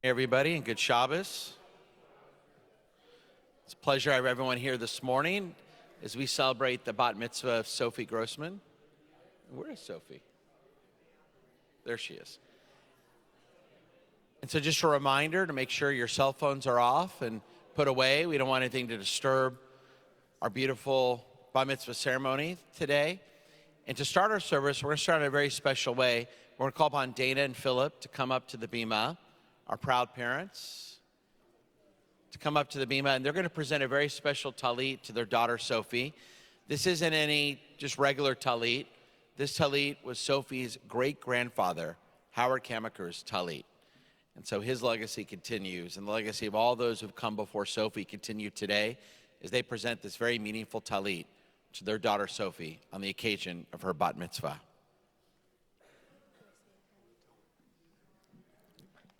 Hey everybody, and good Shabbos. It's a pleasure to have everyone here this morning as we celebrate the bat mitzvah of Sophie Grossman. Where is Sophie? There she is. And so just a reminder to make sure your cell phones are off and put away. We don't want anything to disturb our beautiful bat mitzvah ceremony today. And to start our service, we're going to start in a very special way. We're going to call upon Dana and Philip to come up to the bima, our proud parents, to come up to the bima, and they're going to present a very special talit to their daughter, Sophie. This isn't any just regular talit. This talit was Sophie's great-grandfather, Howard Kamaker's talit. And so his legacy continues, and the legacy of all those who've come before Sophie continue today as they present this very meaningful talit to their daughter, Sophie, on the occasion of her bat mitzvah.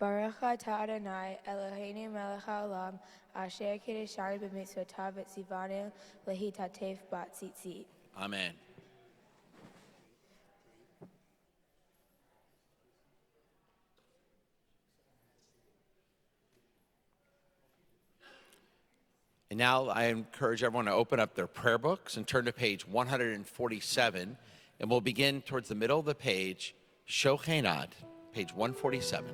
Baruch atah Adonai, Eloheinu melech haolam, asher kiddushanu b'mitzvotav v'tzivanu lehitatef bat tzitzit. Amen. And now I encourage everyone to open up their prayer books and turn to page 147, and we'll begin towards the middle of the page, Shochenad, page 147.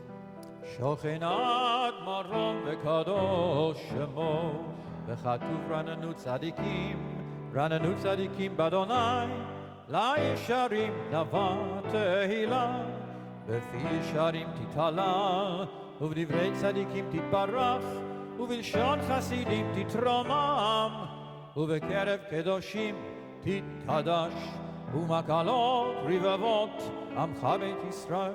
שוכנעת מרום וקדוש שמו וכתוב רננו צדיקים באדוני לישרים נבע תהילה בפי ישרים תתהלל ובדברי צדיקים תתברך ובלשון חסידים תתרומם ובקרב קדושים תתקדש ומקלות רבבות עמך בית ישראל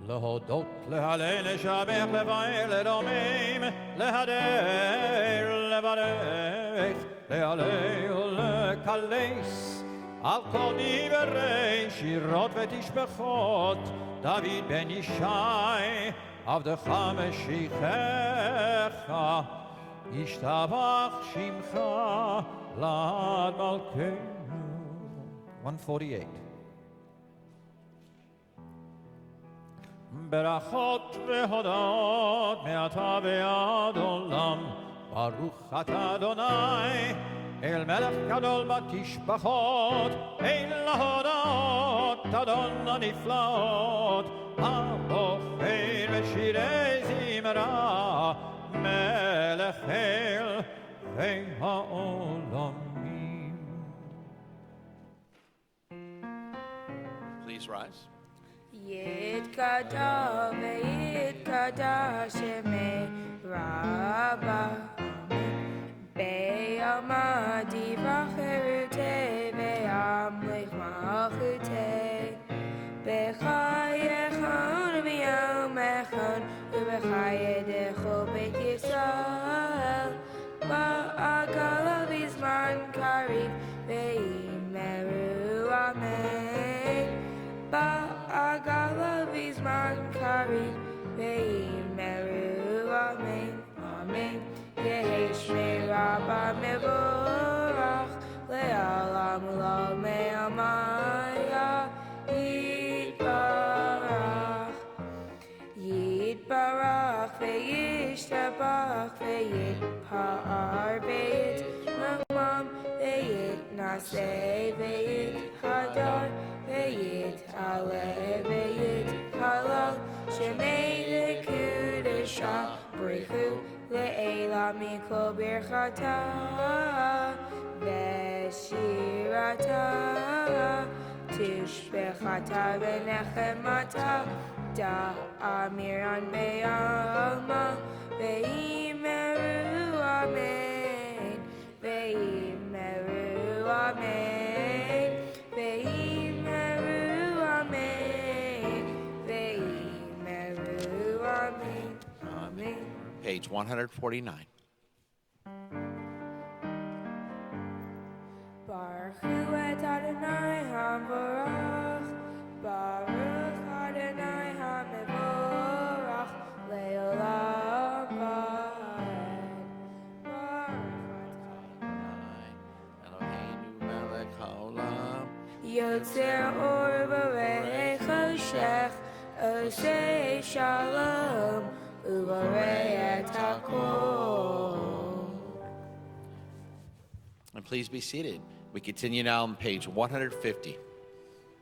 להודות, להלל, לשבח, לבאר, לדומם, להדר, לברך, להלל ולקלס על כל דברי שירות ותשבחות דוד בן ישי עבדך משיחך ישתבח שמך לעד מלכנו 148 ברכות והודות מעתה ועד עולם ברוך אתה אדוני אל מלך גדול בתשבחות אל להודות אדון הנפלאות הבוחר בשירי זמרה מלך אל העולמים. Please rise. יתקדש ויתקדש שמי רבה ביום דיווח חירותי וימליך מלכותי בחייכון ביום אחד ובחייך בית ישראל בעגלה בזמן קריב ויאמרו אמן בעגלה בזמן קריב ויאמרו אמן אמן יהי שמי רבה מבורך לעולם ולעולמי עמיה יתברך יתברך וישתבח ויתפאר ויתרומם ויתנשא ויתהדר ויתעלה ויתהלל שמי לקודשה ברכו לעילה מכל ברכתה ושירתה תשבחתה ונחמתה דאמירן בעלמא ויאמרו אמן ויאמרו אמן ויאמרו אמן ויאמרו אמן אמן. Page 149. Baruch et Adonai HaMevorach, Baruch Adonai HaMevorach, Le'olam Va'ed. Baruch Eloheinu melech haolam Yotzer or Barei Choshech Oseh Shalom Uvarei et Hakol. And please be seated. We continue now on page 150.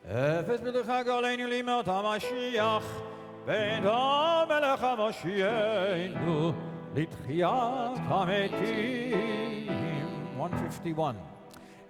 אפס בלך גאלנו לימות המשיח, ואת המלך המשיענו לתחיית המתים. 151.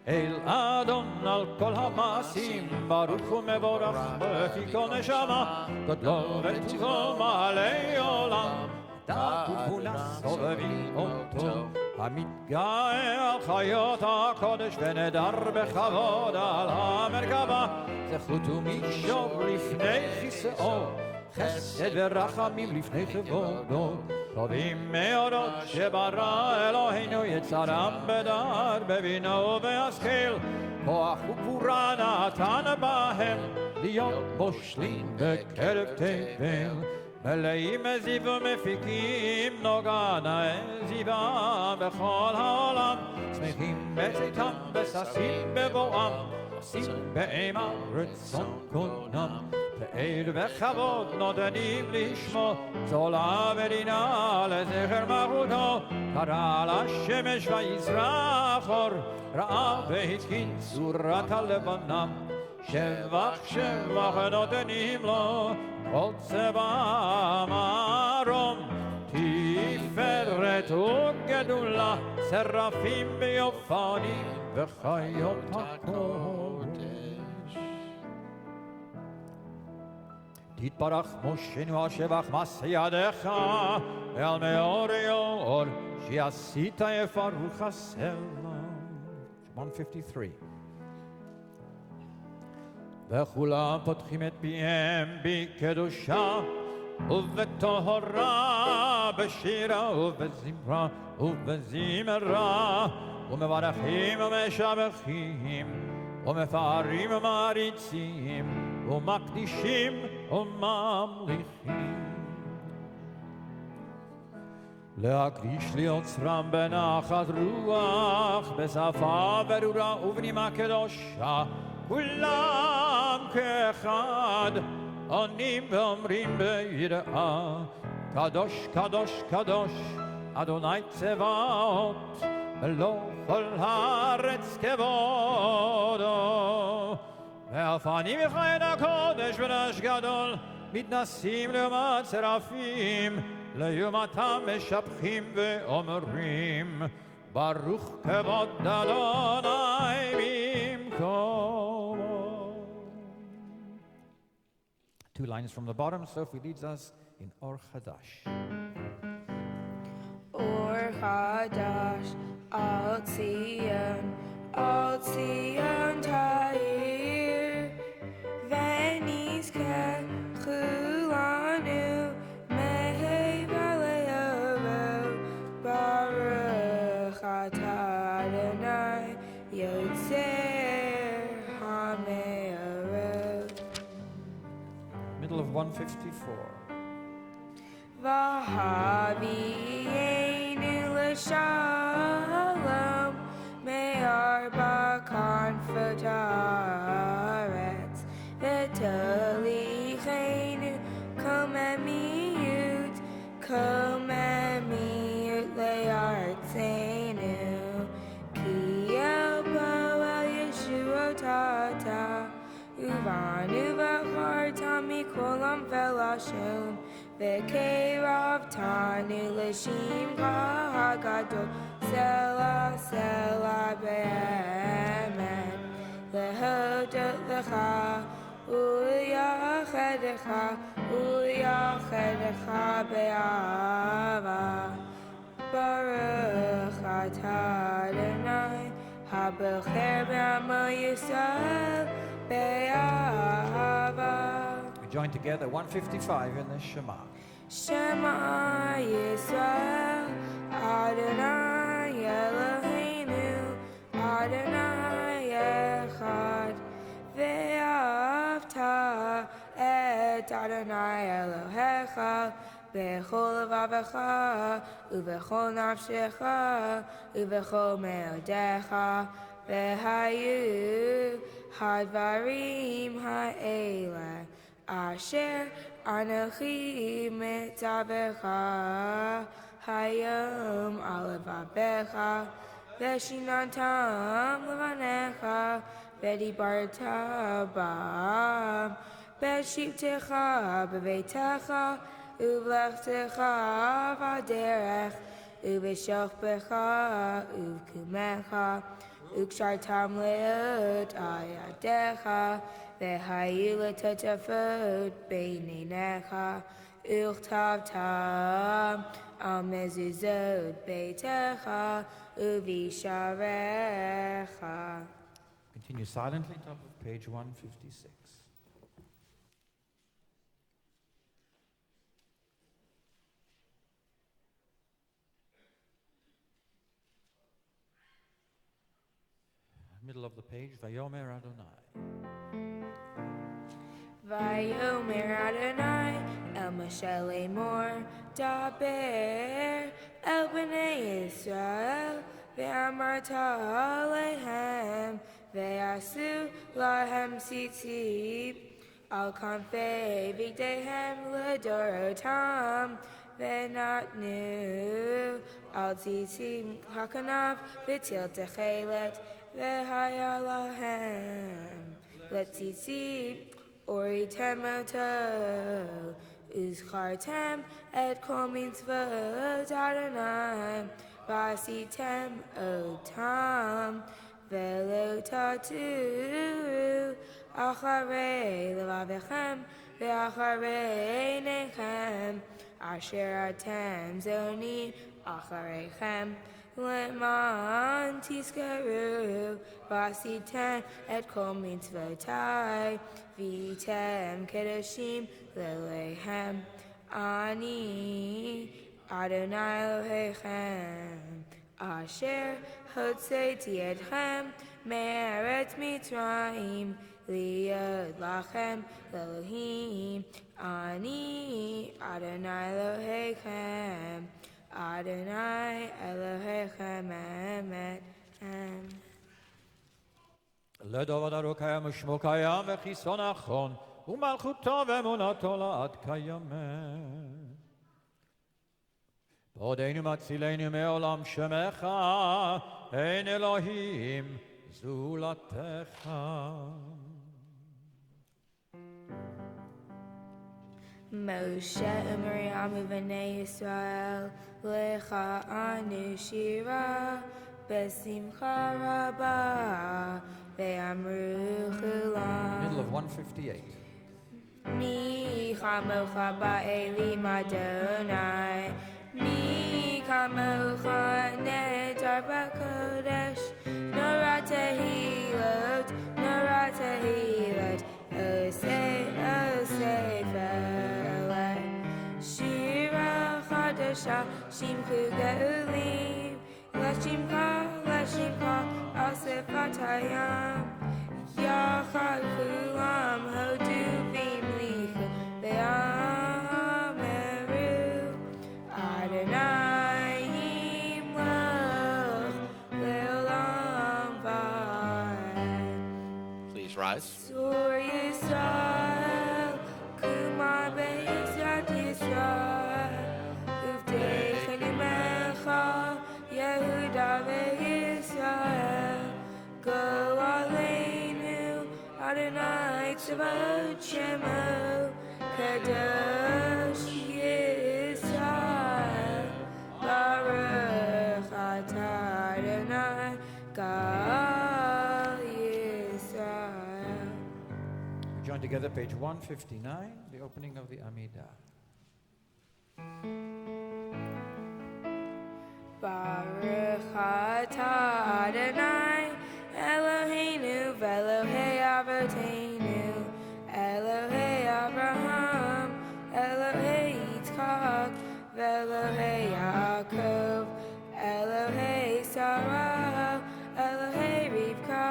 אל אדון על כל המעשים, ברוך ומבורך בפי כל נשמה, גדלו וטובו מעלי עולם, דרכו נסובבים אותו. המתגאה על חיות הקודש ונדר בכבוד על המרכבה, זכות ומישור לפני כיסאו, חסד ורחמים לפני כבודו. טובים מאורות שברא אלוהינו, יצרם בדעת בבינה ובהשכל, כוח וגבורה נתן בהם, להיות מושלים בקרב תבל. מלאים זיו ומפיקים נוגן זיוה בכל העולם, שמחים בצאתם וששים בבואם, עושים באימה רצון קונם. תעד וכבוד נותנים לשמו, צולה ודינה לזכר מלכותו. קרא לשמש ויזרח אור, ראה והתקין צורת הלבנה. שבח שבח נותנים לו, כל צבא מרום, תפארת וגדולה, שרפים ויופנים וחיות הקודש. תתברך מושנו השבח מעשה ידיך, ועל מאורי אור שעשית יפרוך הסלע. 153. וכולם פותחים את פיהם בקדושה ובטהרה, בשירה ובזמרה ובזמרה, ומברכים ומשבחים ומפארים ומעריצים ומקדישים וממליכים. להקדיש ליוצרם בנחת רוח, בשפה ברורה ובנימה קדושה, כולם כאחד עונים ואומרים ביראה, קדוש קדוש קדוש אדוני צבאות, מלוא כל הארץ כבודו. והפנים יחיד הקודש ברעש גדול, מתנסים לעומת שרפים, לעומתם משבחים ואומרים, ברוך כבוד אדוני במקומו. 2 lines from the bottom, Sophie leads us in Or Chadash. Or Hadash, Al Tzion Ta'ir, Venizkeh Chulanu, Mehei Vale'ovo, Baruch Atah Adonai, Yotzer HaMe'orov. Middle of 154. Vahavienu l'shalom me'arba konfotaretz v'tolichenu komemiyut le'artzenu ki el bo el Yeshuotata uvanu v'charta mikolam velashon V'kerav tanu l'shimcha hagadol sela sela be'emet lehodot lecha u'yachedecha be'ava Baruch atah Adonai habocher b'amo Yisrael be'ava. We join together 155 in the Shema. Shema Yisrael, Adonai Eloheinu, Adonai Echad, Ve'ahavta et Adonai Elohecha, Bechol levavecha, Ubechol nafshecha, Ubechol meodecha, Ve'hayu hadvarim ha'ela, Asher Anochi Mitzavecha Hayom Alevabecha Veshinantam Levanecha Vedibarta Bam Beshiptecha Bevetecha Uvlechtecha Vaderech Uveshochbecha Uvkumecha Ukshartam Leot Ayadecha Vehayila Tetafot Beinenecha Uchtavtam Al Mezuzot Beitecha Uvisharecha. Continue silently, top of page 156. Middle of the page, Vayomer Adonai. Vayomer Adonai El Moshe Lemor Daber El Bnei Yisrael Ve'amarta Alehem Ve'asu Lahem Tzitzit Al Kanfei Vigdehem Ledorotam Ve'natnu Al Tzitzit Hakanav V'til Techelet Ve'haya Lahem Letzitzit Oritem oto, uzchartem et kol mitzvot Adonai, vasitem otam, velo tatu, acharei levavechem, ve'acharei nechem, asher atem zoni achareichem, leman tiskaru, vasitem et kol mitzvotai, Vitem Kedoshim Lelehem Ani Adonai Elohechem Asher Hotzeti Etchem Me'eretz Mitzrayim Liot Lachem Elohim Ani Adonai Elohechem Adonai Elohechem Emet לדוד הרוקם ושמו קיים וחיסון אחרון ומלכותו ואמונתו לעד קיימת. בעודנו מצילנו מעולם שמך, אין אלוהים זולתך. Moshe Miriam Bnei Yisrael Lecha Anu Shira Besimcha Rabbah Ve'amru Chulam. Middle of 158. Mi chamocha ba'elim Adonai Mi kamocha netar b'kodesh Nora tehilot Osei v'eleh Shira chadasha Shimchu ge'ulim Lashimcha Asifat hayam Yachad kulam Hodu v'imlichu Ve'ameru Adonai Yimloch Le'olam v'ad. Please rise. Sur Yisrael Kumar be'Yisrat Yisrael Uvdei Mecha Yehuda ve'Yisrael Go Aleinu Adonai Tzavot Shemo Kadosh Yisrael Baruch Atah Adonai Gal Yisrael. We join together page 159, the opening of the Amidah. Baruch Atah Adonai Eloheinu v'Elohei Avoteinu Elohei Abraham Elohei Yitzchak v'Elohei Yaakov Elohei Sarah Elohei Rivka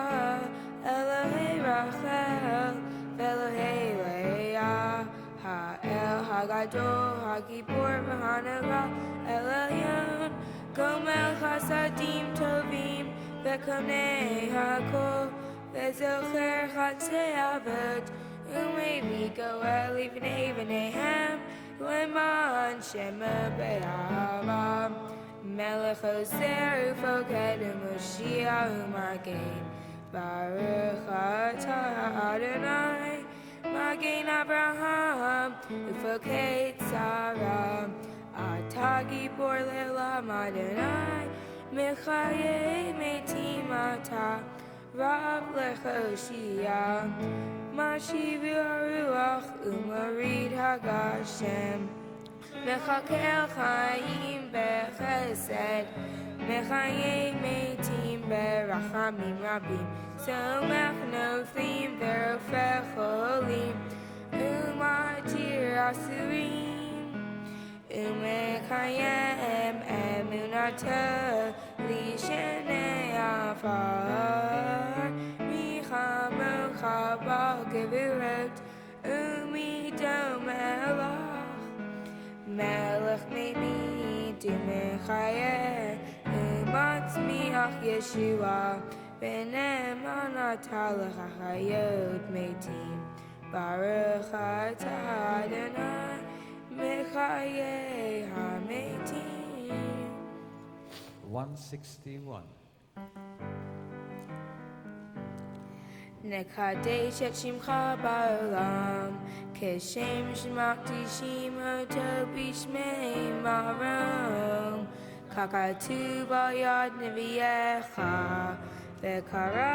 Elohei Rachel v'Elohei Leah Ha'el Hagadol Hagibor v'Hanava Elyon Gomel Chasadim Tovim Vekonei Hakol Vezocher Chatzei Avot Umevi goel even Abraham, Leman Shema Be'ava, Melech Oser Ufoked Moshiach Umagen, Baruch Atah Adonai, Magen Abraham, Ufoked Sarah, Atah Gibor Le'olam Adonai, Mechaye Metim Atah, Rav Lechoshia, Mashiv Ruach Umarid Hagashem, Mechakel Chaim Bechesed, Mechaye Metim Berachamim Rabim, Somech Nofim Verofech Cholim, Umatir Asurim, Umekayem Emunato Lishenei Afar, Michamo Chabal Gevirot, Umidom Melach, Melech Mimi Dumechayeh, Umatzmiach Yeshua, Benem Anatalach Achayot Metim, Baruch Atah Adonai, Mechaye HaMetim. 161. Nekadesh et Shimcha ba'olam, Keshem shemachti shimoto b'shmei marom, Kakatu b'yad neviyecha, V'kara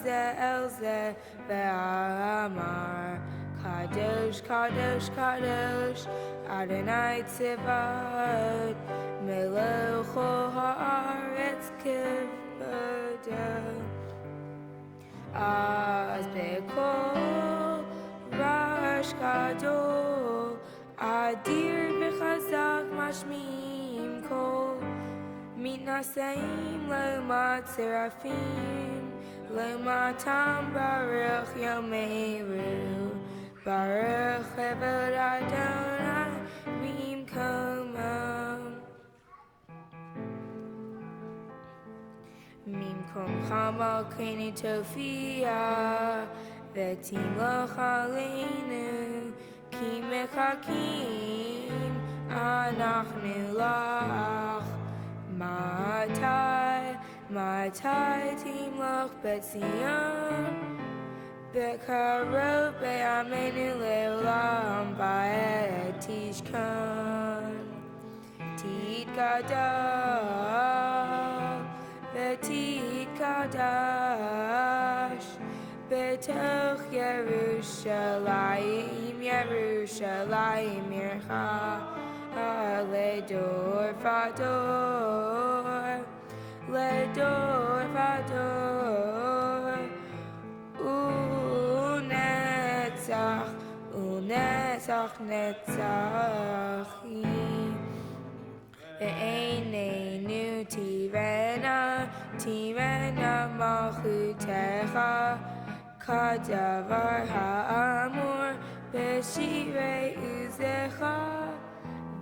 ze el ze ve'amar, Kadosh, Kadosh, Kadosh, Adonai Tzivot, Melocho haaretz kivodo. Az bekol Rosh Gadol, Adir v'chazak mashmim kol, Mitnaseim le'umat serafim, Le'umatam baruch yomeru, Baruch Hevod Adonai Mimkomam, Mimkom Chamal Keni Tofia, Vetim Loch Aleinu, Ki Mechakim Anachnu Lach, Matai Tim Loch Betzion, Bekarov be'amenu le'olam ba'ed tishkan, Tid kadash, Betoch Yerushalayim, Yerushalayim Yircha, Ledor Vador, Ledor Vador, Unetzach Netzachim, Ve'einenu Tirena Malchutecha, Kadavar Ha'amur B'shirei Uzecha,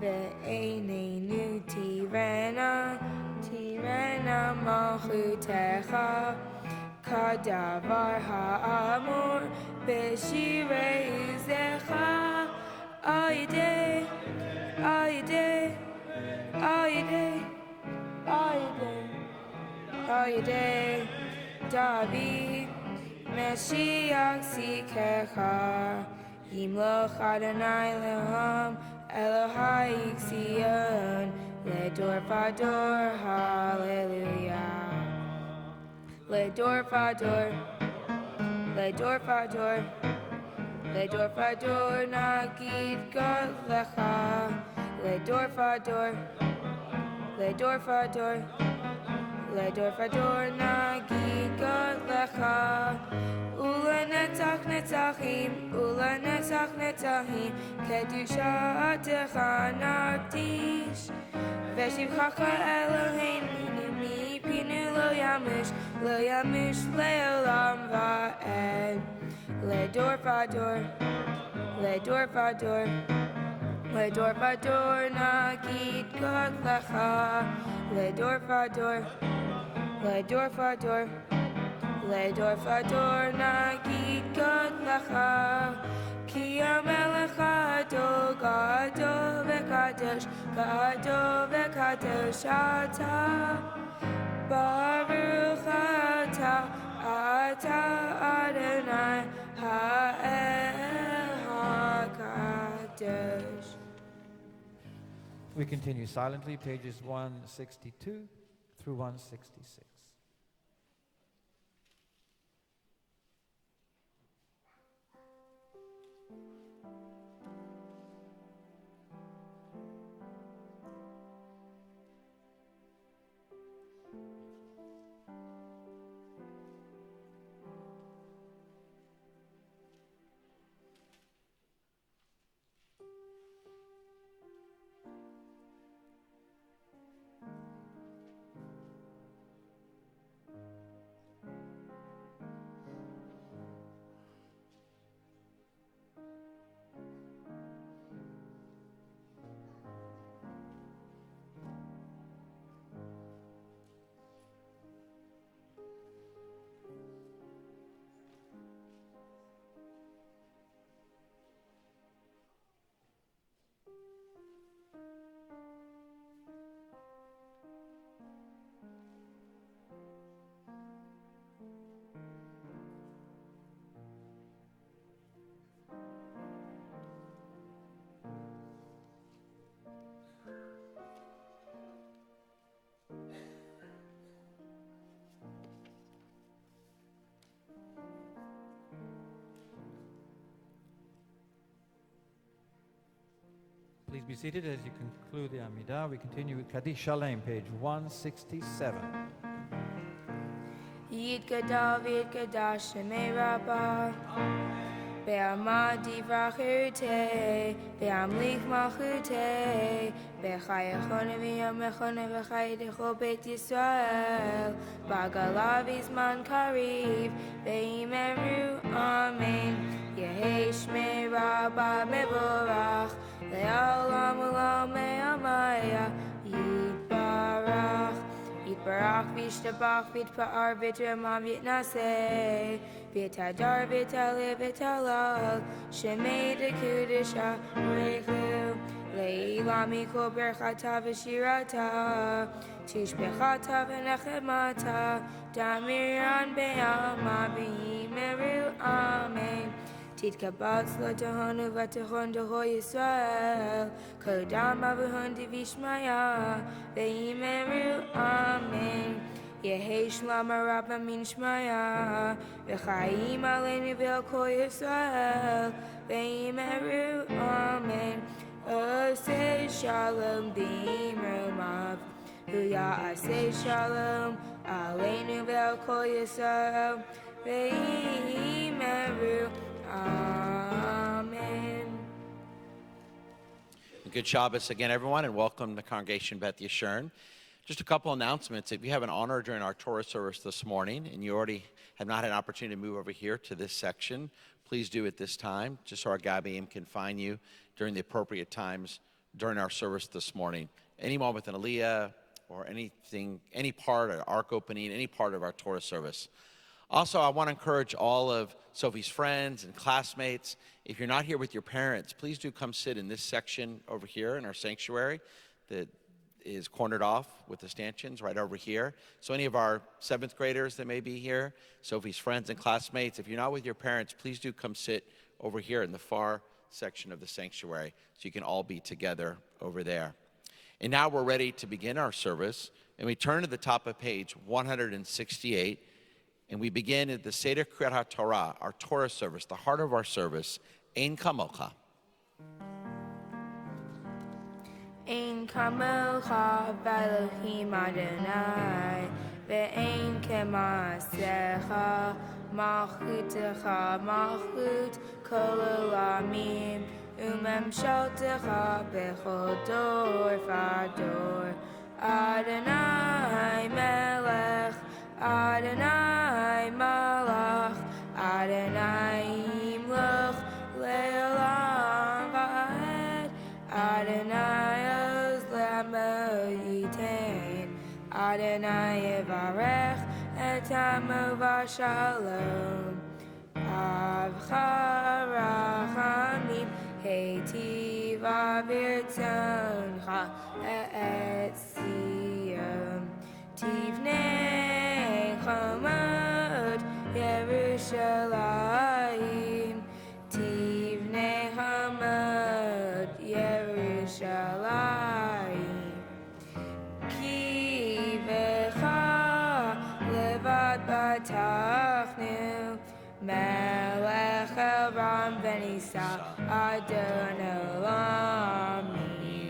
Ve'einenu Tirena Malchutecha, Kadavar Ha'amur B'shirei Uzecha, Ayidei, Ayidei, Ayidei, Ayidei, Ayidei, David, Meshiach Sikecha, Yimloch Adonai Le'olam, Elohai Zion, Ledor Vador, Hallelujah. Ledor Vador, Ledor Vador, Ledor Vador, Nagid God Lecha, Ledor Vador, Ledor Vador, Ledor Vador, Nagid God Lecha, Ula Netzach Netzachim, Ula Netzach Netzachim, Kedushatecha Nagdish, Veshivchacha Eloheinu mipinu lo yamush le'olam va'ed, Ledor Vador, Ledor Vador, Ledor Vador, Nagid God Lecha, Ledor Vador, Ledor Vador, לדור ודור נגיד גוד לך, כי המלך גדול, גדול וקדוש, גדול וקדוש אתה, ברוך אתה, אתה אדוני האל הקדוש. We continue silently, pages 162 through 166. Please be seated as you conclude the Amidah. We continue with Kaddish Shalem, page 167. יתגדל ויתקדש שמי רבה, בעלמא דברכותי, בהמליך מלכותי, בחייכוני וימיכוני וחיי כל בית ישראל, בגלה בזמן קריב, ואמרו אמן. יהי שמי רבה מבורך, לעולם ולעולמי עלמיה יתברך. יתברך וישתבח ויתפאר ויתרומם ויתנשא ויתהדר ויתעלה ויתהלל שמי דקודשה ברכו לעילם מכל ברכתה ושירתה תשבחתה ונחמתה דמירן בעלמא ואמרו אמן. תתקבל צלותינו ותכון דרכו ישראל, קדם אבוהן דבשמיא, ואמרו אמן. יהי שלום רב מן שמיא, וחיים עלינו ועל כל ישראל, ואמרו אמן. עושה שלום במרומיו, הוא יעשה שלום עלינו ועל כל ישראל, ואמרו Amen. Good Shabbos again, everyone, and welcome to Congregation Beth Yeshurun. Just a couple announcements. If you have an honor during our Torah service this morning, and you already have not had an opportunity to move over here to this section, please do at this time, just so our Gabiim can find you during the appropriate times during our service this morning. Anyone with an Aliyah or anything, any part of Ark opening, any part of our Torah service. Also, I want to encourage all of Sophie's friends and classmates, if you're not here with your parents, please do come sit in this section over here in our sanctuary that is cornered off with the stanchions right over here. So any of our 7th graders that may be here, Sophie's friends and classmates, if you're not with your parents, please do come sit over here in the far section of the sanctuary so you can all be together over there. And now we're ready to begin our service, and we turn to the top of page 168. And we begin at the Seder Kriyat HaTorah, our Torah service, the heart of our service, Ein Kamocha. Ein kamocha v'Elohim Adonai, ve'ein kema'asecha, malchutecha malchut kol olamim, u'memshaltecha bechol dor v'dor. Adonai melech, Adonai malach, Adonai imloch le'olam va'ed, Adonai oz le'amo yitain, Adonai yevarech et Tamo v'shalom. Avcha rachamim. Heitiv avirtzoncha et Zion. Tivnei chamot Yerushalayim. Tivnei chamot Yerushalayim. Ki v'cha levad batachnu. Melech Elram v'nisa Adon Elami.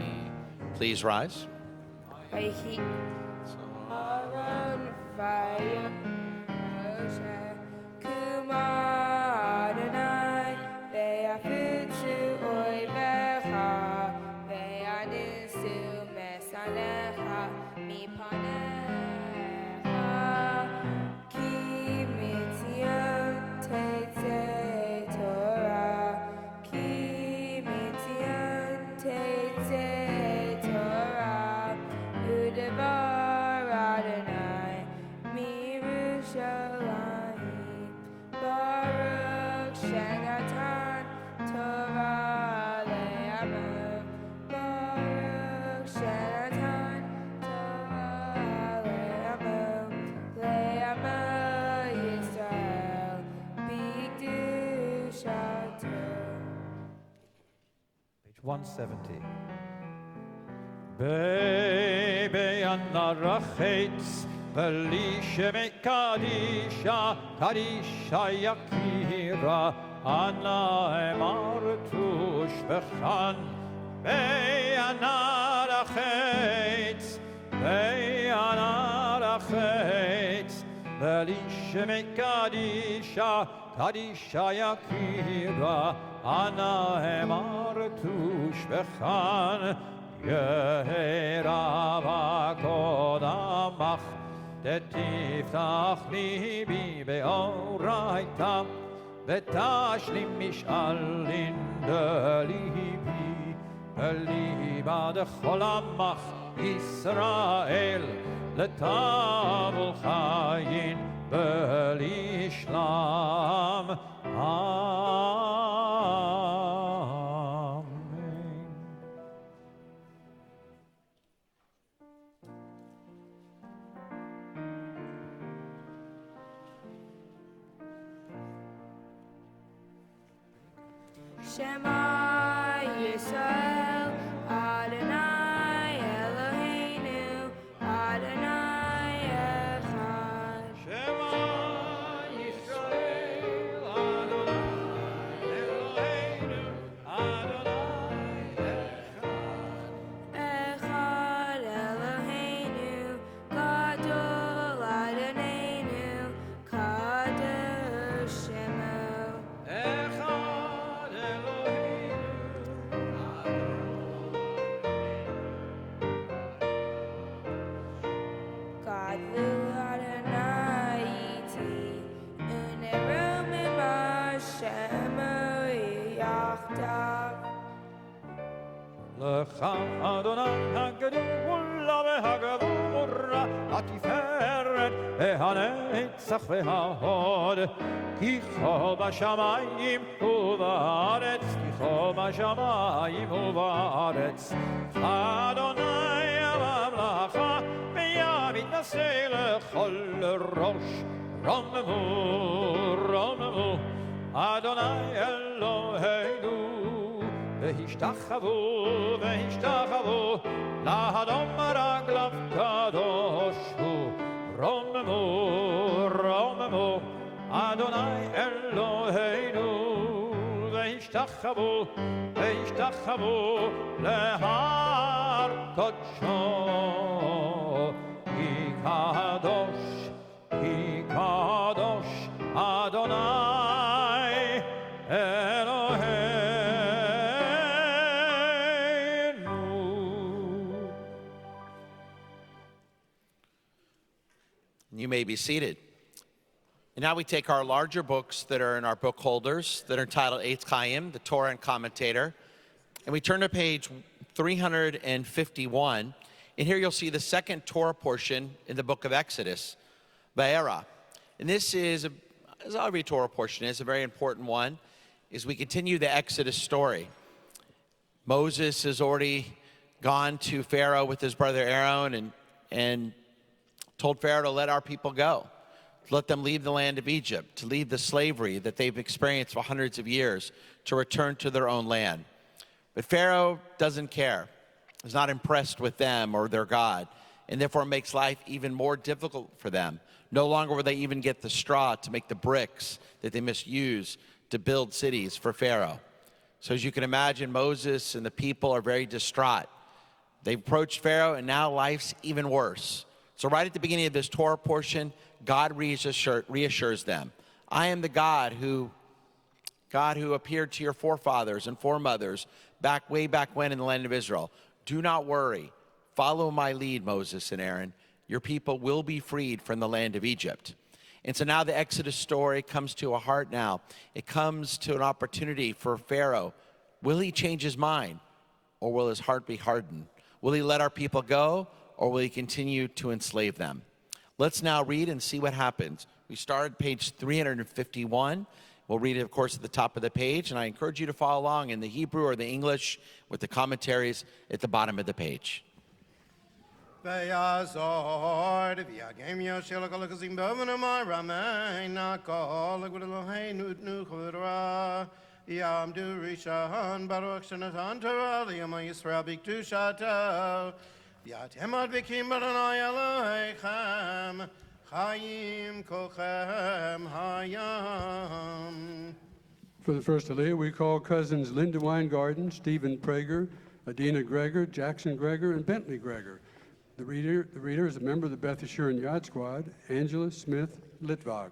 Please rise. Vayhi Aaron v'Yom Moshe Kuma Adonai ve'afutzu oivecha ve'anisu mesanecha mipanecha ki mitzion teitzei Torah ki mitzion teitzei Torah u'devar Adonai miYerushalayim Baruch Shenatan Torah le'amo Baruch Shenatan Torah le'amo Yisrael b'kedushato. Page 170. Baby anarachetz Velishe kadisha kadisha yakira Ana emartush bechan Be'anarachetz Be'anarachetz Velishe kadisha kadisha yakira Ana emartush bechan Yehera kodamach Tetiftach libi be'oraitam Vetashlim mish'alin delibi Deliba decholamach Yisrael Letavul chayin belishlam Amen. Shema Yisrael Adonai Eloheinu Adonai Echad. Shema Yisrael Adonai Eloheinu Adonai Echad. Echad Eloheinu Gadol Adonenu Kadosh Shemo. Echad Gadlu Adonai iti unerumim Hashemo yachdav. Lecha Adonai hagedula v'hagavura hatiferet v'hanetzach v'hahod ki chol b'shamayim u'va'aretz ki chol b'shamayim u'va'aretz Adonai ha'mamlacha v'yamidnasei lechol rosh romemu romemu Adonai Eloheinu והשתחוו, והשתחוו, לאדום רגליו קדוש הוא. רוממו, רוממו, אדוני אלוהינו, והשתחוו, והשתחוו, להר קדשו. כי קדוש, אדוני אלוהינו. You may be seated. And now we take our larger books that are in our book holders that are entitled Eitz Chaim, the Torah and Commentator, and we turn to page 351. And here you'll see the second Torah portion in the book of Exodus, Vayera. And this is, as every Torah portion is, a very important one, as we continue the Exodus story. Moses has already gone to Pharaoh with his brother Aaron and told Pharaoh to let our people go, to let them leave the land of Egypt, to leave the slavery that they've experienced for hundreds of years, to return to their own land. But Pharaoh doesn't care, is not impressed with them or their God, and therefore makes life even more difficult for them. No longer will they even get the straw to make the bricks that they must use to build cities for Pharaoh. So as you can imagine, Moses and the people are very distraught. They've approached Pharaoh, and now life's even worse. So right at the beginning of this Torah portion, God reassures them. I am the God who appeared to your forefathers and foremothers way back when in the land of Israel. Do not worry. Follow my lead, Moses and Aaron. Your people will be freed from the land of Egypt. And so now the Exodus story comes to a heart now. It comes to an opportunity for Pharaoh. Will he change his mind, or will his heart be hardened? Will he let our people go, or will he continue to enslave them? Let's now read and see what happens. We start at page 351. We'll read it, of course, at the top of the page, and I encourage you to follow along in the Hebrew or the English with the commentaries at the bottom of the page. ויעזור ויגם ישל כל הכסים באבנמי רמי נקול לגבולהינו תנו חברה יעמדו ראשון ברוך שנתן תורה ליום ישראל בקדושתו ואתם מדביקים באדוני אלוהיכם חיים כולכם hayam. For the first Aliyah, we call cousins Linda Weingarten, Stephen Prager, Adina Greger, Jackson Greger, and Bentley Greger. The reader is a member of the Beth Yeshurun Yacht Squad, Angela Smith Litvog.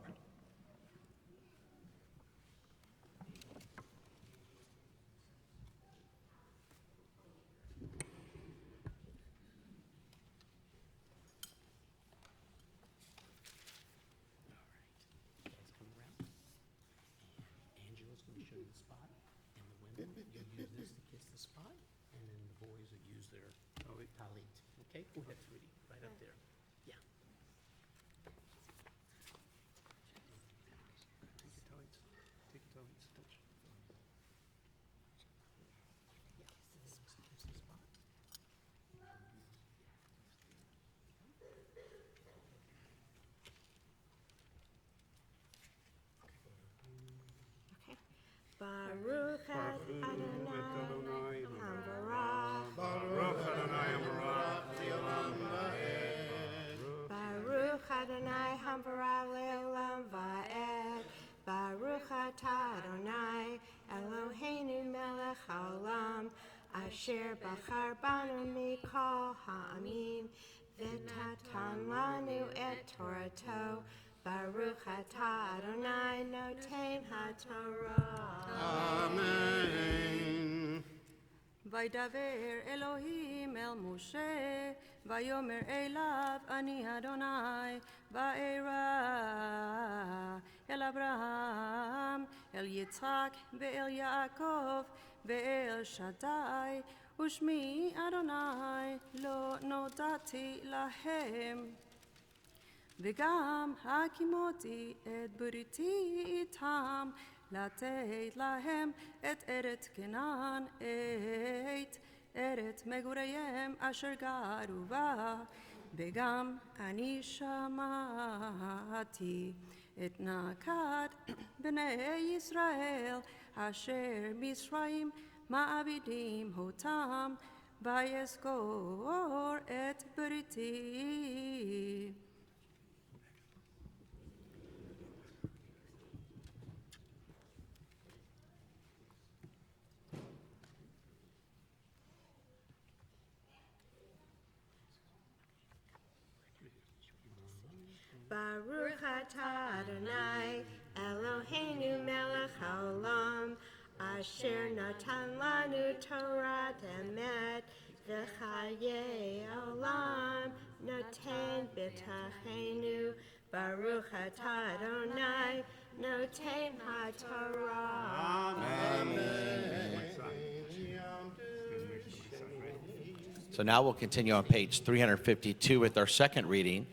Angela's going to show you the spot, and the women will use this to kiss the spot, and then the boys will use their talit. Okay, go ahead, sweetie, right up there. Yeah. Take your talits. Take your talits. Touch. Yeah, kiss the spot. Baruch Adonai Hamvarah. Baruch Adonai Amorah Leolam Va'ed. Baruch Adonai Hamvarah Leolam Va'ed. Baruch Atah Adonai Eloheinu Melech Haolam Asher Bachar Banu Mikol Ha'amim V'natan Lanu Et Torato. Baruch Atah Adonai Noten HaTorah. Amen. וידבר אלוהים אל משה, ויאמר אליו אני אדוני, וארא אל אברהם, אל יצחק ואל יעקב ואל שדי, ושמי אדוני לא נודעתי להם. וגם הקימותי את בריתי איתם, לתת להם את ארץ כנען, את ארץ מגוריהם אשר גרו בה, וגם אני שמעתי את נקת בני ישראל, אשר מצרים מעבידים אותם, ויזכור את בריתי. Baruch Atah Adonai Eloheinu Melech Haolam Asher Natan Lanu Torah Emet V'chayei Olam Noten B'tachenu Baruch Atah Adonai Noten HaTorah. So now we'll continue on page 352 with our second reading.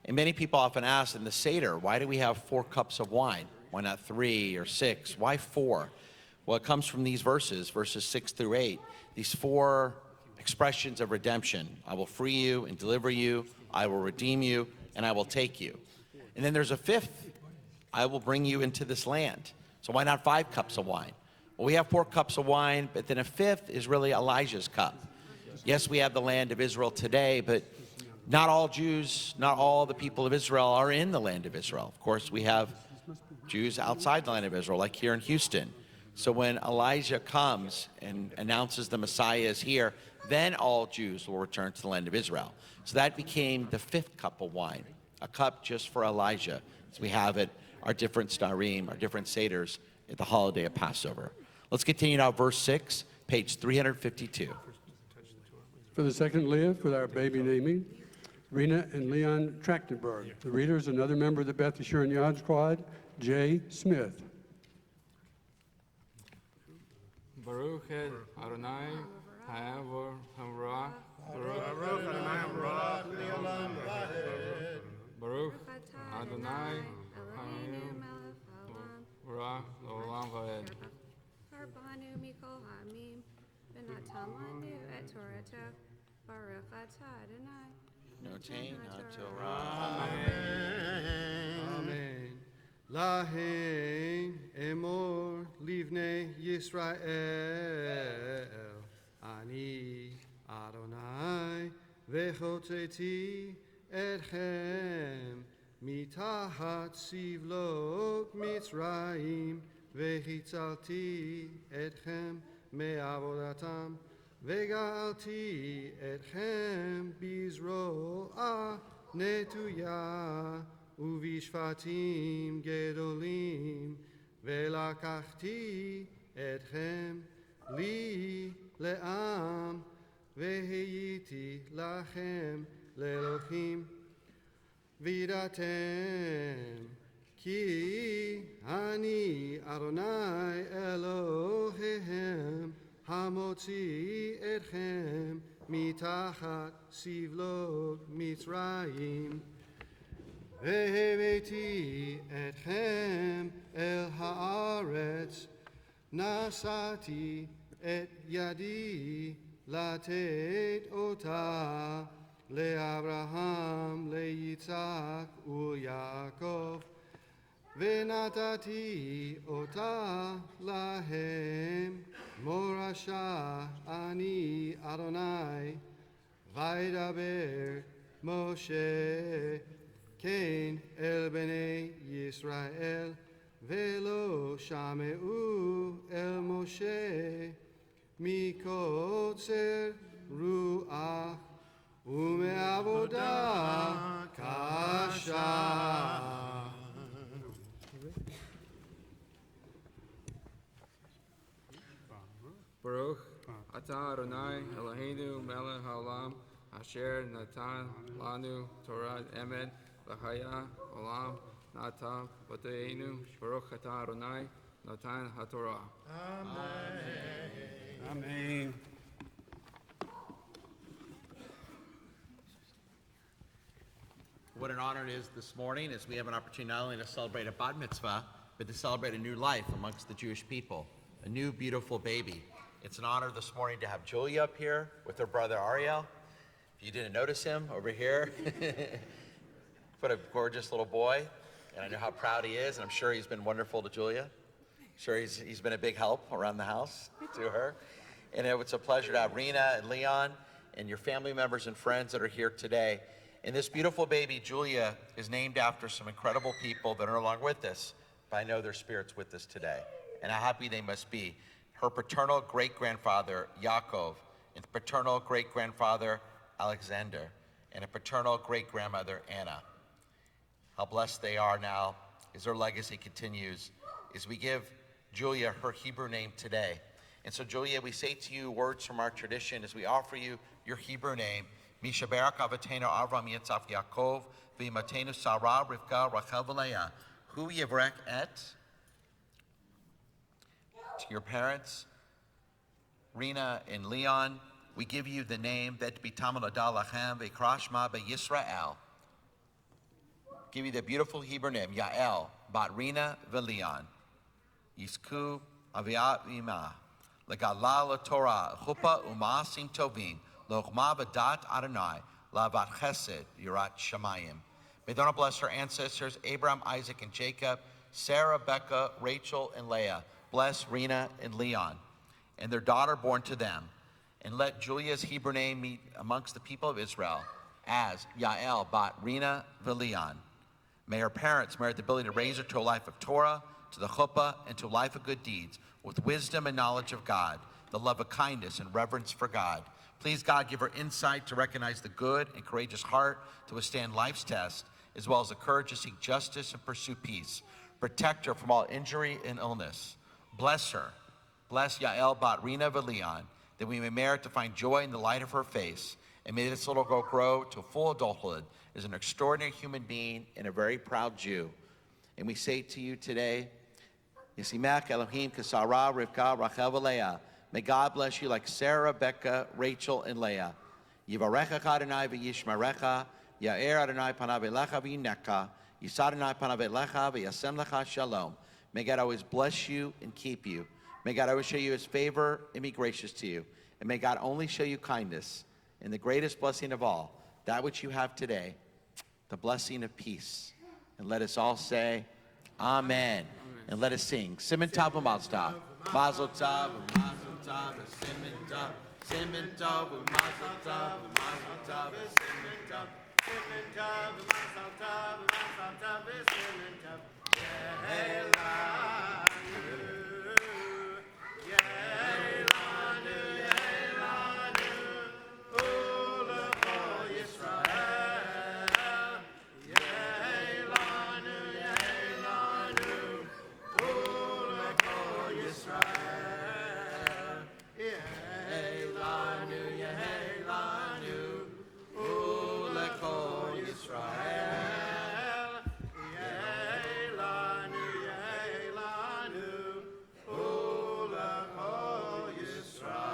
And many people often ask in the Seder, why do we have 4 cups of wine? Why not 3 or 6? Why 4? Well, it comes from these verses 6 through 8, these 4 expressions of redemption. I will free you and deliver you. I will redeem you, and I will take you. And then there's a 5th, I will bring you into this land. So why not 5 cups of wine? Well, we have 4 cups of wine, but then a 5th is really Elijah's cup. Yes, we have the land of Israel today, but not all Jews, not all the people of Israel are in the land of Israel. Of course, we have Jews outside the land of Israel, like here in Houston. So when Elijah comes and announces the Messiah is here, then all Jews will return to the land of Israel. So that became the 5th cup of wine, a cup just for Elijah, as we have at our different starim, our different seders at the holiday of Passover. Let's continue now, verse 6, page 352. For the second live with our baby naming, Rena and Leon Trachtenberg. The reader is another member of the Beth Yeshurun Yod Squad, Jay Smith. Baruch et Adonai Ha'avor Hamra. Baruch Adonai Amra Le'olam Va'ed. Baruch Adonai Hamra Le'olam Va'ed. Karbanu Mikol Hamim, Benatan Lanu et Torah, Baruch atah Adonai. Notain HaTorah. Amen. Lahen emor livnei Yisrael. Ani Adonai v'chotzeti etchem mitahat sivlot Mitzrayim v'hitzalti etchem me'avodatam v'ga'alti etchem bizro'a netuya ובשפטים גדולים, ולקחתי אתכם לי לעם, והייתי לכם לאלוהים. וידעתם כי אני אדוני אלוהיהם, המוציא אתכם מתחת סבלות מצרים. והבאתי אתכם אל הארץ, נשאתי את ידי לתת אותה לאברהם, ליצחק וליעקב, ונתתי אותה להם מורשה. אני אדוני, וידבר משה כן אל בני ישראל, ולא שמעו אל משה מקוצר רוח ומעבודה קשה. Baruch atah Adonai Eloheinu melech haolam, asher natan lanu Torah emet v'chaya olam natan b'toenu. Baruch atah Adonai natan haTorah. Amen. What an honor it is this morning as we have an opportunity not only to celebrate a bat mitzvah, but to celebrate a new life amongst the Jewish people, a new beautiful baby. It's an honor this morning to have Julia up here with her brother Ariel. If you didn't notice him over here, what a gorgeous little boy. And I know how proud he is, and I'm sure he's been wonderful to Julia. I'm sure he's been a big help around the house to her. And it's a pleasure to have Rena and Leon and your family members and friends that are here today. And this beautiful baby, Julia, is named after some incredible people that are no longer with us, but I know their spirit's with us today. And how happy they must be. Her paternal great-grandfather, Yaakov, and paternal great-grandfather, Alexander, and a paternal great-grandmother, Anna. How blessed they are now as their legacy continues, as we give Julia her Hebrew name today. And so, Julia, we say to you words from our tradition as we offer you your Hebrew name. Mishaberak Avatenu Avram Yitzhak Yaakov, V'imatenu Sarah Rivka Rachel v'Leah. Hu Yivrek et. To your parents, Rena and Leon, we give you the name that bitamal adal lachem v'krashma beYisrael. give you the beautiful Hebrew name, Yael, Bat Rina Velion. Yisku Aviat Ima. Legala la Torah, Chupa Umasim Tovim, Lochma Badat Adonai, Lavat Chesed, Yirat Shamayim. May the Lord bless her ancestors, Abraham, Isaac, and Jacob, Sarah, Becca, Rachel, and Leah. Bless Rena and Leon, and their daughter born to them. And let Julia's Hebrew name meet amongst the people of Israel as Yael Bat Rina Velion. May her parents merit the ability to raise her to a life of Torah, to the chuppah, and to a life of good deeds, with wisdom and knowledge of God, the love of kindness and reverence for God. Please, God, give her insight to recognize the good and courageous heart to withstand life's test, as well as the courage to seek justice and pursue peace. Protect her from all injury and illness. Bless her. Bless Yael Bat Rina Velion, that we may merit to find joy in the light of her face. And may this little girl grow to full adulthood as an extraordinary human being and a very proud Jew. And we say to you today, Yisimach Elohim Kasara Rivka Rachel Leah. May God bless you like Sarah, Becca, Rachel, and Leah. Yivarecha Adonai v'yishmarecha, Ya'er Adonai panav elecha v'yineka, Yisad Adonai panav elecha v'yasem lecha shalom. May God always bless you and keep you. May God always show you his favor and be gracious to you. And may God only show you kindness. And the greatest blessing of all, that which you have today, the blessing of peace. And let us all say, Amen. And let us sing. Siman Tov Mazel Tov. Mazel Tov, Mazel Tov, Siman Tov. Siman Tov, Mazel Tov, Mazel Tov, Siman Tov. Siman Tov, Mazel Tov, Mazel Tov, Siman Tov. Yehelanu, Yehelanu, Yehelanu, Ulecho Yisrael. Yehelanu, Yehelanu, Ulecho Yisrael. Yehelanu, Yehelanu, Ulecho Yisrael. Yehelanu, Yehelanu, Ulecho Yisrael.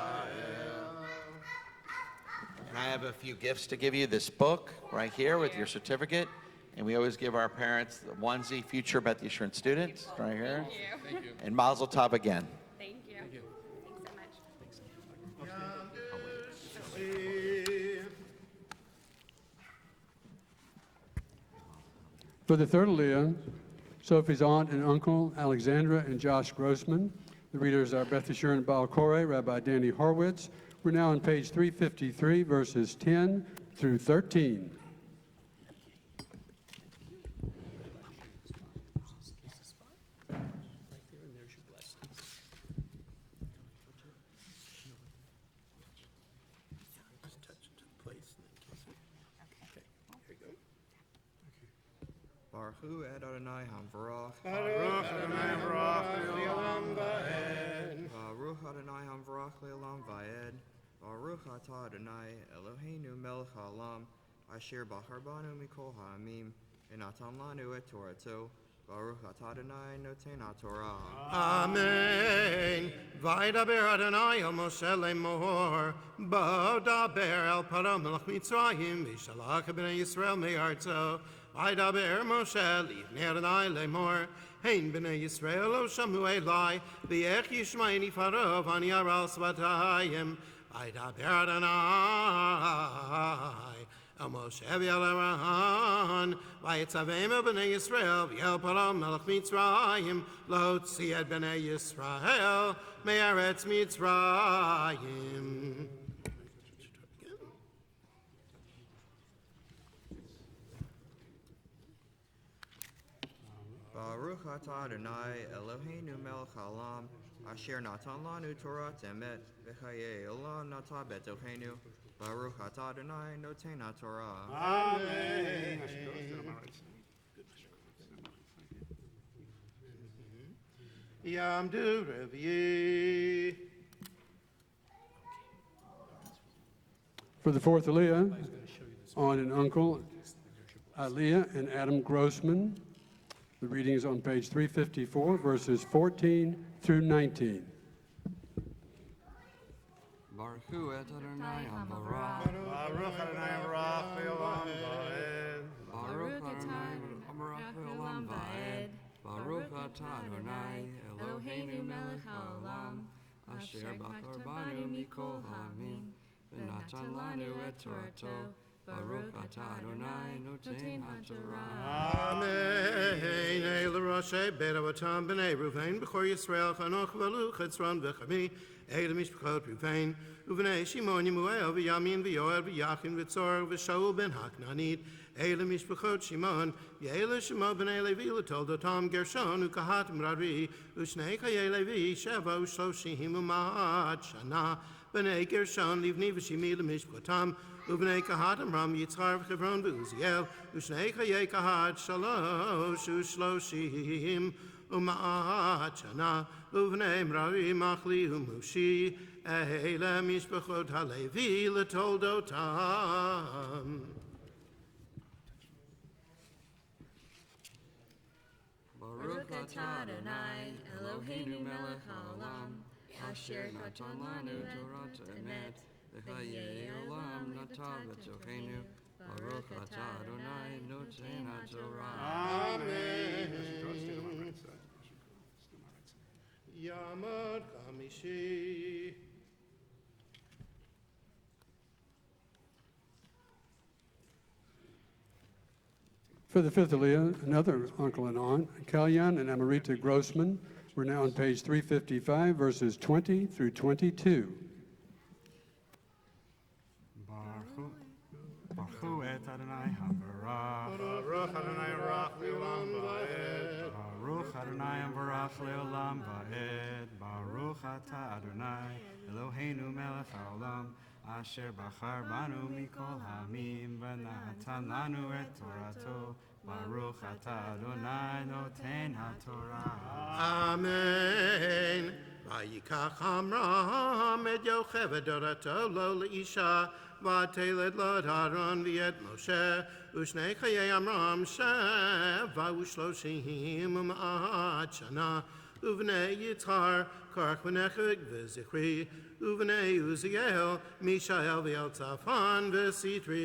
And I have a few gifts to give you. This book right here with your certificate. And we always give our parents the onesie, future Beth Yeshurun students, right here. Thank you. And Mazel Tov again. Thank you. Thanks so much. For the third Aliyah, Sophie's aunt and uncle, Alexandra and Josh Grossman. The readers are Beth Yeshurun Baal Koreh, Rabbi Danny Horwitz. We're now on page 353, verses 10 through 13. Right there, and there's your blessings. Just touch it to the place and then kiss it. Okay, there you go. Baruch Hu Adonai Hamvarach. Baruch Adonai Baruch Le'olam Va'ed. Baruch Adonai Hamvarach Le'olam Va'ed. Baruch Atah Adonai Eloheinu Melech Haolam. Asher Bacharbanu Mikol Ha'amim. Enatan Lanu Et Torato. Baruch Atah Adonai Noten HaTorah. Amen. Vaydaber Adonai el Moshe lemor. Bo'daber el Paro melech Mitzrayim. V'shalach b'nei Yisrael me'artzo. Vaydaber Moshe livnei Adonai lemor. Hein b'nei Yisrael lo shamu elai. V'ech yishmaini Faro v'ani aral svatayim. Vaydaber Adonai. El Moshe v'yel Aaron, v'yitzavemu b'nei Yisrael, v'yel Paro melech Mitzrayim, l'hotzi et b'nei Yisrael, me'eretz Mitzrayim. Baruch Atah Adonai Eloheinu Melech Haolam. Asher Natan Lanu Torah Emet. V'chayei Olam Nata Betochenu. Baruch Atah Adonai Noten HaTorah. Amen. Yamdu Revi. For the fourth Aliyah, aunt and uncle, Aliyah and Adam Grossman. The reading is on page 354, verses 14 through 19. Baruch Hu et Adonai Hamvarach. Baruch Adonai Baruch Le'olam Va'ed. Baruch Adonai Baruch atah Adonai Eloheinu melech haolam, asher bachar banu mikol ha'amim, v'natan lanu et Torato. Baruch atah Adonai noten haTorah. Amen. El Roshei Beravatam B'nei Ruvain B'chor Yisrael Chanoch V'lu Chetzron V'chami El Mishpachot Ruvain Uvnei Shimon Yemuel V'Yamin V'Yoel V'Yachin V'Tzor V'Shaul Ben Haknanit El Mishpachot Shimon V'Yele Shema B'nei Levi L'Toldotam Gershon U'Kahat Merari U'Shnei Chayei Levi Sheva U'Shloshim U'Ma'at Shana B'nei Gershon Livni V'Shimi L'Mishpachotam Uvnei Kahat Amram Yitzchar V'Chevron V'Uziel Ushnei Chayei Kahat Shalosh Ushloshim Uma'at Shana Uvnei Mrari Machli Umushi Eile Mishpachot HaLevi L'Toldotam. Baruch atah Adonai Eloheinu melech haolam, asher natan lanu Torat emet, v'chayei olam natav b'tochenu. Baruch atah Adonai noten haTorah. Amen. Yamad Chamishi. For the fifth Aliyah, another uncle and aunt, Kalyan and Amarita Grossman. We're now on page 355, verses 20 through 22. Baruch et Adonai havarach. Baruch Adonai Rach Le'olam Va'ed. Baruch Adonai havarach le'olam va'ed. Baruch atah Adonai Eloheinu melech haolam, asher bachar banu mikol ha'amim, v'natan lanu et Torato. Baruch atah Adonai noten haTorah. Amen. Vayikach Amram et Yocheved Dorato lo leisha, v'ateled lo et Aaron v'et Moshe, u'shnei chayei Amram sheva u'shloshim u'ma'at shana, uvnei Yitzhar Karach v'necheg v'zichri, uvnei Uziel Mishael v'Eltzafan v'Sitri.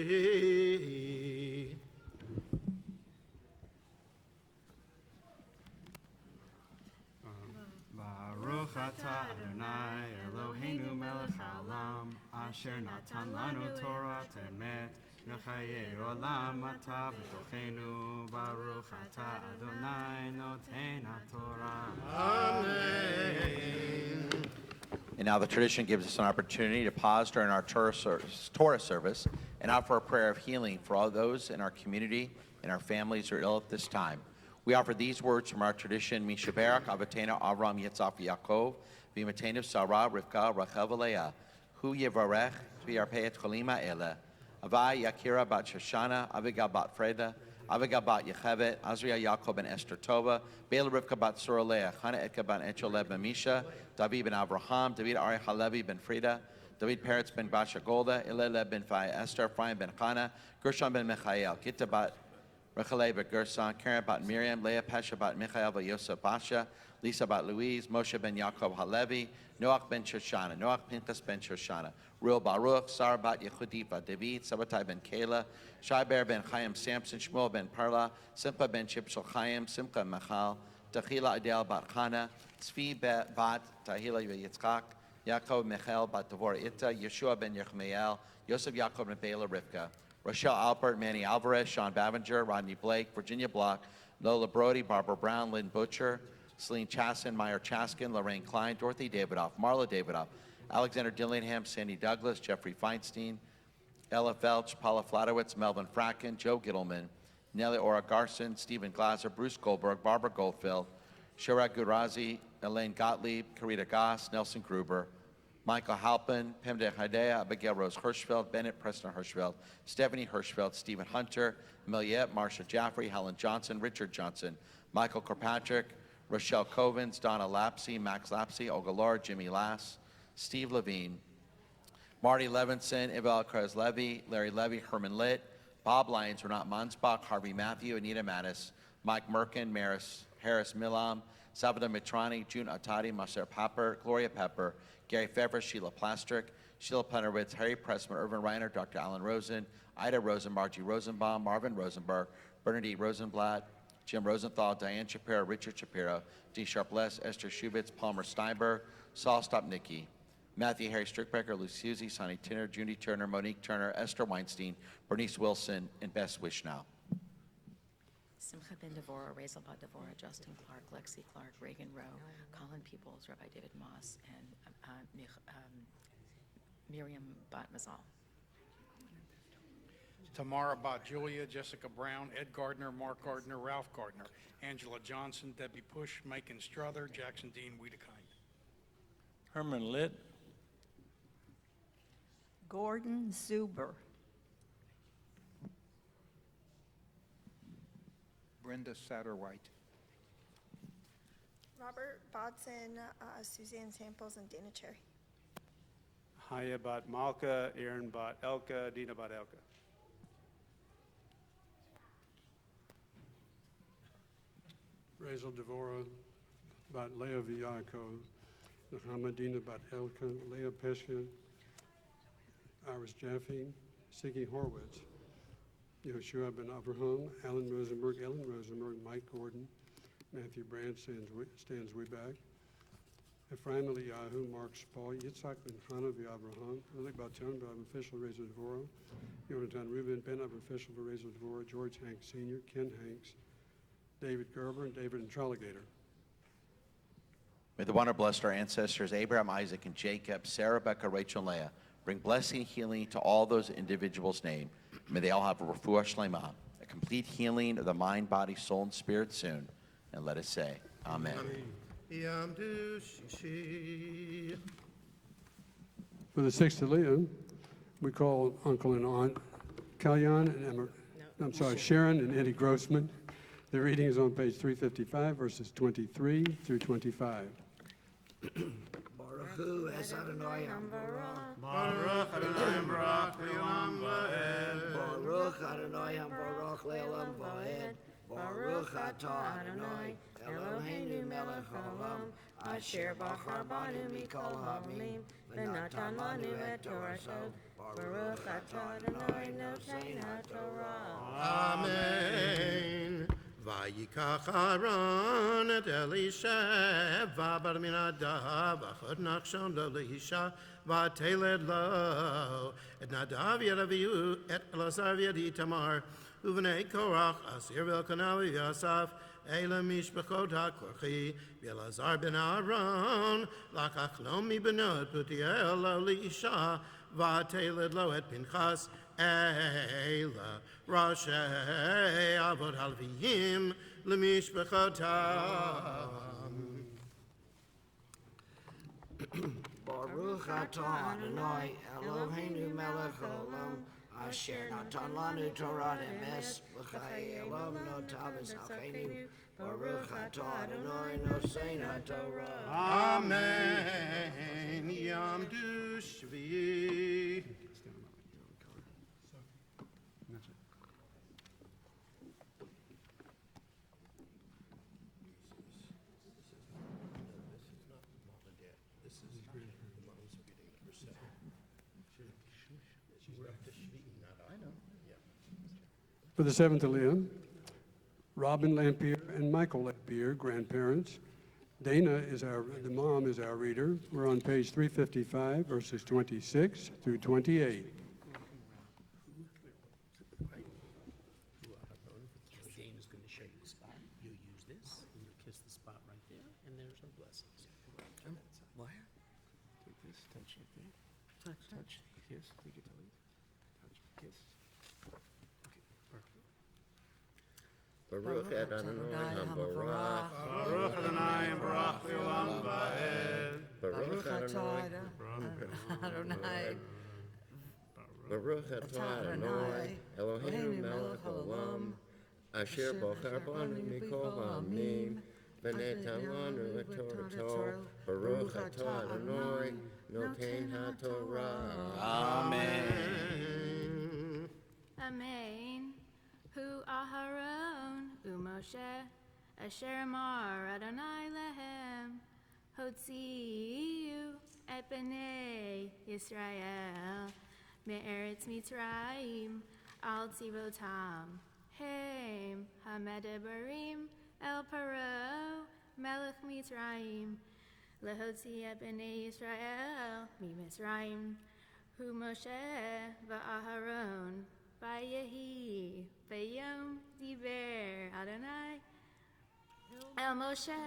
Baruch atah Adonai Eloheinu melech haolam, asher natan lanu Torah emet, v'chayei olam atah b'tochenu. Baruch atah Adonai noten haTorah. Amen. And now the tradition gives us an opportunity to pause during our Torah service and offer a prayer of healing for all those in our community and our families who are ill at this time. We offer these words from our tradition: Mishaberach Avatena Avram Yitzhak Yaakov, V'Imatenu Sarah Rivka Rachel V'Leah, Hu Yevarech V'Yarpeit Cholima Ele, Avai Yakira Bat Shoshana, Avigal Bat Freda, Avigal Bat Yechevet, Azriah Yaakov Ben Esther Tova, Bela Rivka Bat Suralea, Chana Etka Ben Echoleb Ben Misha, David Ben Avraham, David Ari Halevi Ben Frida, David Peretz Ben Basha Golda, Ilele Ben Faya Esther, Ephraim Ben Chana, Gershon Ben Michael, Gita Bat Rachelei bat Gerson, Karen bat Miriam, Leah Pesha bat Michael bat Yosef Basha, Lisa bat Louise, Moshe ben Yaakov Halevi, Noach ben Shoshana, Noach Pinchas ben Shoshana, Ruel Baruch, Sarah bat Yehudi bat David, Sabbatai ben Kayla, Shaiber ben Chaim Samson, Shmuel ben Parla, Simcha ben Shipshal Chaim, Simcha Machal, Tahila Adel bat Chana, Tzvi bat Tahila Yitzchak, Yaakov Michael bat Tavor Itta, Yeshua ben Yechmeel, Yosef Yaakov ben Bela Rivka, Rochelle Alpert, Manny Alvarez, Sean Bavinger, Rodney Blake, Virginia Block, Lola Brody, Barbara Brown, Lynn Butcher, Celine Chasson, Meyer Chaskin, Lorraine Klein, Dorothy Davidoff, Marla Davidoff, Alexander Dillingham, Sandy Douglas, Jeffrey Feinstein, Ella Felch, Paula Flatowitz, Melvin Fracken, Joe Gittleman, Nellie Ora Garson, Stephen Glaser, Bruce Goldberg, Barbara Goldfield, Shara Gurazi, Elaine Gottlieb, Karita Goss, Nelson Gruber, Michael Halpin, Pemde Hadea, Abigail Rose Hirschfeld, Bennett Preston Hirschfeld, Stephanie Hirschfeld, Stephen Hunter, Millette, Marsha Jaffrey, Helen Johnson, Richard Johnson, Michael Kirkpatrick, Rochelle Covens, Donna Lapsey, Max Lapsey, Olga Lord, Jimmy Lass, Steve Levine, Marty Levinson, Ibel Krez Levy, Larry Levy, Herman Litt, Bob Lyons, Renat Mansbach, Harvey Matthew, Anita Mattis, Mike Merkin, Maris Harris Milam, Salvador Mitrani, June Atadi, Marcel Papper, Gloria Pepper, Gary Fevre, Sheila Plastrick, Sheila Punterwitz, Harry Pressman, Irvin Reiner, Dr. Alan Rosen, Ida Rosen, Margie Rosenbaum, Marvin Rosenberg, Bernadette Rosenblatt, Jim Rosenthal, Diane Shapiro, Richard Shapiro, D. Sharp Les, Esther Schubitz, Palmer Steinberg, Saul Stopnicki, Matthew Harry Strickbecker, Lucy Susie, Sonny Tinner, Judy Turner, Monique Turner, Esther Weinstein, Bernice Wilson, and Bess Wishnow. Simcha Ben Devorah, Razel Bat Devorah, Justin Clark, Lexi Clark, Reagan Rowe, Colin Peoples, Rabbi David Moss, and Miriam Bat Mazal. Tamara Bat Julia, Jessica Brown, Ed Gardner, Mark Gardner, Ralph Gardner, Angela Johnson, Debbie Push, Macon Strother, Jackson Dean Wiedekind. Herman Litt, Gordon Zuber. Brenda Satterwhite. Robert Bodson, Suzanne Samples, and Dana Cherry. Haya Bat Malka, Aaron Bat Elka, Dina Bat Elka. Razel Devora, Bat Leah Villacco, Nahamadina Bat Elka, Leah Pesha, Iris Jaffe, Siggy Horwitz, Yoshua Ben Abraham, Alan Rosenberg, Mike Gordon, Matthew Brandt, Stans Weback, Ephraim Eliyahu, Mark Spall, Yitzhak Ben Chana V'Abraham, Lily Batan, official Razel Devora, Yonatan Rubin, Ben official for Razel Devora, George Hanks Sr., Ken Hanks, David Gerber, and David Intraligator. May the one who blessed our ancestors, Abraham, Isaac, and Jacob, Sarah, Rebecca, Rachel, and Leah, bring blessing and healing to all those individuals named. May they all have a refuah shlema, a complete healing of the mind, body, soul, and spirit soon. And let us say, Amen. For the sixth Aliyah, we call Uncle and Aunt Kalyan and Sharon and Eddie Grossman. The reading is on page 355, verses 23 through 25. Baruch Hu es Adonai Hamvarah. Baruch Adonai Hamvarach le'olam va'ed. Baruch Adonai Hamvarach le'olam va'ed. Baruch atah Adonai Eloheinu melech haolam asher bachar banu mikol ha'amim v'natan lanu et torato. Baruch atah Adonai noten ha'torah. Amen. Vayikach Aaron et Elisha v'abar min Nadav v'achod Nachshon lo leisha v'ateled lo et Nadav yeraviu et Elazar v'yadi Tamar uvnei Korach Asir v'Elkanah v'Yasaf Eila mishpachot ha'korchi v'Elazar ben Aaron lakach lo mibenot Putiel lo leisha v'ateled lo et Pinchas Eila Rashi Avot Halviyim Lemishpachotam. Baruch atah Adonai Eloheinu melech haolam asher natan lanu Torah emes v'chayei olam notav v'salchenu. Baruch atah Adonai nosein ha'torah. Amen. Yamdu Shvi. For the seventh Aliyah, Robin Lampier and Michael Lampier, grandparents. Dana the mom is our reader. We're on page 355, verses 26 through 28. Dana's going to show you the spot. You use this, and you kiss the spot right there, and there's our blessings. Where? Take this, touch it there. Touch, kiss, take it to leave. Touch, kiss. Baruch Adonai Hamvarach. Baruch Adonai Hamvarach le'olam va'ed. Baruch Adonai. Baruch atah Adonai Eloheinu melech haolam asher bachar banu mikol ha'amim v'natan lanu et torato. Baruch atah Adonai noten ha'torah. Amen. Amen. Hu Aharon u'Moshe asher amar Adonai lehem hotziu et bnei Yisrael me'eretz Mitzrayim al tzivotam Hem Hamedabarim El Paro Melech Mitzrayim Lehotzi Bnei Yisrael Mitzrayim Hu Moshe va'Aharon Vayehi Vayom Diber Adonai El Moshe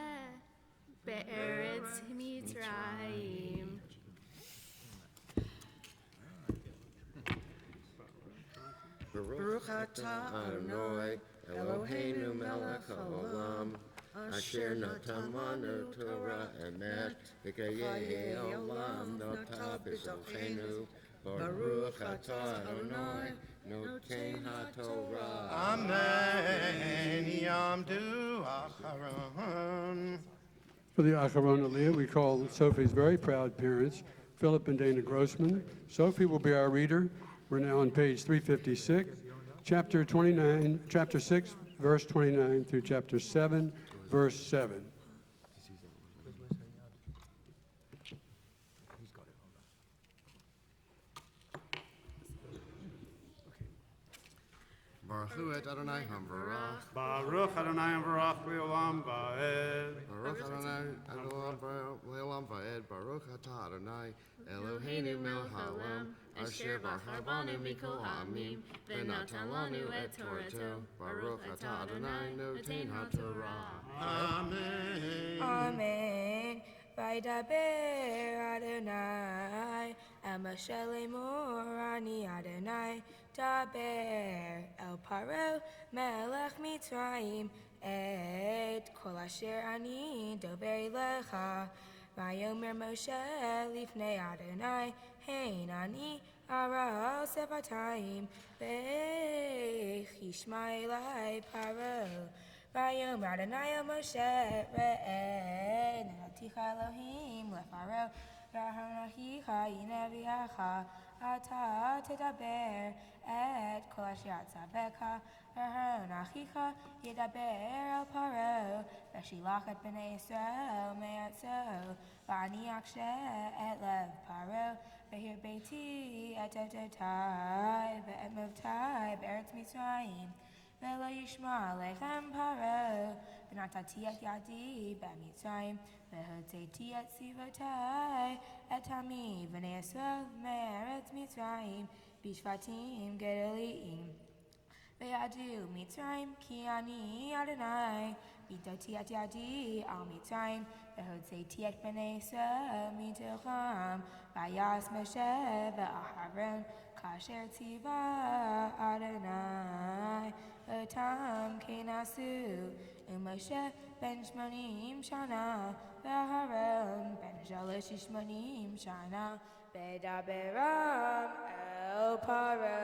Be'eretz Mitzrayim. Baruch atah Adonai Eloheinu melech haolam asher natan lanu Torah emet v'kayei olam notah b'tochenu Baruch atah Adonai noten haTorah. Amen. Yamdu Acharon. For the Acharon Aliyah, we call Sophie's very proud parents, Philip and Dana Grossman. Sophie will be our reader. We're now on page 356, chapter 6, verse 29 through chapter 7, verse 7. Baruch et Adonai Hamvarach. Baruch Adonai Hamvarach Leolam Va'ed. Baruch Adonai Leolam Va'ed. Baruch atah Adonai Eloheinu melech haolam asher bachar banu mikol ha'amim v'natan lanu et Torato. Baruch atah Adonai noten haTorah. Amen. Amen. Vaydaber Adonai El Moshe Lemor Ani Adonai Daber El Paro Melech Mitzrayim Et Kol Asher Ani Dober Lecha Vayomer Moshe Lifnei Adonai Hein Ani Ara Sevatayim V'chishma Elai Paro Vayomer Adonai El Moshe Re'eh Naticha Elohim Lefaro V'hanahicha Yineviacha Ata Tedaber Et Kol Asher Atzabecha V'hanahicha Yedaber El Paro V'shilach Et Bnei Yisrael Me'atzo V'ani Akshe Et Lev Paro V'hir Beiti Et Ototai V'et Movtai B'Eretz Mitzrayim V'lo Yishma Lechem Paro V'natati Et Yadi B'Mitzrayim V'hotzeti Et Sivotai Et Ami V'nei Yisrael Me'eretz Mitzrayim B'shvatim Gedoliim V'yadu Mitzrayim Ki Ani Adonai V'doti Et Yadi Al Mitzrayim V'hotzeti Et B'nei Yisrael Mitocham V'yas Moshe V'Aharon Kasher Tziva Adonai Otam Kenasu Moshe Ben Shmonim Shana V'Aharon Ben Shalosh Shmonim Shana V'daberam El Paro.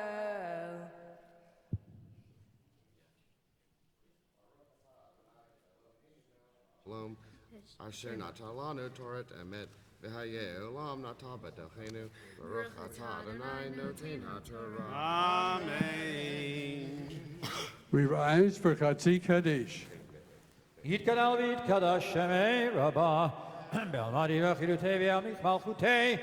Shalom. Asher natan lanu Torah emet v'hayei olam notah b'tochenu Baruch atah Adonai noten haTorah. Amen. We rise for Chatzi Kaddish. יתגדל ויתקדש שמי רבה, בעלמדי וחילותי ויעמיק מלכותי,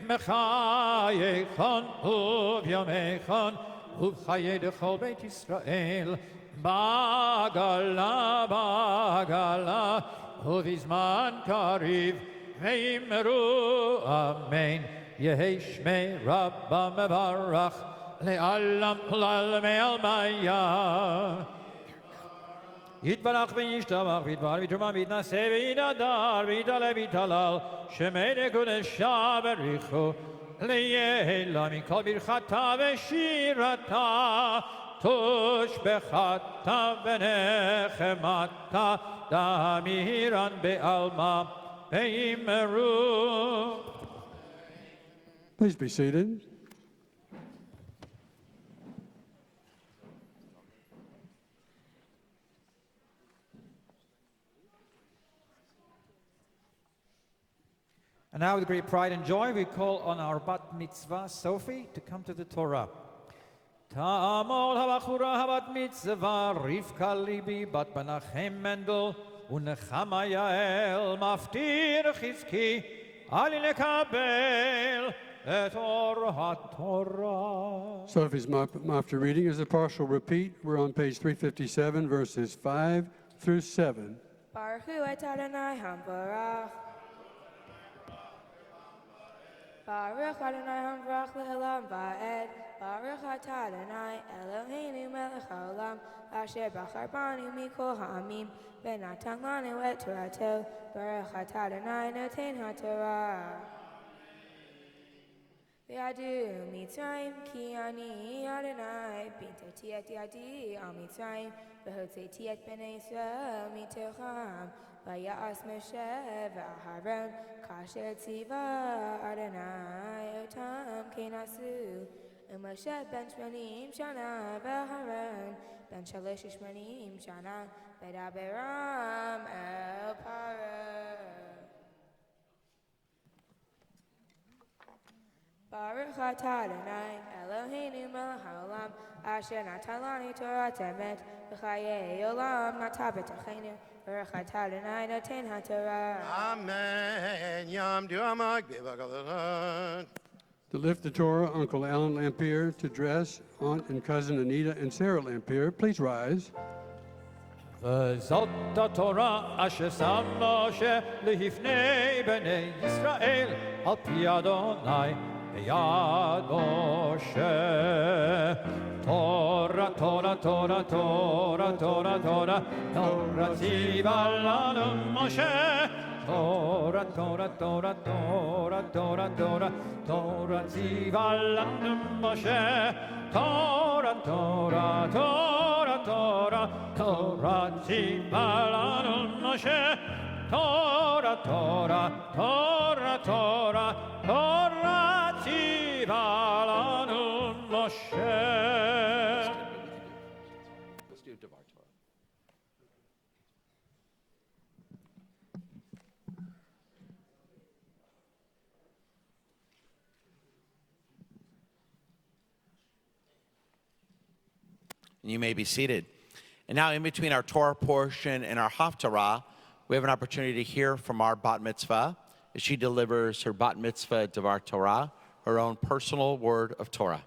בחייכון ובימיכון, ובחיי דכל בית ישראל, בעגלה, בעגלה, ובזמן קריב, ואמרו אמן, יהי שמי רבה מברך, לעלם ולעלמי עלמיה. יתברך וישתבח ויתבר ויתרומם ויתנשא ויתהדר ויתעלה ויתהלל שמי לקודשה בריחו ליהלה מכל ברכתה ושירתה תושבחתה ונחמתה דמירן בעלמה ואמרו. Please be seated. And now with great pride and joy, we call on our bat mitzvah, Sophie, to come to the Torah. Ta'amol habachura habat mitzvah, Rivka libi bat Menachem Mendel, Unechama Yael, Maftir Chizki, Ali lekabel, et or HaTorah. Sophie's Mafta reading is a partial repeat. We're on page 357, verses 5 through 7. Baruch Hu et Adonai Hambarach. Baruch Adonai Hambarach le'olam va'ed. Baruch atah Adonai Eloheinu melech haolam asher bachar banu mikol ha'amim v'natan lanu et Torato. Baruch atah Adonai noten ha'torah. V'yadu Mitzrayim ki ani Adonai b'intati et yadi al Mitzrayim v'hotzeti et bnei Yisrael mitocham v'ya'as Moshe v'Aharon kasher tziva Adonai otam kenasu u'Moshe ben 80 shana v'Aharon ben 80 shana v'daberam el Paro. Baruch atah Adonai Eloheinu melech haolam asher natan lanu Torah emet v'chayei olam natan b'tochenu Baruch atah Adonai noten ha'torah. Amen. Yam du amag b'vagalan. To lift the Torah, Uncle Alan Lampier. To dress, Aunt and Cousin Anita and Sarah Lampier. Please rise. וזאת התורה אשר שם משה לפני בני ישראל על פי אדוני ביד משה. תורה, תורה, תורה, תורה, תורה, תורה, תורה ציווה לנו משה. תורה, תורה, תורה, תורה, תורה, תורה, תורה ציווה לנו משה. תורה, תורה, תורה, תורה, תורה ציווה לנו משה. תורה, תורה, תורה, תורה, תורה ציווה לנו משה. Let's do Devar Torah. And you may be seated. And now, in between our Torah portion and our Haftarah, we have an opportunity to hear from our Bat Mitzvah as she delivers her Bat Mitzvah Devar Torah, her own personal word of Torah.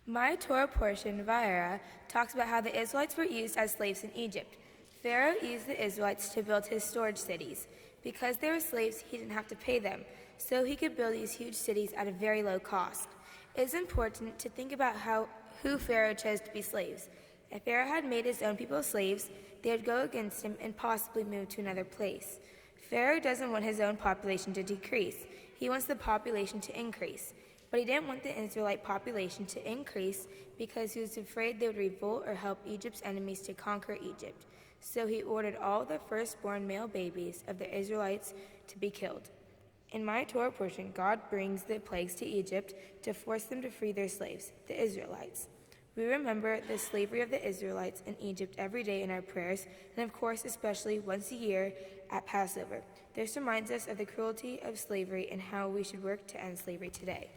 My Torah portion, Vayera, talks about how the Israelites were used as slaves in Egypt. Pharaoh used the Israelites to build his storage cities. Because they were slaves, he didn't have to pay them, so he could build these huge cities at a very low cost. It is important to think about who Pharaoh chose to be slaves. If Pharaoh had made his own people slaves, they would go against him and possibly move to another place. Pharaoh doesn't want his own population to decrease. He wants the population to increase. But he didn't want the Israelite population to increase because he was afraid they would revolt or help Egypt's enemies to conquer Egypt. So he ordered all the firstborn male babies of the Israelites to be killed. In my Torah portion, God brings the plagues to Egypt to force them to free their slaves, the Israelites. We remember the slavery of the Israelites in Egypt every day in our prayers, and of course, especially once a year at Passover. This reminds us of the cruelty of slavery and how we should work to end slavery today.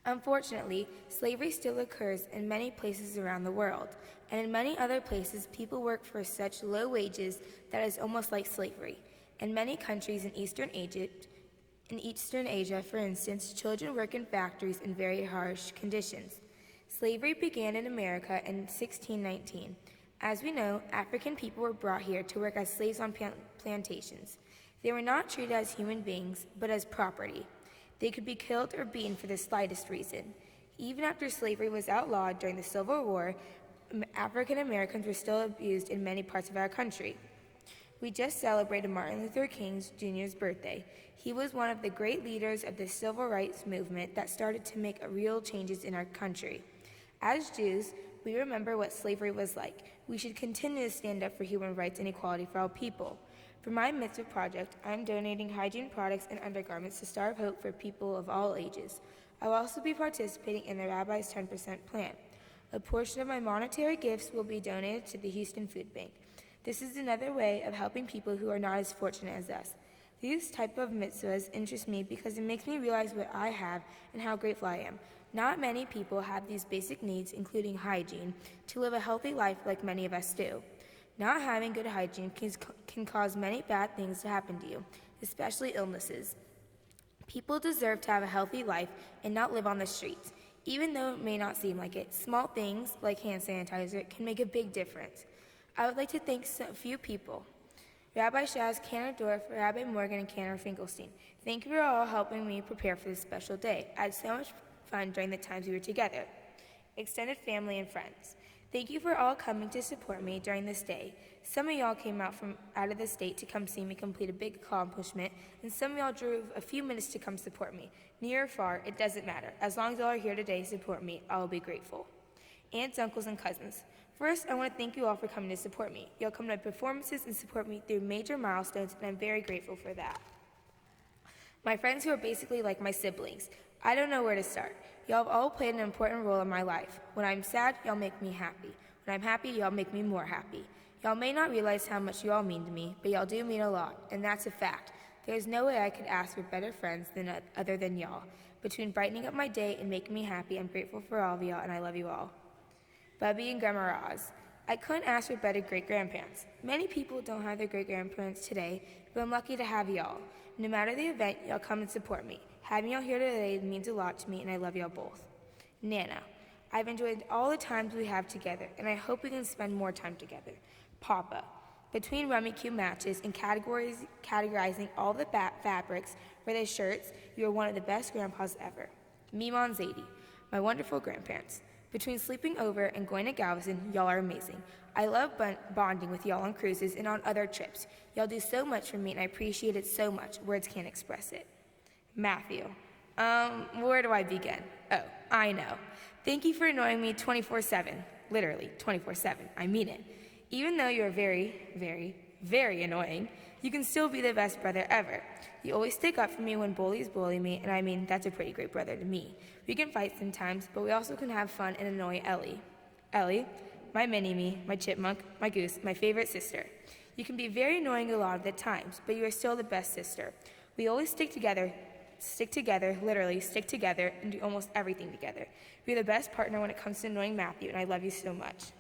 Unfortunately, slavery still occurs in many places around the world, and in many other places, people work for such low wages that it's almost like slavery. In many countries in Eastern Asia, for instance, children work in factories in very harsh conditions. Slavery began in America in 1619. As we know, African people were brought here to work as slaves on plantations. They were not treated as human beings, but as property. They could be killed or beaten for the slightest reason. Even after slavery was outlawed during the Civil War, African Americans were still abused in many parts of our country. We just celebrated Martin Luther King Jr.'s birthday. He was one of the great leaders of the civil rights movement that started to make real changes in our country. As Jews, we remember what slavery was like. We should continue to stand up for human rights and equality for all people. For my mitzvah project, I'm donating hygiene products and undergarments to Star of Hope for people of all ages. I'll also be participating in the Rabbi's 10% plan. A portion of my monetary gifts will be donated to the Houston Food Bank. This is another way of helping people who are not as fortunate as us. These type of mitzvahs interest me because it makes me realize what I have and how grateful I am. Not many people have these basic needs, including hygiene, to live a healthy life like many of us do. Not having good hygiene can cause many bad things to happen to you, especially illnesses. People deserve to have a healthy life and not live on the streets. Even though it may not seem like it, small things like hand sanitizer can make a big difference. I would like to thank a few people. Rabbi Shaz Canner-Dorff, Rabbi Morgan, and Canner Finkelstein. Thank you for all helping me prepare for this special day. I had so much fun during the times we were together. Extended family and friends. Thank you for all coming to support me during this day. Some of y'all came out of the state to come see me complete a big accomplishment, and some of y'all drove a few minutes to come support me. Near or far, it doesn't matter. As long as y'all are here today to support me, I will be grateful. Aunts, uncles, and cousins. First, I want to thank you all for coming to support me. Y'all come to my performances and support me through major milestones, and I'm very grateful for that. My friends who are basically like my siblings. I don't know where to start. Y'all have all played an important role in my life. When I'm sad, y'all make me happy. When I'm happy, y'all make me more happy. Y'all may not realize how much you all mean to me, but y'all do mean a lot, and that's a fact. There's no way I could ask for better friends other than y'all. Between brightening up my day and making me happy, I'm grateful for all of y'all, and I love you all. Bubby and Grandma Roz. I couldn't ask for better great-grandparents. Many people don't have their great-grandparents today, but I'm lucky to have y'all. No matter the event, y'all come and support me. Having y'all here today means a lot to me, and I love y'all both. Nana. I've enjoyed all the times we have together, and I hope we can spend more time together. Papa. Between Rummy Cube matches and categorizing all the fabrics for their shirts, you are one of the best grandpas ever. Mima and Zadie. My wonderful grandparents. Between sleeping over and going to Galveston, y'all are amazing. I love bonding with y'all on cruises and on other trips. Y'all do so much for me, and I appreciate it so much. Words can't express it. Matthew. Where do I begin? Oh, I know. Thank you for annoying me 24/7. Literally, 24/7. I mean it. Even though you're very, very, very annoying, you can still be the best brother ever. You always stick up for me when bullies bully me, and I mean, that's a pretty great brother to me. We can fight sometimes, but we also can have fun and annoy Ellie. Ellie, my mini-me, my chipmunk, my goose, my favorite sister. You can be very annoying a lot of the times, but you are still the best sister. We always stick together, literally stick together, and do almost everything together. You're the best partner when it comes to annoying Matthew, and I love you so much.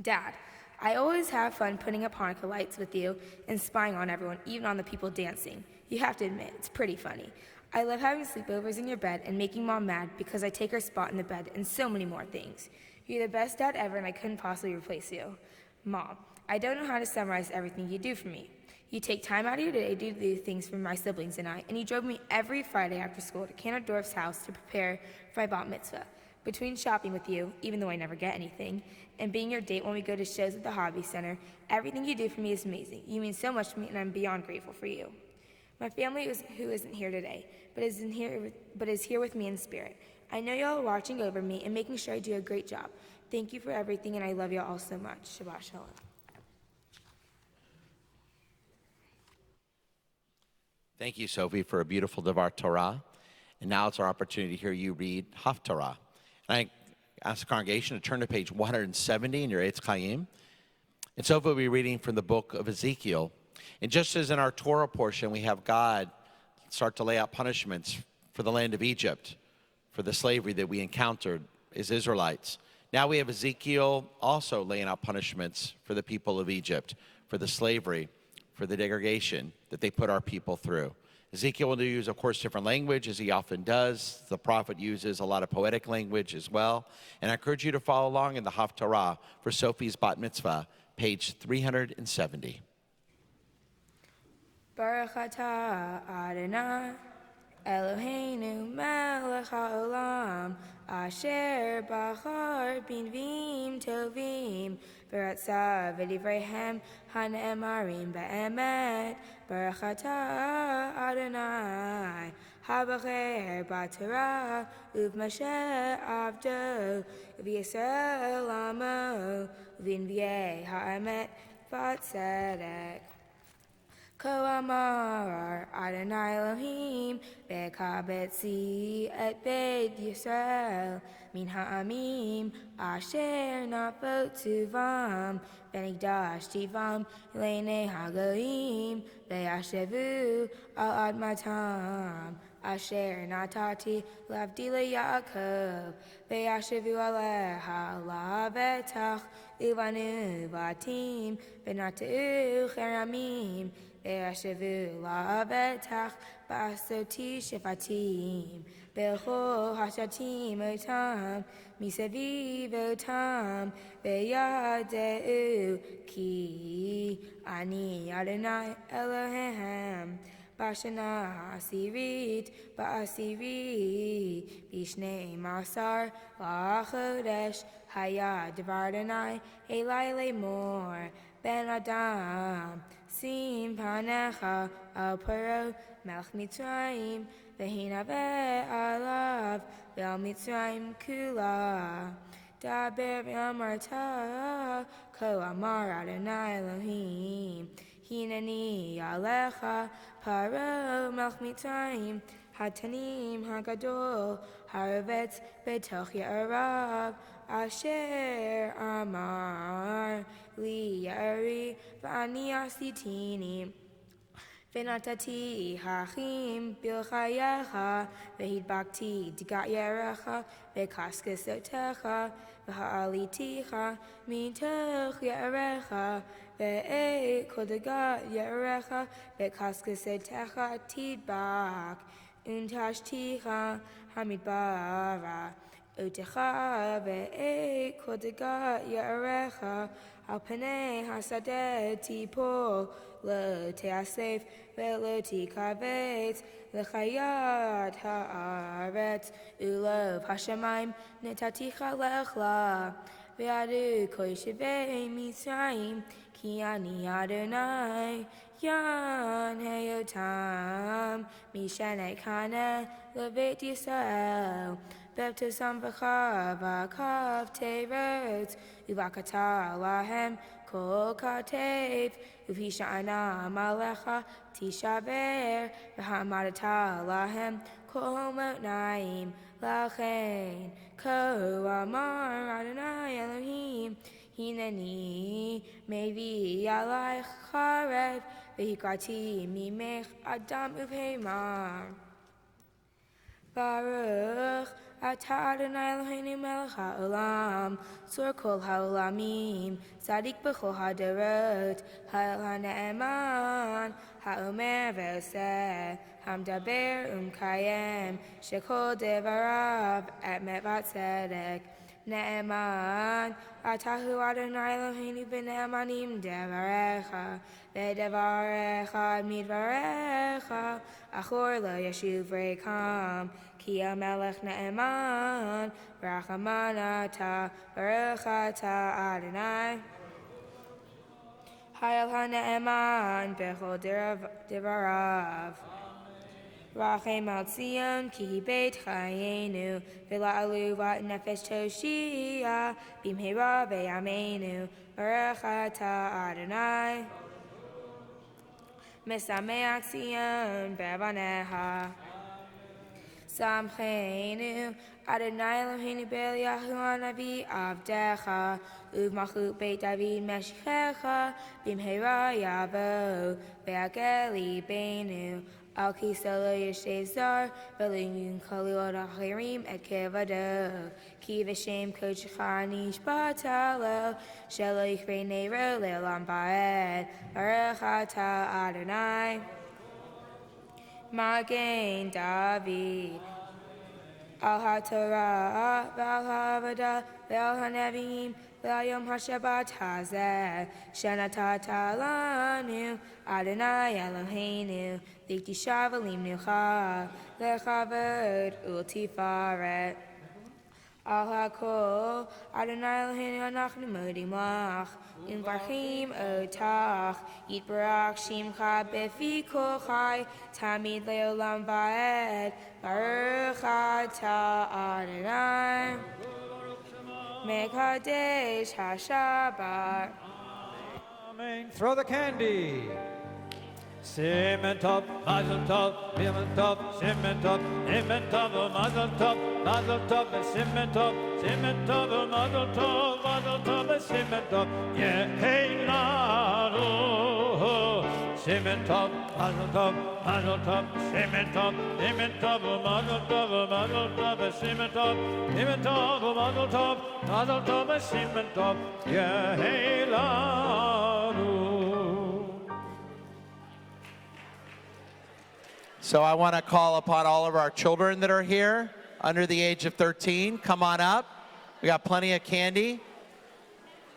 Dad, I always have fun putting up Hanukkah lights with you and spying on everyone, even on the people dancing. You have to admit, it's pretty funny. I love having sleepovers in your bed and making Mom mad because I take her spot in the bed and so many more things. You're the best dad ever, and I couldn't possibly replace you. Mom, I don't know how to summarize everything you do for me. You take time out of your day to do things for my siblings and I, and you drove me every Friday after school to Canner-Dorff's house to prepare for my bat mitzvah. Between shopping with you, even though I never get anything, and being your date when we go to shows at the Hobby Center, everything you do for me is amazing. You mean so much to me, and I'm beyond grateful for you. My family who isn't here today, but is here with me in spirit. I know y'all are watching over me and making sure I do a great job. Thank you for everything, and I love y'all all so much. Shabbat Shalom. Thank you, Sophie, for a beautiful Devar Torah. And now it's our opportunity to hear you read Haftarah. And I ask the congregation to turn to page 170 in your Eitz Chaim. And Sophie will be reading from the book of Ezekiel. And just as in our Torah portion, we have God start to lay out punishments for the land of Egypt, for the slavery that we encountered as Israelites. Now we have Ezekiel also laying out punishments for the people of Egypt, for the slavery, for the degradation that they put our people through. Ezekiel will use, of course, different language, as he often does. The prophet uses a lot of poetic language as well. And I encourage you to follow along in the Haftarah for Sophie's Bat Mitzvah, page 370. Baruch atah Adonai, Eloheinu melech haolam, asher bachar b'nevim tovim, v'ratza v'divreihem hane'emarim be'emet. Baruch atah Adonai, habacher b'torah, uv'Moshe avdo, v'Yisrael amo, v'nviei ha'emet v'tzedek. Ko amar Adonai Elohim bekabetzi et Beit Yisrael min ha'amim asher nafot tuvam benigdash tivam le'nei hagoyim ve'yashevu al admatam asher natati lavdi leYaakov ve'yashivu aleha lavetach uvanu vatim v'nateu cheramim ve'yashivu lavetach ba'asoti shefatim Bechol hashatim otam misaviv otam ve'yadeu ki ani Adonai Elohem Bashana Asiri Bishnei Masar Lachodesh Haya Devar Adonai Elai Lemor Ben Adam Sim Panecha Al Paro Melch Mitzrayim Vehina Ve'alav Ve'al Mitzrayim Kula Daber Ve'amarta Ko Amar Adonai Elohim Hineni Alecha Paro Melch Mitzrayim Hatanim Hagadol Haravetz Betoch Ya'arav Asher Amar Li Ya'ari V'ani Asitini V'natati hachim bilchayecha v'hidbakti digat yerecha v'kaskasotecha v'ha'aliticha mitoch yerecha ve'ei kol digat yerecha v'kaskasotecha tidbak untashticha hamidbara utecha ve'ei kol digat yerecha al panei hasadeh tipol lo teasef ve'lo tikavetz l'chayat ha'aretz ulov hashamayim netaticha lechla ve'adu kol yeshivei Mitzrayim ki ani Adonai yan heyotam mishanei kana levet Yisrael b'eptosam v'cha v'akav teretz uvakata lahem kol katev Uvishana Malecha Tishaber V'hamadata Lahem Kol Motnaim Lachen Ko Amar Adonai Elohim Hineni Mevi Yalai Charev V'hikrati Mimech Adam Uvheimar Baruch Atah Adonai Eloheinu melech ha'olam Tzur kol ha'olamim Tzadik b'chol ha'dorot Ha'el ha'ne'eman Ha'omer ve'oseh Hamdaber u'mkayem Shekol devarav Emet v'tzedek Ne'eman Atahu Adonai Eloheinu b'ne'emanim devarecha Ve'devarecha midvarecha Achor lo yeshuv rekam Ki HaMelech ne'eman Rachamana ata Baruch ata Adonai Hayel ha'ne'eman Bechol devarav Rachem al Tzion Ki hi beit chayenu V'la'alu v'nefesh toshia Bimheira ve'yameinu Baruch ata Adonai Mesameach Tzion be'vaneha Samchenu Adonai Eloheinu B'Eliyahu Hanavi Avdecha Uv'malchut Beit David Meshichecha Bimheira Yavo Ve'ageli Beinu Al Kiselo Yeshev Zar V'Liyun Kalil Achirim Et Kevado Ki V'Shem Kodechecha Nishbatalo Shelo Yichrei Neiro Le'olam Va'ed Baruch Ata Adonai Magen David Al HaTorah V'al HaAvodah V'al HaNevi'im V'al Yom HaShabbat Hazeh Shenatata Lanu Adonai Eloheinu L'Iktisha V'Limnucha L'Chavod U'Tifaret Al HaKol Adonai Eloheinu Anachnu Modim Lach Umvarchim Otach Yitbarach Shimcha Befi Kol Chai Tamid Le'olam Va'ed Baruch Ata Adonai Mekadesh HaShabbat Amen. Throw the candy. Simmen Tov, Mazel Tov, Simmen Tov, Simmen Tov, Simmen Tov, Mazel Tov, Simmen Tov, Mazel Tov, Simmen Tov, Yeheinu, Simen Tov, Mazel Tov, Mazel Tov, Simen Tov, Simen Tov, Mazel Tov, Mazel Tov, Simen Tov, Simen Tov, Mazel Tov, Mazel Tov, Simen Tov, Yehei Lanu. So I want to call upon all of our children that are here under the age of 13. Come on up. We got plenty of candy.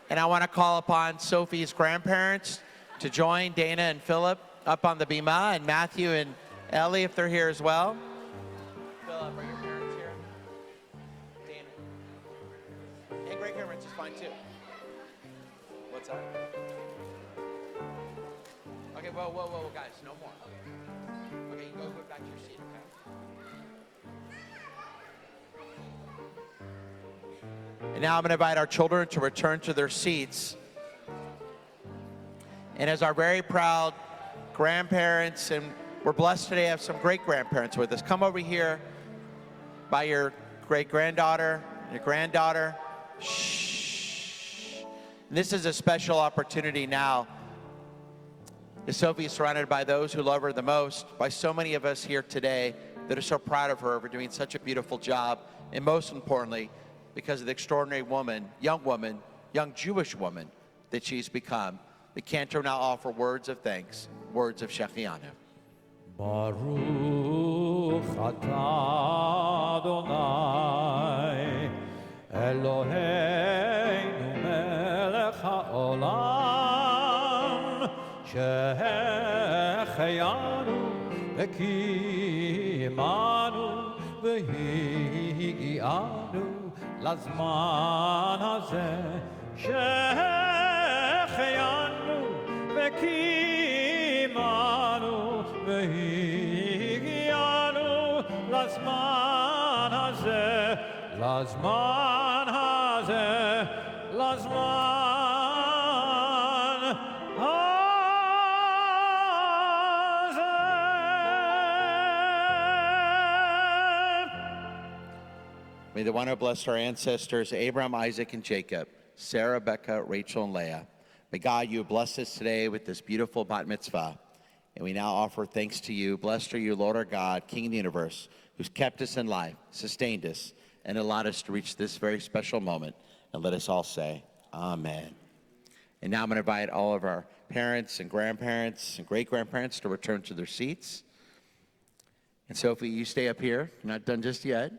And I want to call upon Sophie's grandparents to join Dana and Philip up on the bima, and Matthew and Ellie if they're here as well. Philip, are your parents here? Dana. And great-grandparents is fine too. What's that? Okay, whoa, guys, no more. Okay, you go back to your seat, okay? And now I'm going to invite our children to return to their seats. And as our very proud grandparents, and we're blessed today to have some great-grandparents with us, come over here by your great-granddaughter, your granddaughter. Shh. And this is a special opportunity now. Sophie is surrounded by those who love her the most, by so many of us here today that are so proud of her for doing such a beautiful job, and most importantly, because of the extraordinary woman, young Jewish woman that she's become. The cantor now offer words of thanks, words of Shechianu. Baruch atah Adonai Eloheinu melech haolam Shehecheyanu v'kimanu v'higianu lazman hazeh Shehecheyanu v'kimanu v'higianu lazman hazeh lazman hazeh lazman May the one who blessed our ancestors, Abraham, Isaac, and Jacob, Sarah, Becca, Rachel, and Leah. May God, you bless us today with this beautiful bat mitzvah. And we now offer thanks to you. Blessed are you, Lord our God, King of the universe, who's kept us in life, sustained us, and allowed us to reach this very special moment. And let us all say, Amen. And now I'm going to invite all of our parents and grandparents and great-grandparents to return to their seats. And Sophie, you stay up here. You're not done just yet.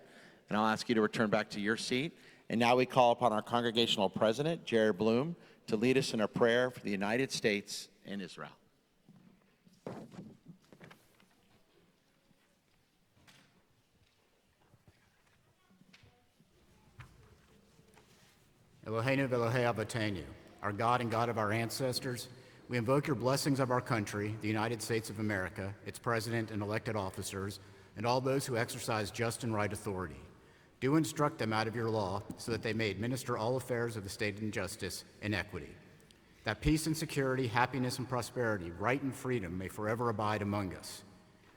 And I'll ask you to return back to your seat. And now we call upon our congregational president, Jared Bloom, to lead us in a prayer for the United States and Israel. Eloheinu v'Elohei Avotenu, our God and God of our ancestors, we invoke your blessings of our country, the United States of America, its president and elected officers, and all those who exercise just and right authority. Do instruct them out of your law so that they may administer all affairs of the state in justice and equity. That peace and security, happiness and prosperity, right and freedom may forever abide among us.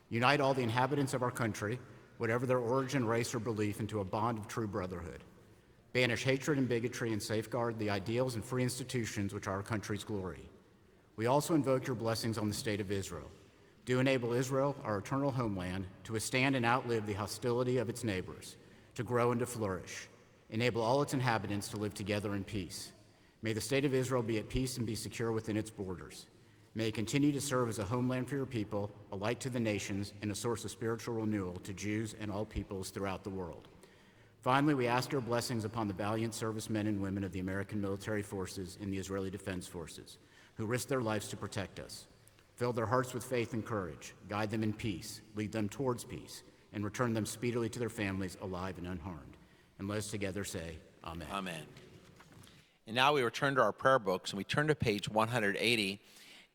Unite all the inhabitants of our country, whatever their origin, race, or belief, into a bond of true brotherhood. Banish hatred and bigotry and safeguard the ideals and free institutions which are our country's glory. We also invoke your blessings on the state of Israel. Do enable Israel, our eternal homeland, to withstand and outlive the hostility of its neighbors, to grow and to flourish. Enable all its inhabitants to live together in peace. May the state of Israel be at peace and be secure within its borders. May it continue to serve as a homeland for your people, a light to the nations, and a source of spiritual renewal to Jews and all peoples throughout the world. Finally, we ask your blessings upon the valiant servicemen and women of the American military forces and the Israeli Defense Forces, who risk their lives to protect us. Fill their hearts with faith and courage, guide them in peace, lead them towards peace, and return them speedily to their families alive and unharmed. And let us together say, Amen. Amen. And now we return to our prayer books, and we turn to page 180.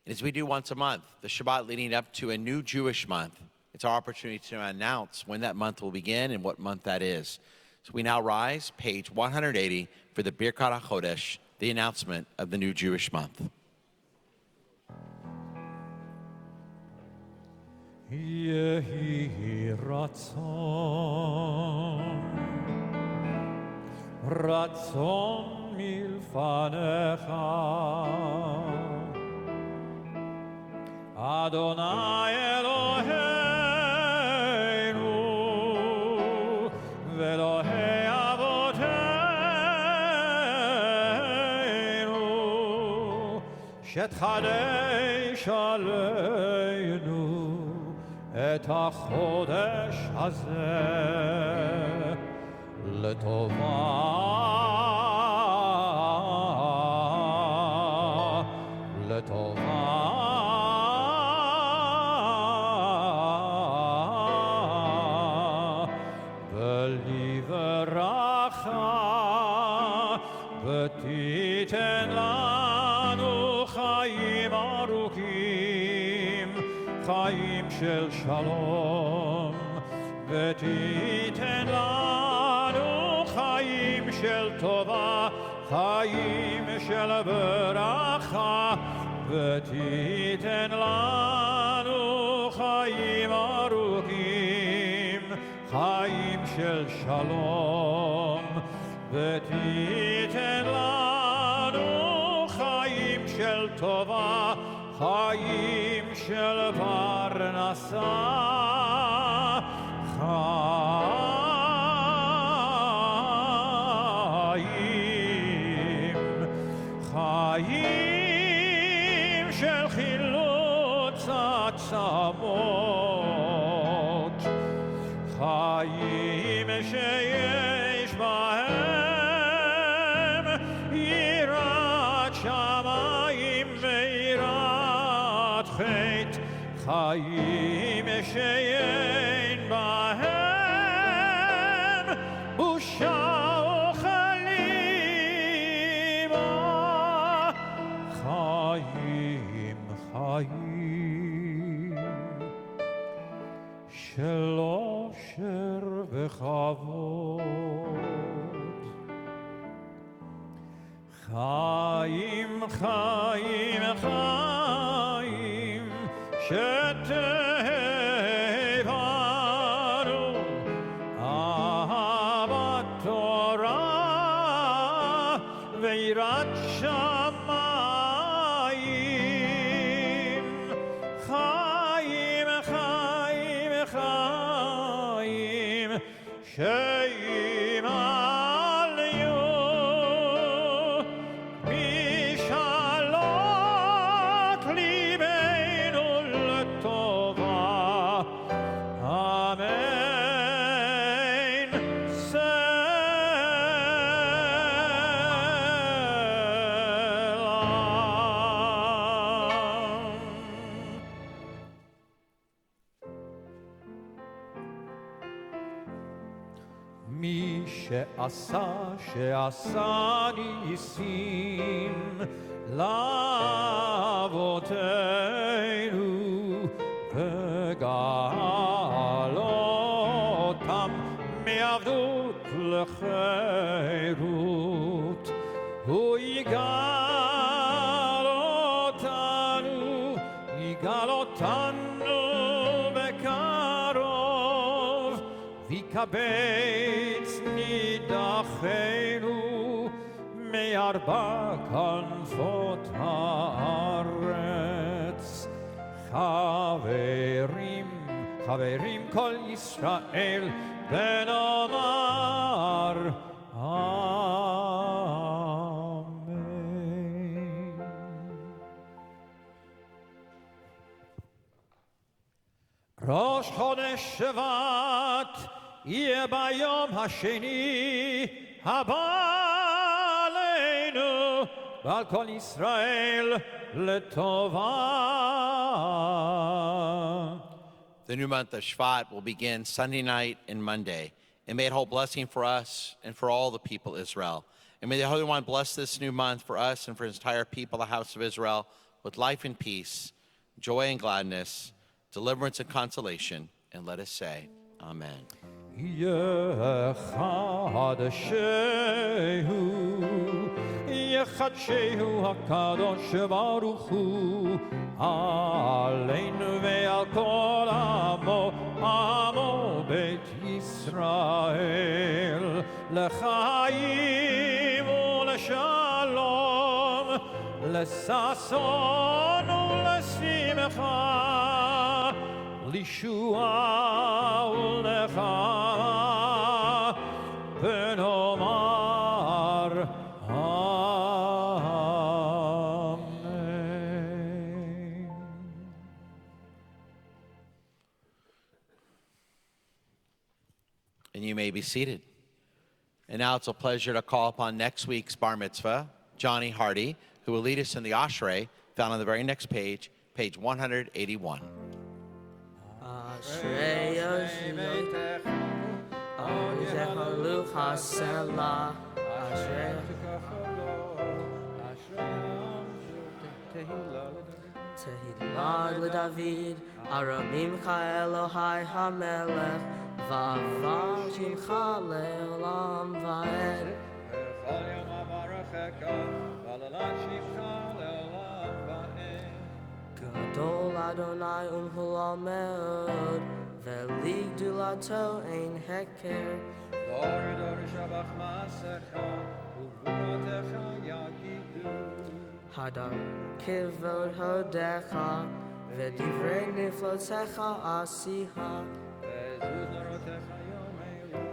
And as we do once a month, the Shabbat leading up to a new Jewish month, it's our opportunity to announce when that month will begin and what month that is. So we now rise, page 180, for the Birkat HaChodesh, the announcement of the new Jewish month. Yehi ratzon milfanecha Adonai Eloheinu ve'Elohei avoteinu שתחדש עלינו את החודש הזה לטובה, לטובה. ולברכה ותיתן לנו חיים ארוכים, חיים של שלום, ותיתן לנו חיים של טובה, חיים של ברכה, ותיתן לנו חיים ארוכים, חיים של שלום, ותיתן לנו חיים של טובה, חיים של פרנסה, חיים של חילוץ עצמות, חיים שיש בהם יראת שמיים ויראת חטא, חיים שאין בהם בושה וכלימה, חיים, חיים של אושר וכבוד, חיים, חיים, חיים שתבנו אהבת תורה ויראת שמיים, חיים, חיים, חיים שימלאו משאלות ליבנו לטובה, אמן. מי שעשה ניסים לאבותינו וגאל אותם מעבדות לחירות, הוא יגאל אותנו בקרוב, ויקבץ נידחנו מארבע כנפות הארץ. חברים כל ישראל ונאמר אמן. ראש חודש שבט יהיה ביום השני הבא עלינו ועל כל ישראל לטובה. The new month of Shvat will begin Sunday night and Monday. And may it hold blessing for us and for all the people of Israel. And may the Holy One bless this new month for us and for his entire people, the house of Israel, with life and peace, joy and gladness, deliverance and consolation. And let us say, Amen. יחדשהו הקדוש ברוך הוא עלינו ועל כל עמו, עמו בית ישראל, לחיים ולשלום, לששון ולשמחה. Shemecha Lishua Ulecha Benomar Amen. And you may be seated. And now it's a pleasure to call upon next week's bar mitzvah, Johnny Hardy, who will lead us in the Ashrei, found on the very next page, page 181. Ashrei Yoshivot, Zechalu Chasela, Ashrei Tehillah LeDavid, Aramimcha Elohai HaMelech, Va'ava Shimcha Le'olam Va'ed. Gadol Adonai Umhulal Me'od, Veli Gdulato Ein Heker. Dori Dori Shabach Masecha, Uvuratecha Yagidu. Hadar Kivod Hodecha, V'divrei Niflotecha Asiha. Vezuz Norotecha Yomeru,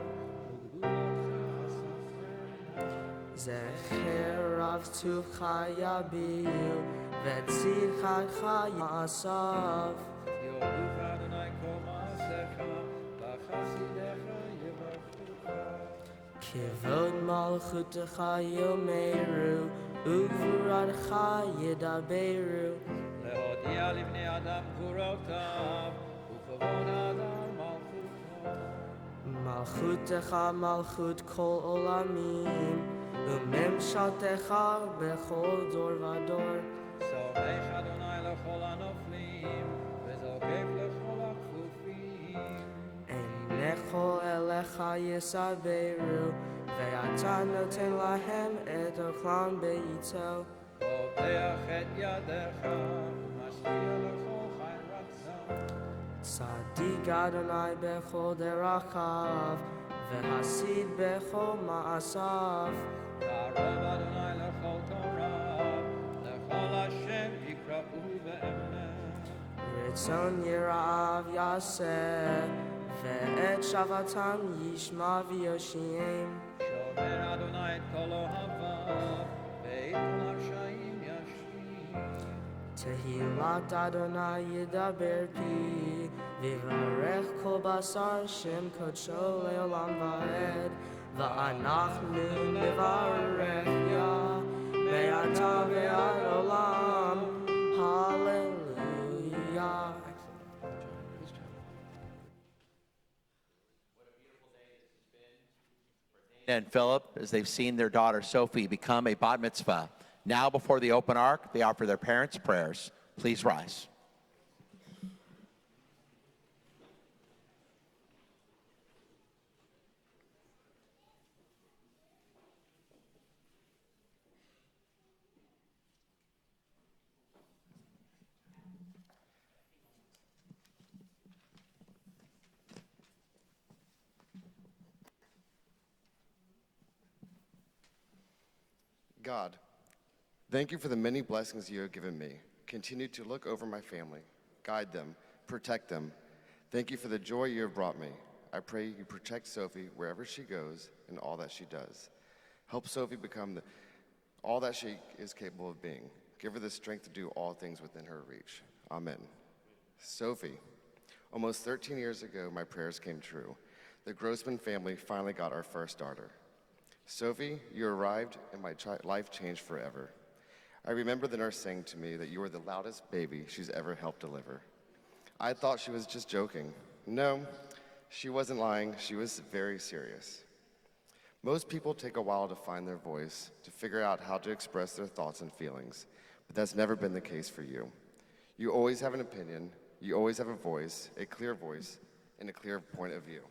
Zecher Rav Tuvcha Yabiu, V'tzidcha Chaya Asav. Yoducha Adonai Kol Masecha, V'chasidecha Yevachucha. Kivod Malchutecha Yomeru, Ugvuradcha Yedaberu. Lehodia Livnei Adam Gvurotav, Uchavod Adam Malchucha. Malchutecha Malchut Kol Olamim, Umemshatecha Bechol Dor Vador. Somech Adonai lechol hanoflim, וזוקף לכל הכפופים. Einecho Elecha Yesaberu, Ve'ata Noten Lahem Et Ochlan Be'ito. פותח את ידיך, משפיע לכל חי רצון. Tzadik Adonai Bechol Derachav, Ve'hasid Bechol Ma'asav. קרוב אדוני לכל תורה, לכל השם יקראו באמת. Ritzon Yerav Yaseh, Ve'et Shavatam Yishma V'Yoshiem. שומר אדוני את כל אוהביו, ואת כל הרשעים ישלים. Tehillat Adonai Yedaber Pi, Vivarech Kol Basar Shem Kodsho Le'olam Va'ed, Va'anachnu Nivarech Yah, Be'ata Ve'ad Olam, Hallelujah. And Philip, as they've seen their daughter Sophie become a bat mitzvah. Now before the open ark, they offer their parents' prayers. Please rise. God, thank you for the many blessings you have given me. Continue to look over my family, guide them, protect them. Thank you for the joy you have brought me. I pray you protect Sophie wherever she goes and all that she does. Help Sophie become all that she is capable of being. Give her the strength to do all things within her reach. Amen. Sophie, almost 13 years ago, my prayers came true. The Grossman family finally got our first daughter. Sophie, you arrived and my life changed forever. I remember the nurse saying to me that you were the loudest baby she's ever helped deliver. I thought she was just joking. No, she wasn't lying. She was very serious. Most people take a while to find their voice, to figure out how to express their thoughts and feelings, but that's never been the case for you. You always have an opinion, you always have a voice, and a clear point of view.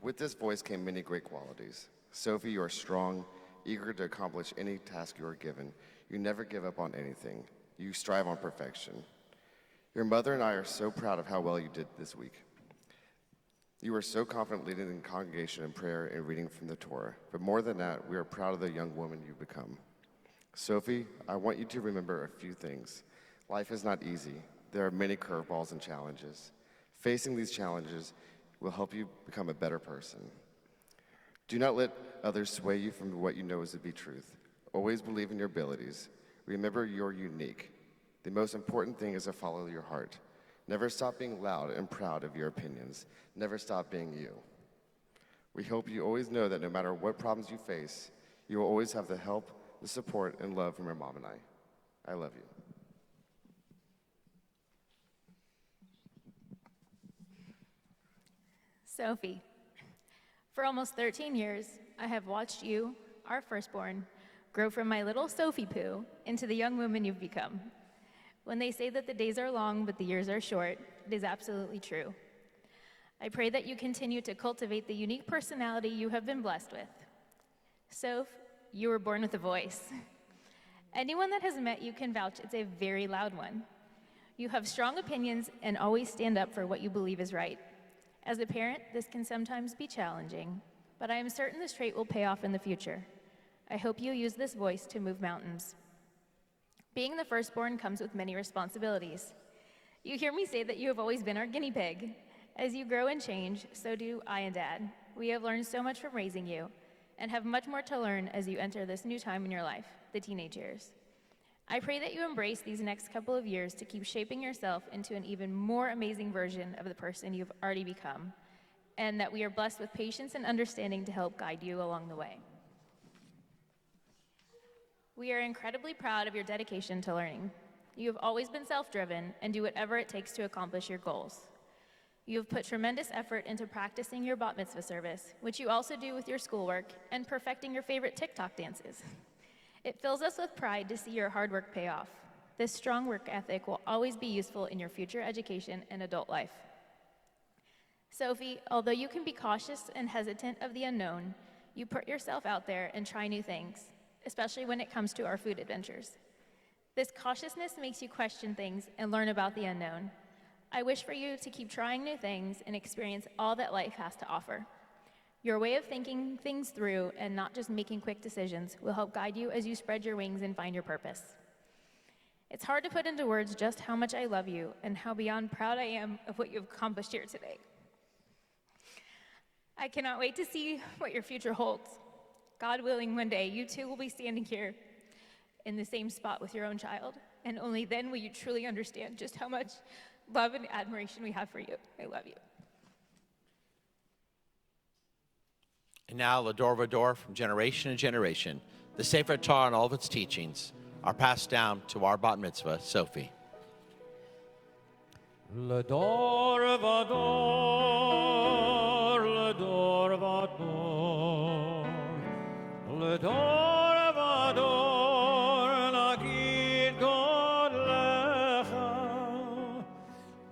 With this voice came many great qualities. Sophie, you are strong, eager to accomplish any task you are given. You never give up on anything. You strive on perfection. Your mother and I are so proud of how well you did this week. You were so confident leading the congregation in prayer and reading from the Torah. But more than that, we are proud of the young woman you've become. Sophie, I want you to remember a few things. Life is not easy. There are many curveballs and challenges. Facing these challenges will help you become a better person. Do not let others sway you from what you know is to be truth. Always believe in your abilities. Remember you're unique. The most important thing is to follow your heart. Never stop being loud and proud of your opinions. Never stop being you. We hope you always know that no matter what problems you face, you will always have the help, the support, and love from your mom and I. I love you. Sophie, for almost 13 years, I have watched you, our firstborn, grow from my little Sophie Poo into the young woman you've become. When they say that the days are long but the years are short, it is absolutely true. I pray that you continue to cultivate the unique personality you have been blessed with. Soph, you were born with a voice. Anyone that has met you can vouch it's a very loud one. You have strong opinions and always stand up for what you believe is right. As a parent, this can sometimes be challenging, but I am certain this trait will pay off in the future. I hope you use this voice to move mountains. Being the firstborn comes with many responsibilities. You hear me say that you have always been our guinea pig. As you grow and change, so do I and Dad. We have learned so much from raising you and have much more to learn as you enter this new time in your life, the teenage years. I pray that you embrace these next couple of years to keep shaping yourself into an even more amazing version of the person you've already become, and that we are blessed with patience and understanding to help guide you along the way. We are incredibly proud of your dedication to learning. You have always been self-driven and do whatever it takes to accomplish your goals. You have put tremendous effort into practicing your bat mitzvah service, which you also do with your schoolwork, and perfecting your favorite TikTok dances. It fills us with pride to see your hard work pay off. This strong work ethic will always be useful in your future education and adult life. Sophie, although you can be cautious and hesitant of the unknown, you put yourself out there and try new things, especially when it comes to our food adventures. This cautiousness makes you question things and learn about the unknown. I wish for you to keep trying new things and experience all that life has to offer. Your way of thinking things through and not just making quick decisions will help guide you as you spread your wings and find your purpose. It's hard to put into words just how much I love you and how beyond proud I am of what you've accomplished here today. I cannot wait to see what your future holds. God willing, one day you too will be standing here in the same spot with your own child, and only then will you truly understand just how much love and admiration we have for you. I love you. And now, Lador Vador, from generation to generation, the Sefer Torah and all of its teachings are passed down to our bat mitzvah, Sophie. Lador Vador, Lador Vador, Lador Vador, Nagid God Lecha,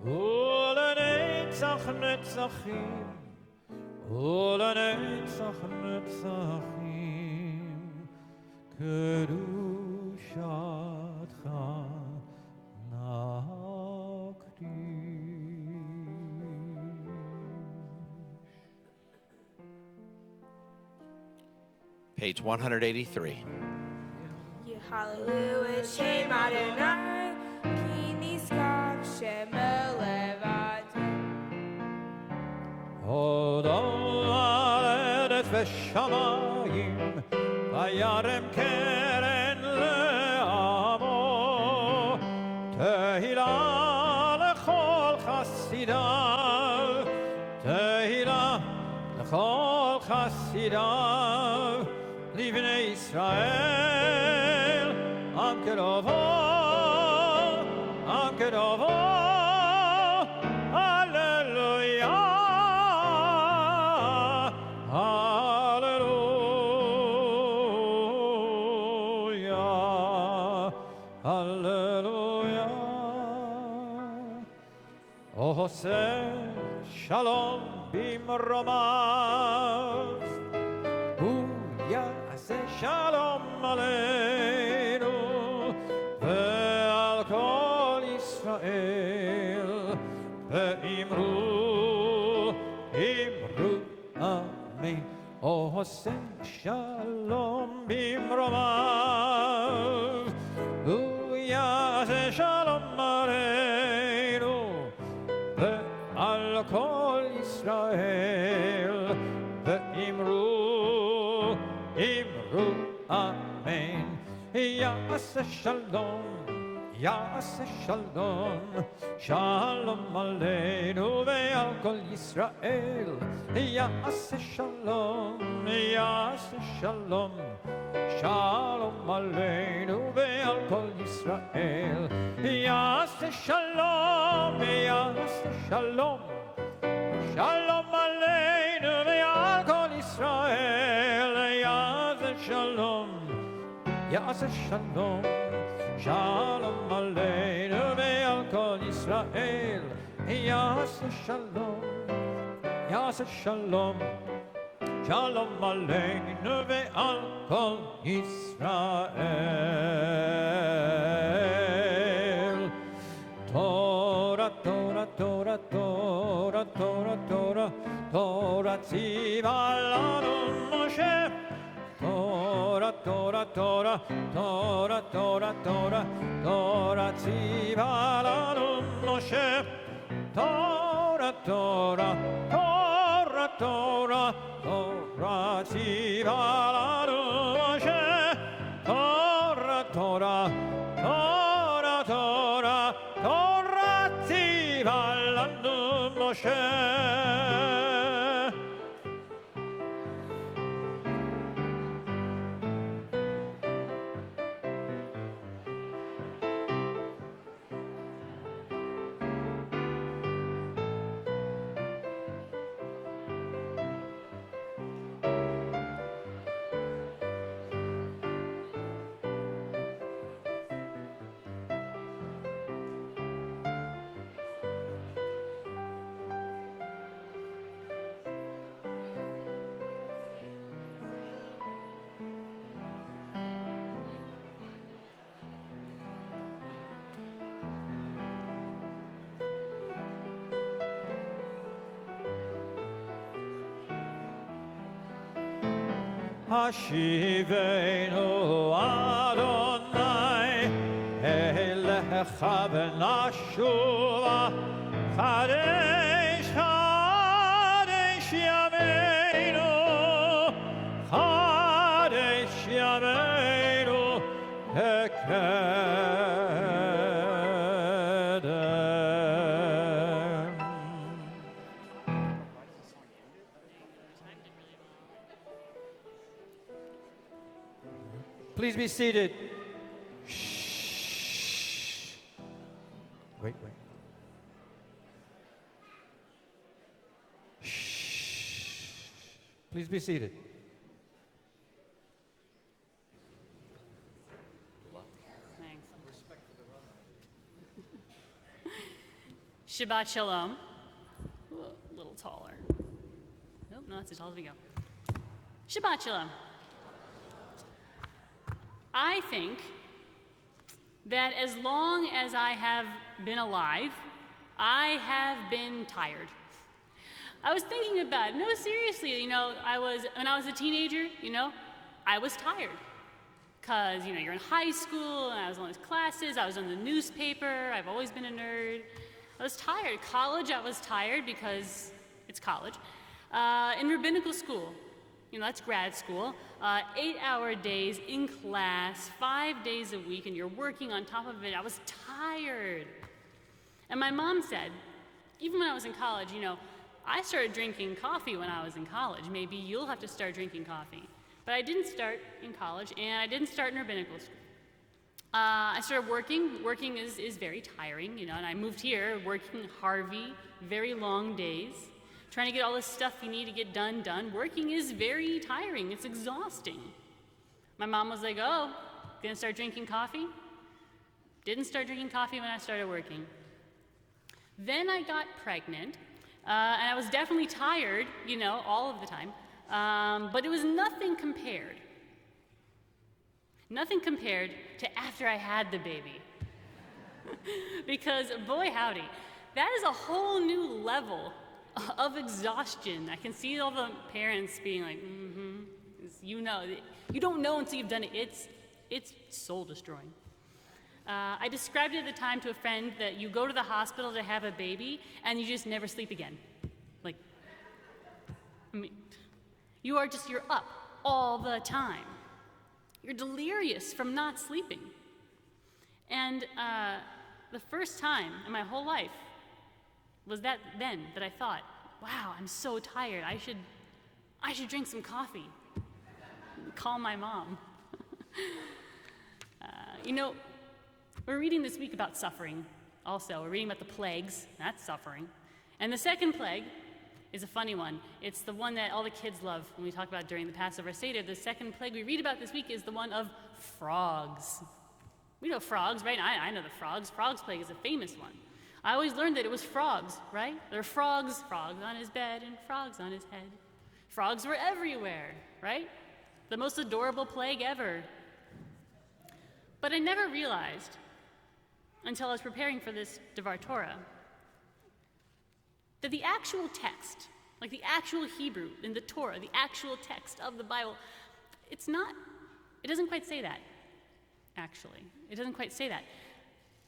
Ulenetzach Netzachim, Ulenetzach Netzachim, Kedushatcha Nakdish. Page 183. Hallelujah, Shem Adonai, Ki niskav Shem Elevato. Hodol haaretz v'shamayim, vayarem keren le'amo, tehila lechol chasidav, tehila lechol chasidav, livnei Yisrael, am kedovo, am kedovo, hallelujah. Oseh shalom bimromav, hu yaseh shalom aleinu ve'al kol Yisrael, ve'imru amen. Oseh shalom bimromav, hu yaseh shalom על כל ישראל, ואמרו, אמרו אמן. יעשה שלום, יעשה שלום, שלום עלינו ועל כל ישראל. יעשה שלום, יעשה שלום, שלום עלינו ועל כל ישראל. יעשה שלום, יעשה שלום, שלום עלינו ועל כל ישראל. יעשה שלום, יעשה שלום, שלום עלינו ועל כל ישראל. יעשה שלום, יעשה שלום, שלום עלינו ועל כל ישראל. תורה, תורה, תורה, תורה, תורה, תורה, תורה ציווה לנו משה. תורה, תורה, תורה, תורה, תורה, תורה, תורה ציווה לנו משה. תורה, תורה, תורה, תורה, תורה ציווה לנו משה. תורה, תורה, תורה, תורה, תורה ציווה לנו משה. השיבנו אדוני אליך ונשובה. חדש חדש ימינו, חדש ימינו כקדם. Please be seated. Shh. Wait. Shh. Please be seated. Thanks. Shabbat Shalom. A little taller. Nope, no, that's as tall as we go. Shabbat Shalom. I think that as long as I have been alive, I have been tired. I was thinking about it. No, seriously, when I was a teenager, I was tired. Because, you're in high school, and I was on these classes, I was on the newspaper, I've always been a nerd. I was tired. College, I was tired because it's college. In rabbinical school, that's grad school, 8-hour days in class, 5 days a week, and you're working on top of it. I was tired. And my mom said, even when I was in college, I started drinking coffee when I was in college. Maybe you'll have to start drinking coffee. But I didn't start in college, and I didn't start in rabbinical school. I started working. Working is very tiring, and I moved here working Harvey, very long days. Trying to get all this stuff you need to get done. Working is very tiring. It's exhausting. My mom was like, oh, gonna start drinking coffee? Didn't start drinking coffee when I started working. Then I got pregnant, and I was definitely tired, all of the time. But it was nothing compared to after I had the baby. Because, boy howdy, that is a whole new level of exhaustion. I can see all the parents being like, you don't know until you've done it. It's soul destroying. I described it at the time to a friend that you go to the hospital to have a baby and you just never sleep again. Like, I mean, you're up all the time. You're delirious from not sleeping. And the first time in my whole life was that I thought, wow, I'm so tired. I should drink some coffee. Call my mom. We're reading this week about suffering also. We're reading about the plagues. That's suffering. And the second plague is a funny one. It's the one that all the kids love when we talk about during the Passover Seder. The second plague we read about this week is the one of frogs. We know frogs, right? I know the frogs. Frogs plague is a famous one. I always learned that it was frogs, right? There are frogs on his bed and frogs on his head. Frogs were everywhere, right? The most adorable plague ever. But I never realized, until I was preparing for this Devar Torah, that the actual text, like the actual Hebrew in the Torah, the actual text of the Bible, it doesn't quite say that, actually. It doesn't quite say that.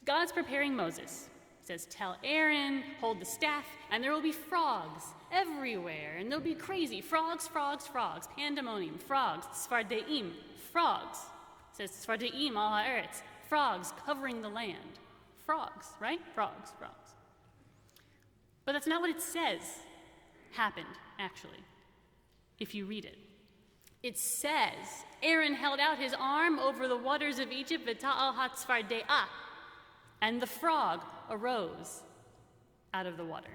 God's preparing Moses. He says, tell Aaron, hold the staff, and there will be frogs everywhere, and they'll be crazy. Frogs, frogs, frogs, pandemonium, frogs, Sfardeim, frogs. It says, Sfardeim al ha'eretz, frogs covering the land. Frogs, right? Frogs, frogs. But that's not what it says happened, actually, if you read it. It says, Aaron held out his arm over the waters of Egypt, v'ta'al ha'tzfarde'ah, and the frog arose out of the water.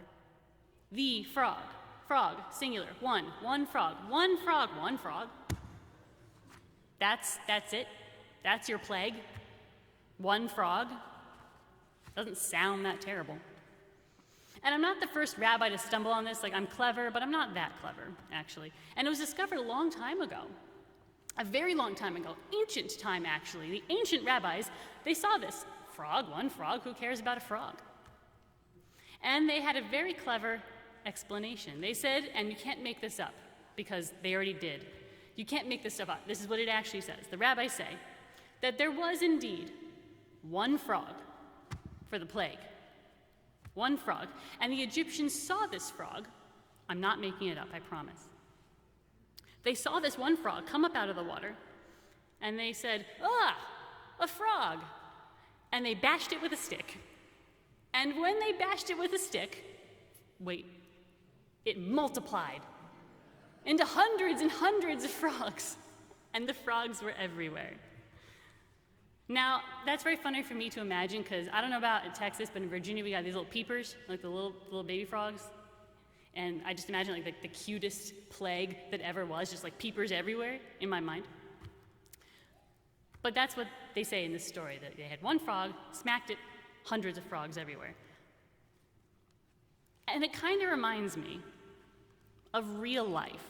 The frog. Frog, singular, one frog. One frog, one frog. That's it. That's your plague. One frog. Doesn't sound that terrible. And I'm not the first rabbi to stumble on this. Like, I'm clever, but I'm not that clever, actually. And it was discovered a long time ago. A very long time ago. Ancient time, actually. The ancient rabbis, they saw this. Frog, one frog, who cares about a frog? And they had a very clever explanation. They said, and you can't make this up, because they already did. You can't make this stuff up. This is what it actually says. The rabbis say that there was indeed one frog for the plague. One frog. And the Egyptians saw this frog. I'm not making it up, I promise. They saw this one frog come up out of the water, and they said, a frog. And they bashed it with a stick. And when they bashed it with a stick, it multiplied into hundreds and hundreds of frogs. And the frogs were everywhere. Now, that's very funny for me to imagine, because I don't know about in Texas, but in Virginia we got these little peepers, like the little baby frogs. And I just imagine like the cutest plague that ever was, just like peepers everywhere in my mind. But that's what they say in this story, that they had one frog, smacked it, hundreds of frogs everywhere. And it kind of reminds me of real life.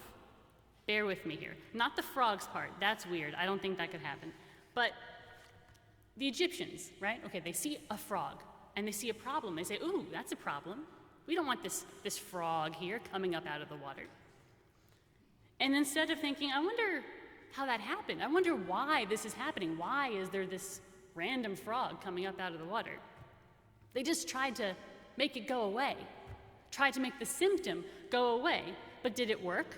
Bear with me here. Not the frogs part, that's weird. I don't think that could happen. But the Egyptians, right? Okay, they see a frog, and they see a problem. They say, ooh, that's a problem. We don't want this frog here coming up out of the water. And instead of thinking, I wonder how that happened. I wonder why this is happening. Why is there this random frog coming up out of the water? They just tried to make it go away. Tried to make the symptom go away. But did it work?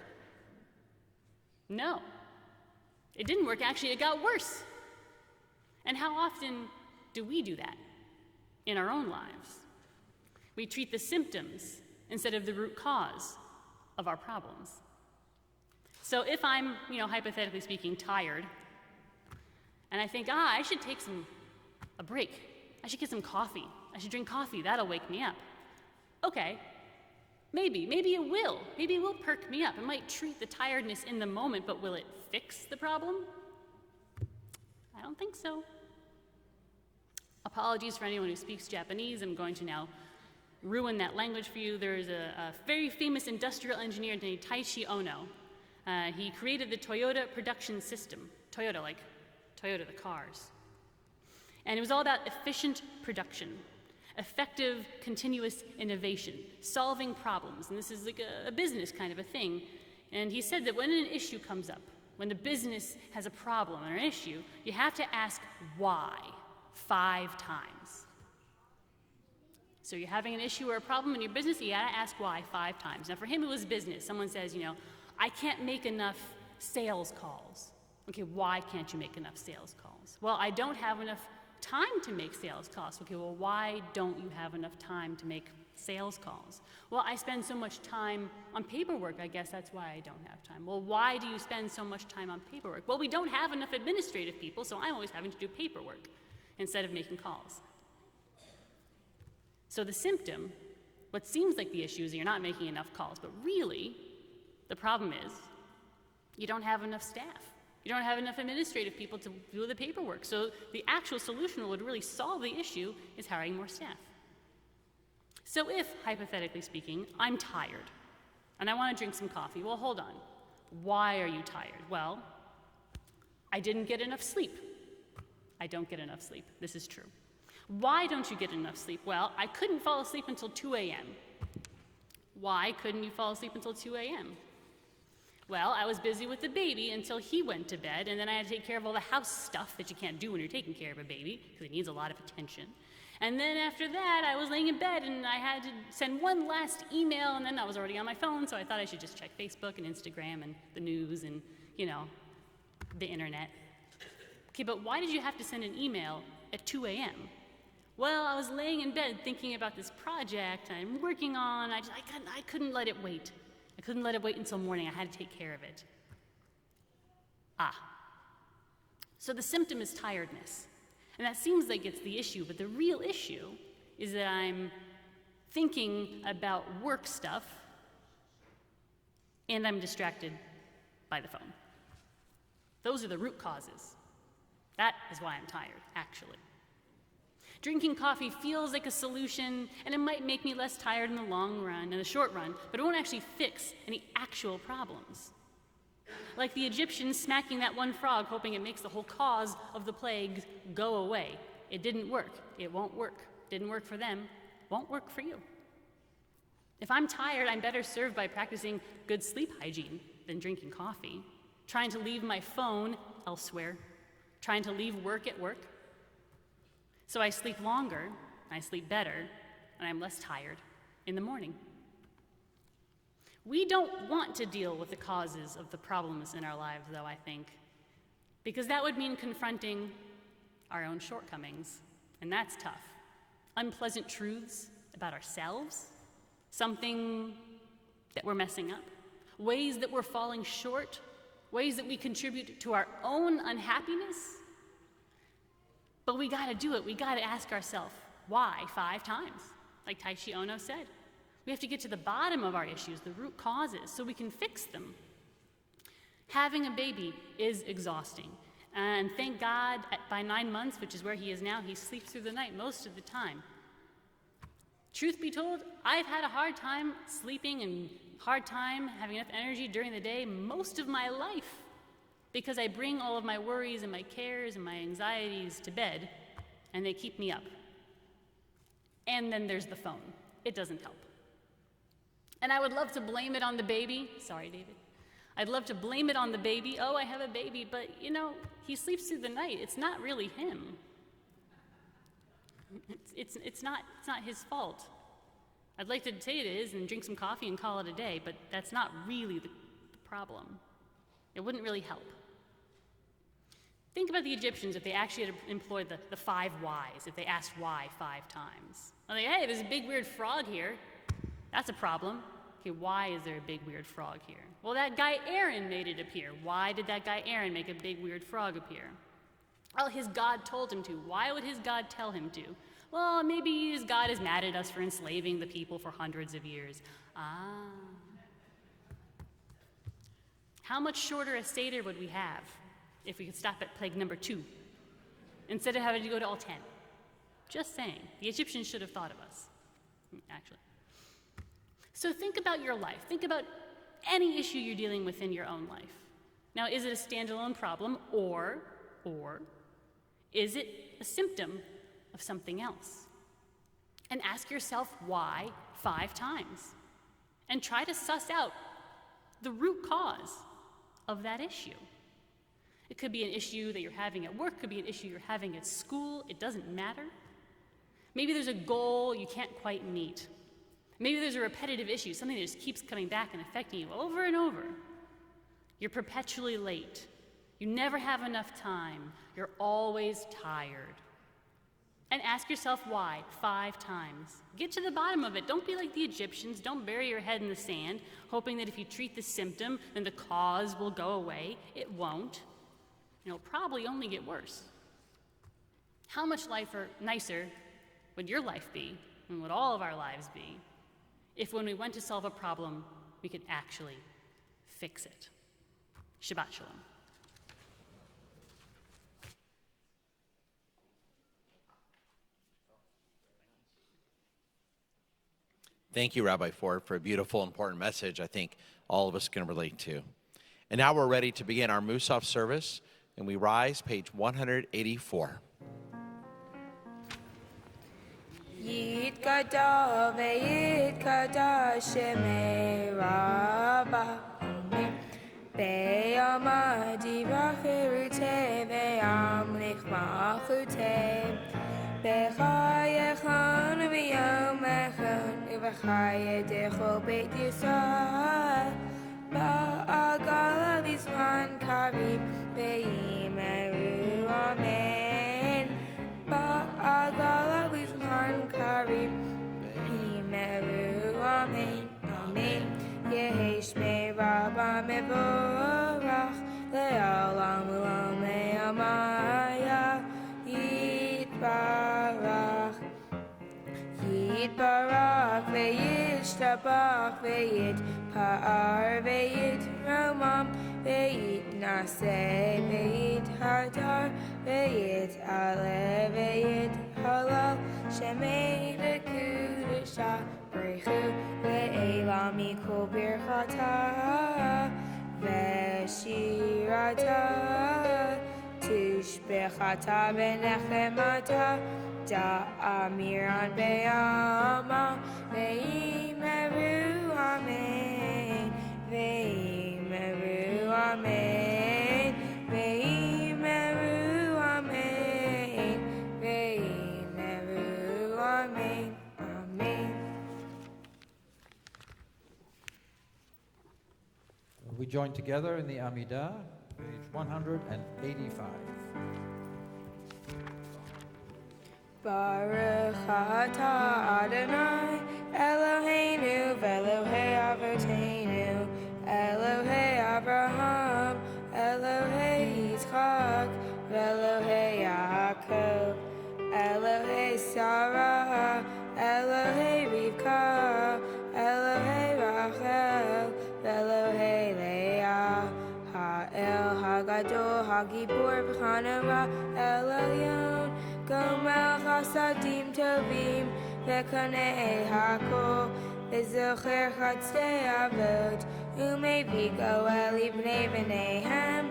No. It didn't work. Actually, it got worse. And how often do we do that in our own lives? We treat the symptoms instead of the root cause of our problems. So if I'm, hypothetically speaking, tired, and I think, I should take a break. I should get some coffee. I should drink coffee. That'll wake me up. Okay, maybe it will. Maybe it will perk me up. It might treat the tiredness in the moment, but will it fix the problem? I don't think so. Apologies for anyone who speaks Japanese. I'm going to now ruin that language for you. There's a very famous industrial engineer named Taishi Ono. He created the Toyota production system. Toyota, like Toyota, the cars. And it was all about efficient production, effective, continuous innovation, solving problems. And this is like a business kind of a thing. And he said that when an issue comes up, when the business has a problem or an issue, you have to ask why 5 times. So you're having an issue or a problem in your business, you gotta ask why 5 times. Now for him it was business. Someone says, I can't make enough sales calls. Okay, why can't you make enough sales calls? Well, I don't have enough time to make sales calls. Okay, well, why don't you have enough time to make sales calls? Well, I spend so much time on paperwork, I guess that's why I don't have time. Well, why do you spend so much time on paperwork? Well, we don't have enough administrative people, so I'm always having to do paperwork instead of making calls. So the symptom, what seems like the issue is you're not making enough calls, but really, the problem is you don't have enough staff. You don't have enough administrative people to do the paperwork. So the actual solution that would really solve the issue is hiring more staff. So if, hypothetically speaking, I'm tired and I want to drink some coffee, well, hold on. Why are you tired? Well, I didn't get enough sleep. I don't get enough sleep. This is true. Why don't you get enough sleep? Well, I couldn't fall asleep until 2 a.m. Why couldn't you fall asleep until 2 a.m.? Well, I was busy with the baby until he went to bed, and then I had to take care of all the house stuff that you can't do when you're taking care of a baby, because it needs a lot of attention. And then after that, I was laying in bed, and I had to send one last email, and then I was already on my phone, so I thought I should just check Facebook and Instagram and the news and, the internet. Okay, but why did you have to send an email at 2 a.m.? Well, I was laying in bed thinking about this project I'm working on. I couldn't let it wait. I couldn't let it wait until morning. I had to take care of it. So the symptom is tiredness. And that seems like it's the issue, but the real issue is that I'm thinking about work stuff and I'm distracted by the phone. Those are the root causes. That is why I'm tired, actually. Drinking coffee feels like a solution, and it might make me less tired in the long run, in the short run, but it won't actually fix any actual problems. Like the Egyptians smacking that one frog, hoping it makes the whole cause of the plague go away. It didn't work. It won't work. Didn't work for them. Won't work for you. If I'm tired, I'm better served by practicing good sleep hygiene than drinking coffee, trying to leave my phone elsewhere, trying to leave work at work. So I sleep longer, I sleep better, and I'm less tired in the morning. We don't want to deal with the causes of the problems in our lives, though, I think, because that would mean confronting our own shortcomings, and that's tough. Unpleasant truths about ourselves, something that we're messing up, ways that we're falling short, ways that we contribute to our own unhappiness. But we gotta do it. We gotta ask ourselves, why 5 times? Like Taishi Ono said. We have to get to the bottom of our issues, the root causes, so we can fix them. Having a baby is exhausting. And thank God, by 9 months, which is where he is now, he sleeps through the night most of the time. Truth be told, I've had a hard time sleeping and hard time having enough energy during the day most of my life, because I bring all of my worries and my cares and my anxieties to bed, and they keep me up. And then there's the phone. It doesn't help. And I would love to blame it on the baby. Sorry, David. I'd love to blame it on the baby. Oh, I have a baby, but he sleeps through the night. It's not really him. It's not his fault. I'd like to say it is and drink some coffee and call it a day, but that's not really the problem. It wouldn't really help. Think about the Egyptians if they actually had employed the 5 whys, if they asked why 5 times. Like, hey, there's a big weird frog here. That's a problem. Okay, why is there a big weird frog here? Well, that guy Aaron made it appear. Why did that guy Aaron make a big weird frog appear? Well, his God told him to. Why would his God tell him to? Well, maybe his God is mad at us for enslaving the people for hundreds of years. How much shorter a Seder would we have if we could stop at plague number 2 instead of having to go to all 10? Just saying. The Egyptians should have thought of us, actually. So think about your life. Think about any issue you're dealing with in your own life. Now, is it a standalone problem, or is it a symptom of something else? And ask yourself why 5 times. And try to suss out the root cause of that issue. It could be an issue that you're having at work, could be an issue you're having at school. It doesn't matter. Maybe there's a goal you can't quite meet. Maybe there's a repetitive issue, something that just keeps coming back and affecting you over and over. You're perpetually late. You never have enough time. You're always tired. And ask yourself why 5 times. Get to the bottom of it. Don't be like the Egyptians. Don't bury your head in the sand, hoping that if you treat the symptom, then the cause will go away. It won't. It'll probably only get worse. How much nicer would your life be, and would all of our lives be, if when we went to solve a problem, we could actually fix it? Shabbat Shalom. Thank you, Rabbi Ford, for a beautiful, important message I think all of us can relate to. And now we're ready to begin our Musaf service, and we rise, page 184. Yid Kada ve'yid Kada Shemei Rabba Be'yama Divrachirute ve'amlich machute Be'chayechan ve'yomechan U'v'chayedecho Beit Yisrael Ba'agala v'zman karib Be'imeru Amen Ba'agala v'zman karib Be'imeru Amen Amen Yehi Shmei Rabba Mevorach Le'olam U'lam Le'amaya Yitbarach Yitbarach Ve'yishtabach Ve'yitpa'ar Ve'yitromam Ve'yitnaseh Ve'yithadar Ve'yit'aleh Ve'yithalal Shemei Lekudusha Brechu Ve'elam Mikol Birchata Ve'shirata Tishbechata Benechemata Da'amiran Be'ama Ve'imeru Amen Ve'imeru Amen Ve'imeru Amen Ve'imeru Amen Amen. We join together in the Amidah, page 185. Baruch atah Adonai Eloheinu v'Elohei Avotenu Elohei Abraham Elohei Yitzchak v'Elohei Yaakov Elohei Sarah Elohei Rivka Elohei Rachel v'Elohei Leah Ha'el Hagadol Hagibor v'Chanara Elyon Gomel Chasadim Tovim Ve'kanei Hakol Ve'zocher Chatzei Avot U'mevi Goel Ibnei B'neihem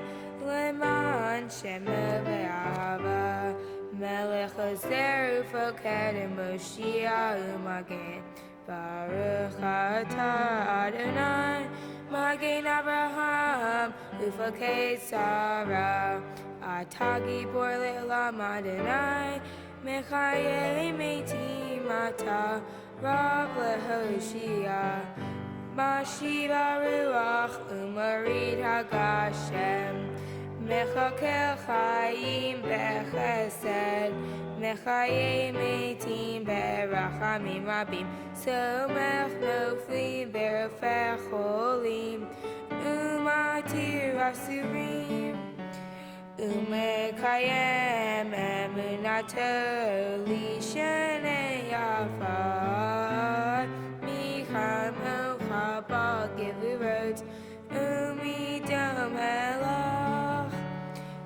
Leman Shemo Ve'ahava Melech Ozer Ufoked Moshiach U'magen Baruch atah Adonai Magen Abraham Ufoked Sarah Atah Gibor Le'olam Adonai Mechayei Metim Atah Rav Lehoshia Mashiva Ruach Umarid Hagashem Mechakel Chaim Bechesed Mechayei Metim Berachamim Rabim Somech Noflim Berofech Cholim Umatir Asurim Umekayem Emunato Lishanei Yafad Micham Ochabal Gevurot Umidom Elach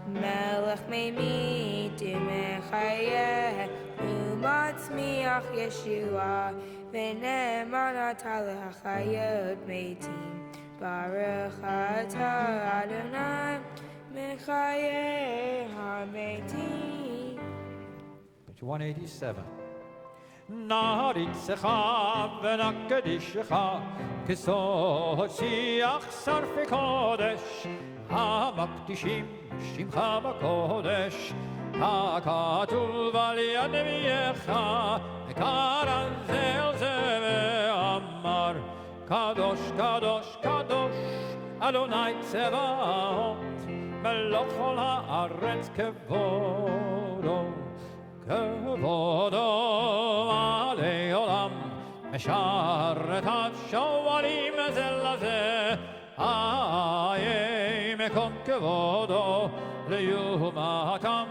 Melech Meimid Umechayeh Umatzmiach Yeshua V'ne'eman atah le'chayot meitim Baruch atah Adonai Mechayeh HaMeitim. Page 187. Naritzecha v'nakadishecha כסושיח שרפי קודש, המקדישים שמך בקודש, הכתוב על יד אביך, וקרא זה אל זה ואמר, קדוש, קדוש, קדוש, אדוני צבאות, מלוך כל הארץ כבודו, כבודו עלי עולם, משרת השועלים זה לזה, איה מקום כבודו ליומתם,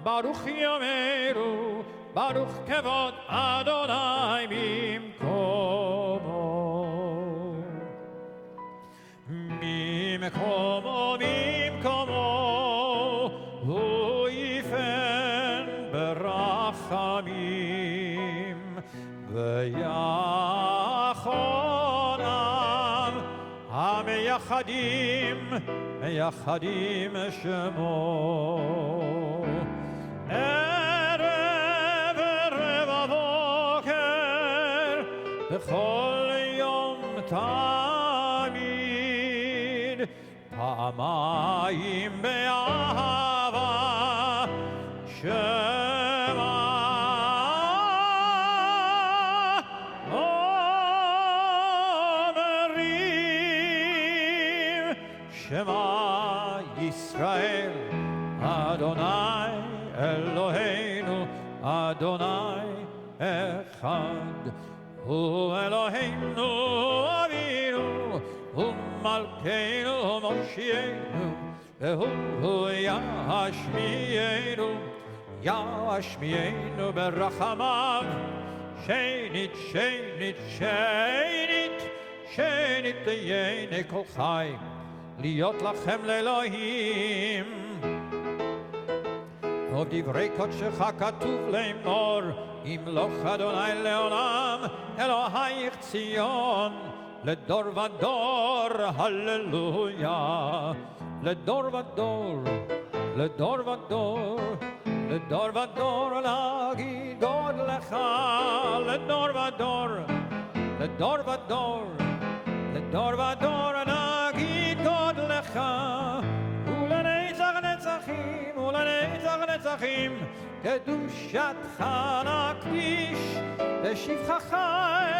ברוך יאמרו, ברוך כבוד אדוני ממקומו. ממקומו, ממקומו, הוא יפן ברחמים, ויחונם המייחדים, מייחדים שמו. ערב ערב הבוקר, בכל יום תמיד, פעמיים באהבה, שמה אומרים, שמה ישראל, אדוני אלוהינו, אדוני אחד, הוא אלוהינו אבינו, הוא מלכנו מושיענו, והוא ישמיענו, ישמיענו ברחמיו, שנית, שנית, שנית, שנית תהיינה כל חי, להיות לכם לאלוהים. ובדברי קודשך כתוב לאמור, ימלוך אדוני לעולם, אלוהיך ציון, לדור ודור, הללויה. לדור ודור, לדור ודור, לדור ודור, להגיד גודלך, לדור ודור, לדור ודור, לדור ודור, להגיד גודלך, ולנצח נצחים, ולנצח נצחים, קדושתך נקדיש, ושבחך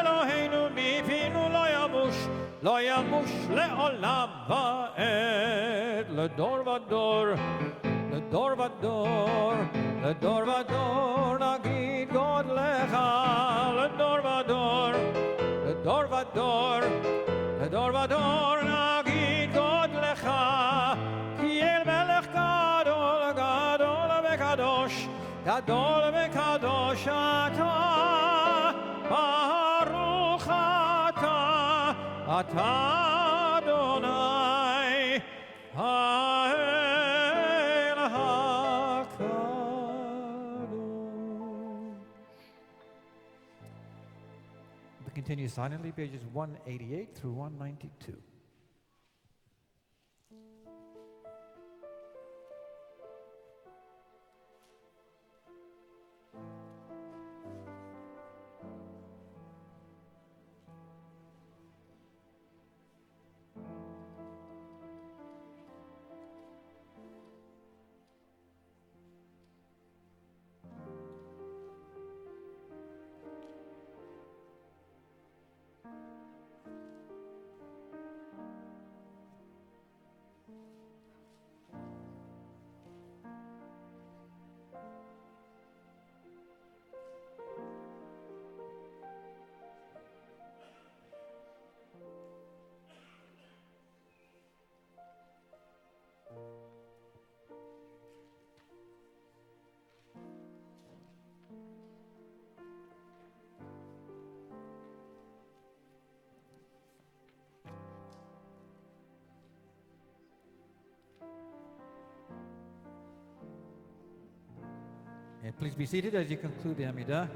אלוהינו מפינו לא ימוש, לא ימוש לעולם ועד. לדור ודור, לדור ודור, לדור ודור, נגיד גודלך, לדור ודור, לדור ודור, לדור ודור, נגיד גודלך, כי אל מלך גדול, גדול וקדוש, גדול וקדוש אתה, ברוך אתה, אתה אדוני, האל הקדוש. We continue silently, pages 188 through 192. And please be seated as you conclude the Amidah.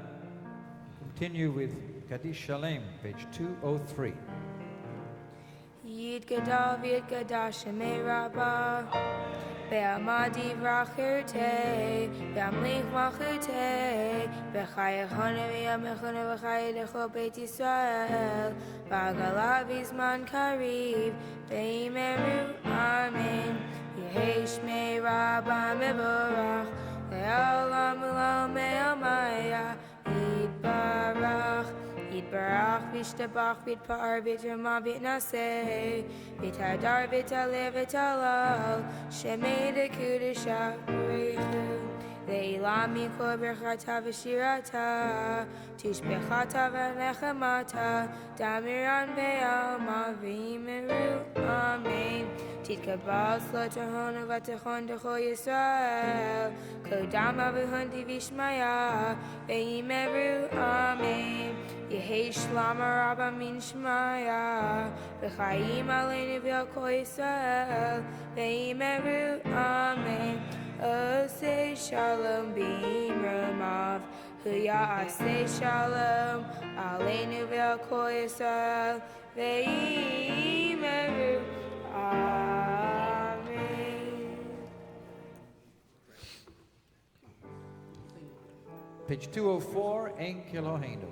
Continue with Kaddish Shalem, page 203. Yid Gadal V'Yid Gadash Shemei Rabbah. Be'amadi vrachirte, be'amlich machute, be'chayachana v'yamechana v'chayedecho Beit Yisrael, v'agala v'zman kariv, be'imeru amen. Yehi shmei rabba mevorach, le'olam u'lam me'amaya, yitbarach. Yitbarach v'ishtabach v'yitpa'ar v'yitramah v'yitnaseh v'yithadar v'yitalev v'yitalal shemei dekudesha v'reichu le'ilam mikol berchata v'shirata tishbechata v'nechamata damiran ve'alma v'imeru amen Titkabal slotahona v'tachon d'chol Yisrael kodama v'hundi v'ishmaya v'imeru amen Yehi shlama rabba min shmaya v'chayim aleinu v'yakol Yisrael v'imeru amen Osei shalom b'imromav huya asei shalom aleinu v'yakol Yisrael v'imeru amen Page 204, Ein Keloheinu.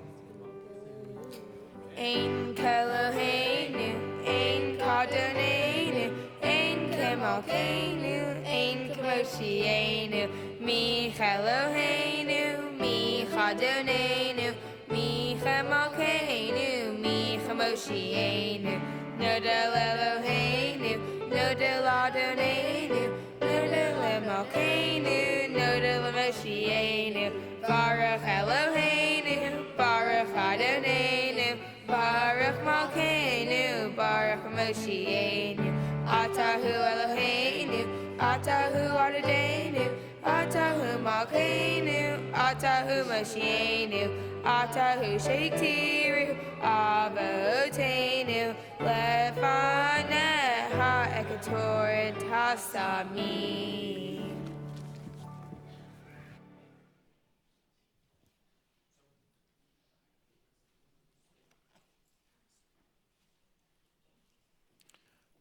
Ein Keloheinu, Ein Kadonenu, Ein Kemalkeinu, Ein Kemoshienu, Mi Keloheinu, Mi Kadonenu, Mi Kemalkeinu, Mi Kemoshienu, Nodel Eloheinu, Nodel Adonenu, Nodel Emalkeinu, Nodel Moshienu, Baruch Eloheinu, Baruch Adonenu, Baruch Malkeinu, Baruch Moshienu, Atahu Eloheinu, Atahu Adonenu, Atahu Malkeinu, Atahu Moshienu, Atahu Sheiktiru, Avotenu, Lefaneha Ekator Tasamim.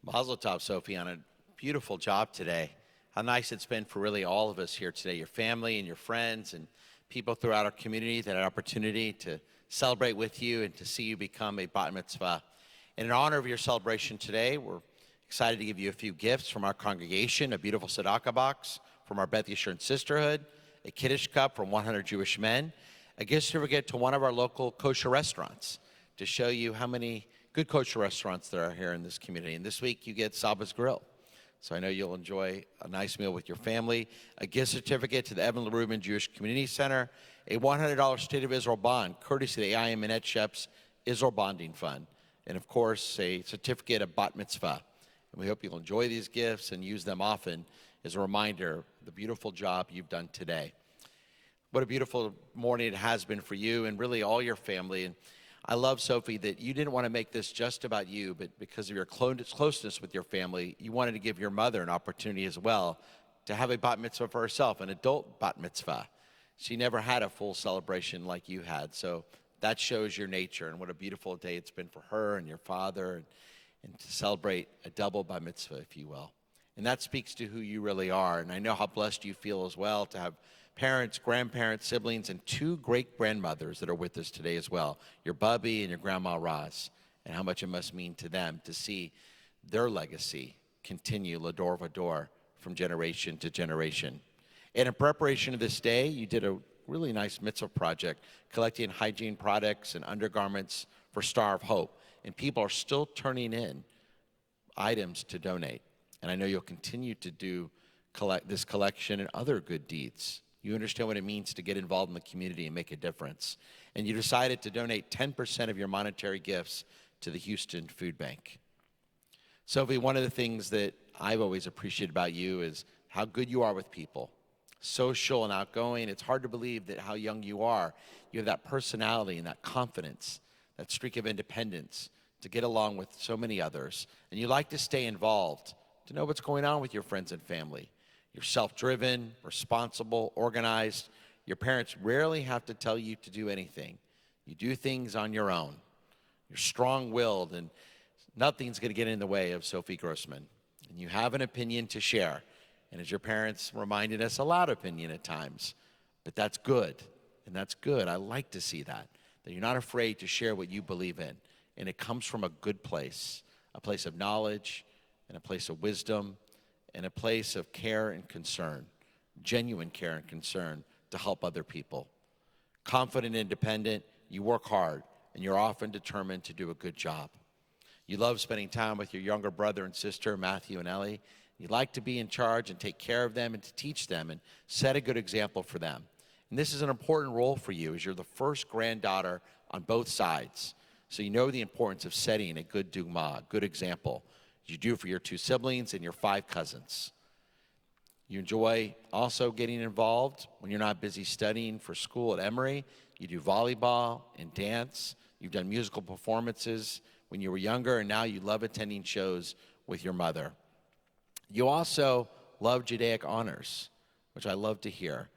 Mazel tov, Sophie, on a beautiful job today. How nice it's been for really all of us here today, your family and your friends and people throughout our community that had an opportunity to celebrate with you and to see you become a bat mitzvah. And in honor of your celebration today, we're excited to give you a few gifts from our congregation, a beautiful tzedakah box from our Beth Yeshurun sisterhood, a Kiddush cup from 100 Jewish men, a gift certificate to one of our local kosher restaurants to show you how many good kosher restaurants there are here in this community. And this week you get Sabba's Grill. So I know you'll enjoy a nice meal with your family, a gift certificate to the Evan LaRubin Jewish Community Center, a $100 State of Israel bond, courtesy of the IM Minette Shep's Israel Bonding Fund, and of course, a certificate of bat mitzvah. And we hope you'll enjoy these gifts and use them often as a reminder of the beautiful job you've done today. What a beautiful morning it has been for you and really all your family. And I love, Sophie, that you didn't want to make this just about you, but because of your closeness with your family, you wanted to give your mother an opportunity as well to have a bat mitzvah for herself, an adult bat mitzvah. She never had a full celebration like you had, so that shows your nature and what a beautiful day it's been for her and your father and to celebrate a double bat mitzvah, if you will. And that speaks to who you really are, and I know how blessed you feel as well to have parents, grandparents, siblings, and two great-grandmothers that are with us today as well, your Bubby and your Grandma Roz, and how much it must mean to them to see their legacy continue l'dor v'dor from generation to generation. And in preparation of this day, you did a really nice mitzvah project, collecting hygiene products and undergarments for Star of Hope, and people are still turning in items to donate. And I know you'll continue to collect this collection and other good deeds. You understand what it means to get involved in the community and make a difference. And you decided to donate 10% of your monetary gifts to the Houston Food Bank. Sophie, one of the things that I've always appreciated about you is how good you are with people. Social and outgoing. It's hard to believe that how young you are. You have that personality and that confidence, that streak of independence to get along with so many others. And you like to stay involved, to know what's going on with your friends and family. You're self-driven, responsible, organized. Your parents rarely have to tell you to do anything. You do things on your own. You're strong-willed, and nothing's going to get in the way of Sophie Grossman. And you have an opinion to share. And as your parents reminded us, a loud opinion at times. But that's good, and that's good. I like to see that you're not afraid to share what you believe in. And it comes from a good place, a place of knowledge, and a place of wisdom, and a place of care and concern, genuine care and concern to help other people. Confident, independent, you work hard, and you're often determined to do a good job. You love spending time with your younger brother and sister, Matthew and Ellie. You like to be in charge and take care of them and to teach them and set a good example for them. And this is an important role for you as you're the first granddaughter on both sides. So you know the importance of setting a good dugma, a good example. You do for your 2 siblings and your 5 cousins. You enjoy also getting involved when you're not busy studying for school at Emory. You do volleyball and dance. You've done musical performances when you were younger, and now you love attending shows with your mother. You also love Judaic honors, which I love to hear.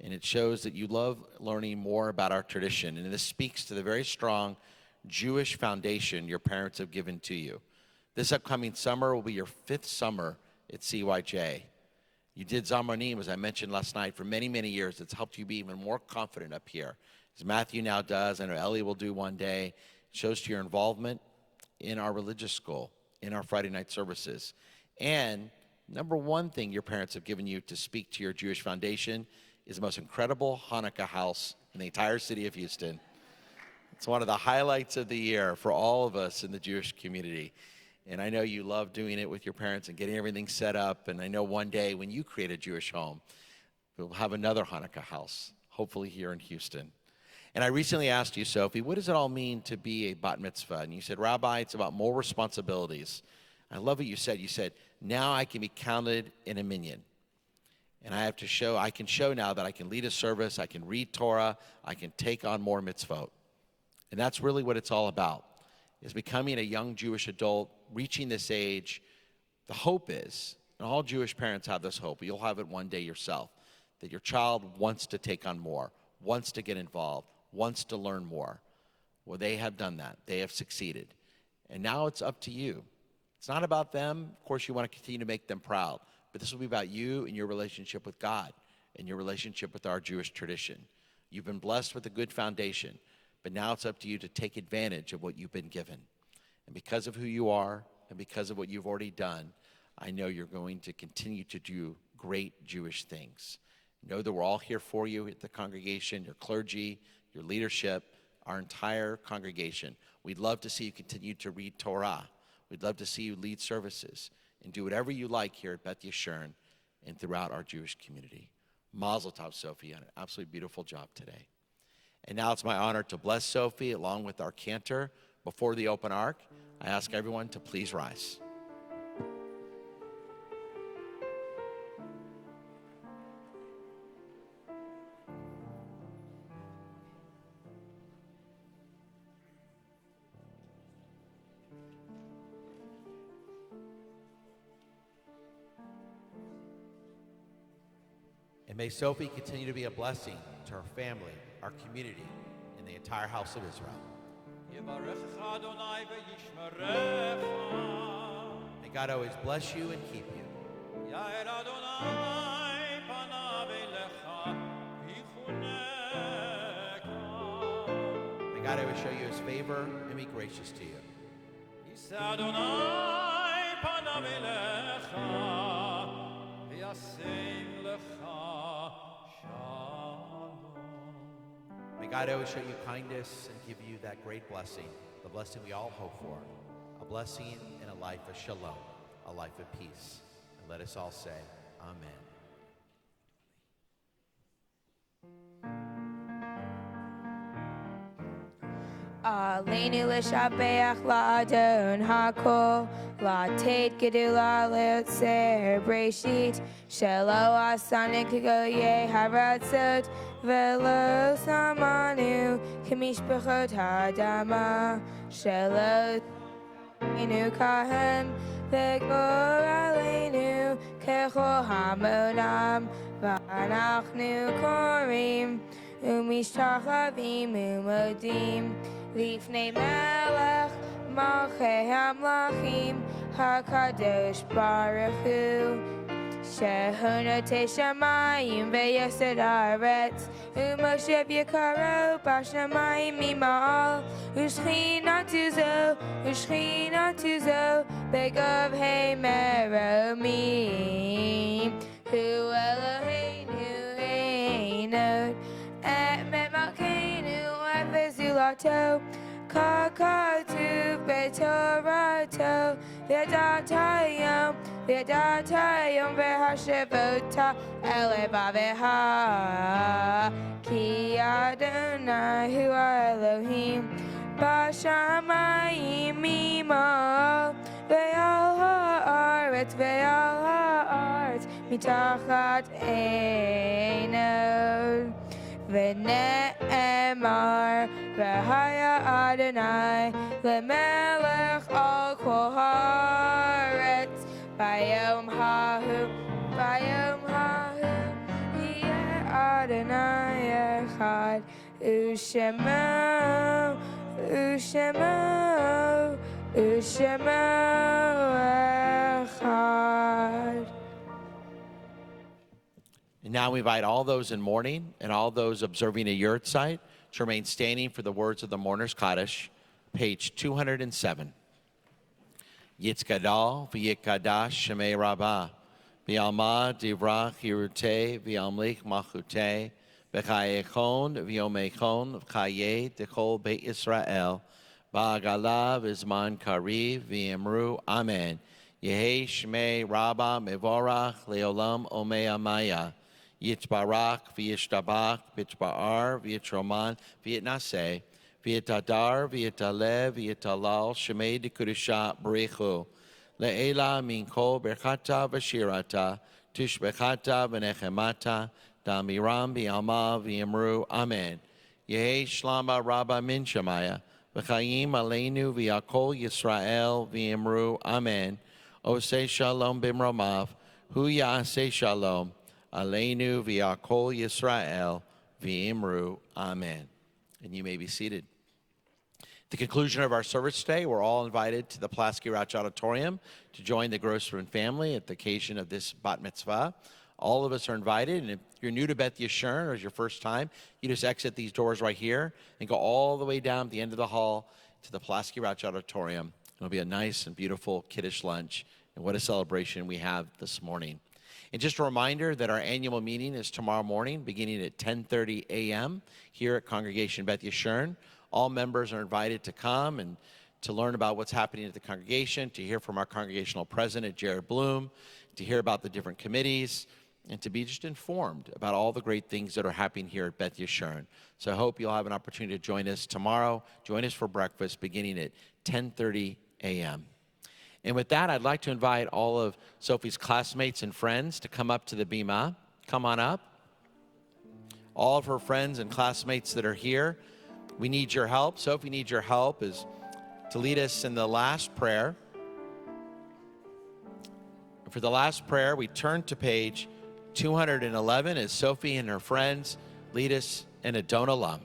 And it shows that you love learning more about our tradition. And this speaks to the very strong Jewish foundation your parents have given to you. This upcoming summer will be your 5th summer at CYJ. You did Zamanim, as I mentioned last night, for many, many years. It's helped you be even more confident up here. As Matthew now does, I know Ellie will do one day. It shows to your involvement in our religious school, in our Friday night services. And number one thing your parents have given you to speak to your Jewish foundation is the most incredible Hanukkah house in the entire city of Houston. It's one of the highlights of the year for all of us in the Jewish community. And I know you love doing it with your parents and getting everything set up. And I know one day when you create a Jewish home, we'll have another Hanukkah house, hopefully here in Houston. And I recently asked you, Sophie, what does it all mean to be a bat mitzvah? And you said, Rabbi, it's about more responsibilities. I love what you said. You said, now I can be counted in a minyan. And I can show now that I can lead a service, I can read Torah, I can take on more mitzvot. And that's really what it's all about, is becoming a young Jewish adult, reaching this age. The hope is, and all Jewish parents have this hope, you'll have it one day yourself, that your child wants to take on more, wants to get involved, wants to learn more. Well, they have done that. They have succeeded. And now it's up to you. It's not about them. Of course, you want to continue to make them proud. But this will be about you and your relationship with God and your relationship with our Jewish tradition. You've been blessed with a good foundation, but now it's up to you to take advantage of what you've been given. And because of who you are and because of what you've already done, I know you're going to continue to do great Jewish things. Know that we're all here for you at the congregation, your clergy, your leadership, our entire congregation. We'd love to see you continue to read Torah. We'd love to see you lead services and do whatever you like here at Beth Yeshurun and throughout our Jewish community. Mazel tov, Sophie, on an absolutely beautiful job today. And now it's my honor to bless Sophie along with our cantor before the open ark. I ask everyone to please rise. And may Sophie continue to be a blessing to her family, our community, and the entire house of Israel. May God always bless you and keep you. May God always show you his favor and be gracious to you. May God always show you kindness and give you that great blessing, the blessing we all hope for, a blessing in a life of shalom, a life of peace. And let us all say, Amen. Aleinu l'shabeach la'adon hakol, la'tet gedula le'otzer breshit, shelo asanu k'goyei haratzot, velo samanu k'mishpachot ha'adama, shelo inu kahem, v'gor aleinu k'chol hamonam, v'anachnu korim, u'mishtachavim u'modim, Lifnei Melech Malchei HaMlachim HaKadosh Baruch Hu Shehonotei shamayim veyesed haaretz Umoshev yekaro bashamayim mimal Ushchinatu zo begov hey meromim Hu Eloheinu heinod et memalkeinu efezulato Kakatu betorato Vedatayam vehashevota elevaveha Ki Adonai hu Elohim Bashamayim mimal Ve'al haaretz mitachat einod V'ne'emar v'haya Adonai lemelech al kol haaretz Bayom hahu yeh Adonai echad U'shemo echad. And now we invite all those in mourning and all those observing a yurt site to remain standing for the words of the Mourner's Kaddish, page 207. Yitzgadal v'yitkadash shemei rabbah, v'yalma divrach yirutei v'yamlik machutei, v'chayechon v'yomechon v'chayeh dechol beit Yisrael, v'agala v'zman kariv v'yemru amen. Yehei shmei rabbah mevorach leolam omei amaya. Yitzbarach v'yishtabach v'yitzba'ar v'yitroman v'yitnaseh v'yitadar v'yitaleh v'yitalal shemei dekudusha b'rechu le'ela min kol berchata v'shirata tushbechata v'nechemata damiram v'yalma v'yemru amen. Yehei shlama rabba min shemaya v'chayim aleinu v'yakol Yisrael v'yemru amen. Oseh shalom b'mromav hu ya'aseh shalom Aleinu v'yakol Yisrael v'imru amen. And you may be seated. At the conclusion of our service today, we're all invited to the Pulaski Rouch Auditorium to join the Grossman family at the occasion of this bat mitzvah. All of us are invited, and if you're new to Beth Yeshurun or it's your first time, you just exit these doors right here and go all the way down at the end of the hall to the Pulaski Rouch Auditorium. It'll be a nice and beautiful kiddush lunch, and what a celebration we have this morning. And just a reminder that our annual meeting is tomorrow morning, beginning at 10:30 a.m. here at Congregation Beth Yeshurun. All members are invited to come and to learn about what's happening at the congregation, to hear from our congregational president, Jared Bloom, to hear about the different committees, and to be just informed about all the great things that are happening here at Beth Yeshurun. So I hope you'll have an opportunity to join us tomorrow. Join us for breakfast beginning at 10:30 a.m. And with that, I'd like to invite all of Sophie's classmates and friends to come up to the bima. Come on up. All of her friends and classmates that are here, we need your help. Sophie needs your help is to lead us in the last prayer. For the last prayer, we turn to page 211 as Sophie and her friends lead us in Adon Olam.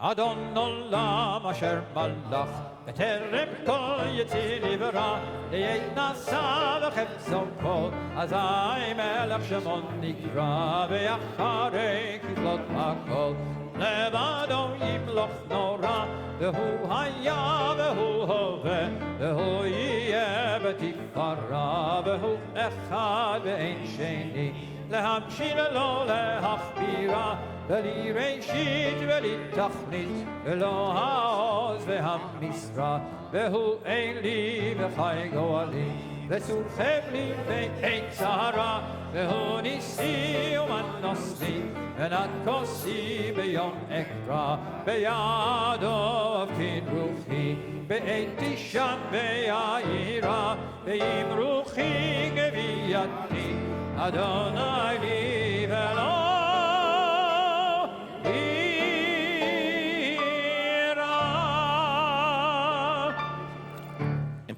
Adon Olam asher malach בטרם כל יציר יברא ליתנסה וחפצו כל אזי מלך שמון נקרא ואחרי כפלות הכל לבדו ימלוך נורא והוא היה והוא הווה והוא יהיה בתפארה והוא אחד ואין שני להמשיל לו להכבירה בלי ראשית בלי תכלית ולא העוז והמשרה והוא אלי וחי גואלי וצור חבלי ואין צהרה והוא ניסי ומנוס לי ונד כוסי ביום אקרא בידו אבקין רוחי בעת תשען ויעירה ואם רוחי גבייתי אדוני לי ולא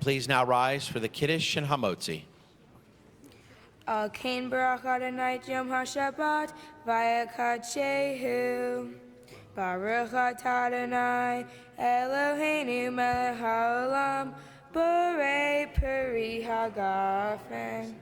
Please now rise for the Kiddush and Hamotzi. Al Kain Baruch Adonai Yom HaShabbat Vayakadshehu Baruch Atah Adonai Eloheinu Melech HaOlam Borei Peri HaGafen.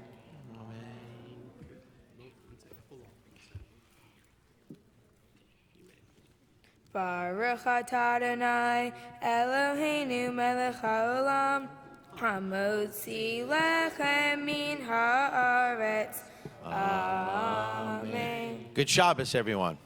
Baruch atah Adonai Eloheinu melech haolam hamotzi lechem min haaretz. Amen. Good Shabbos, everyone.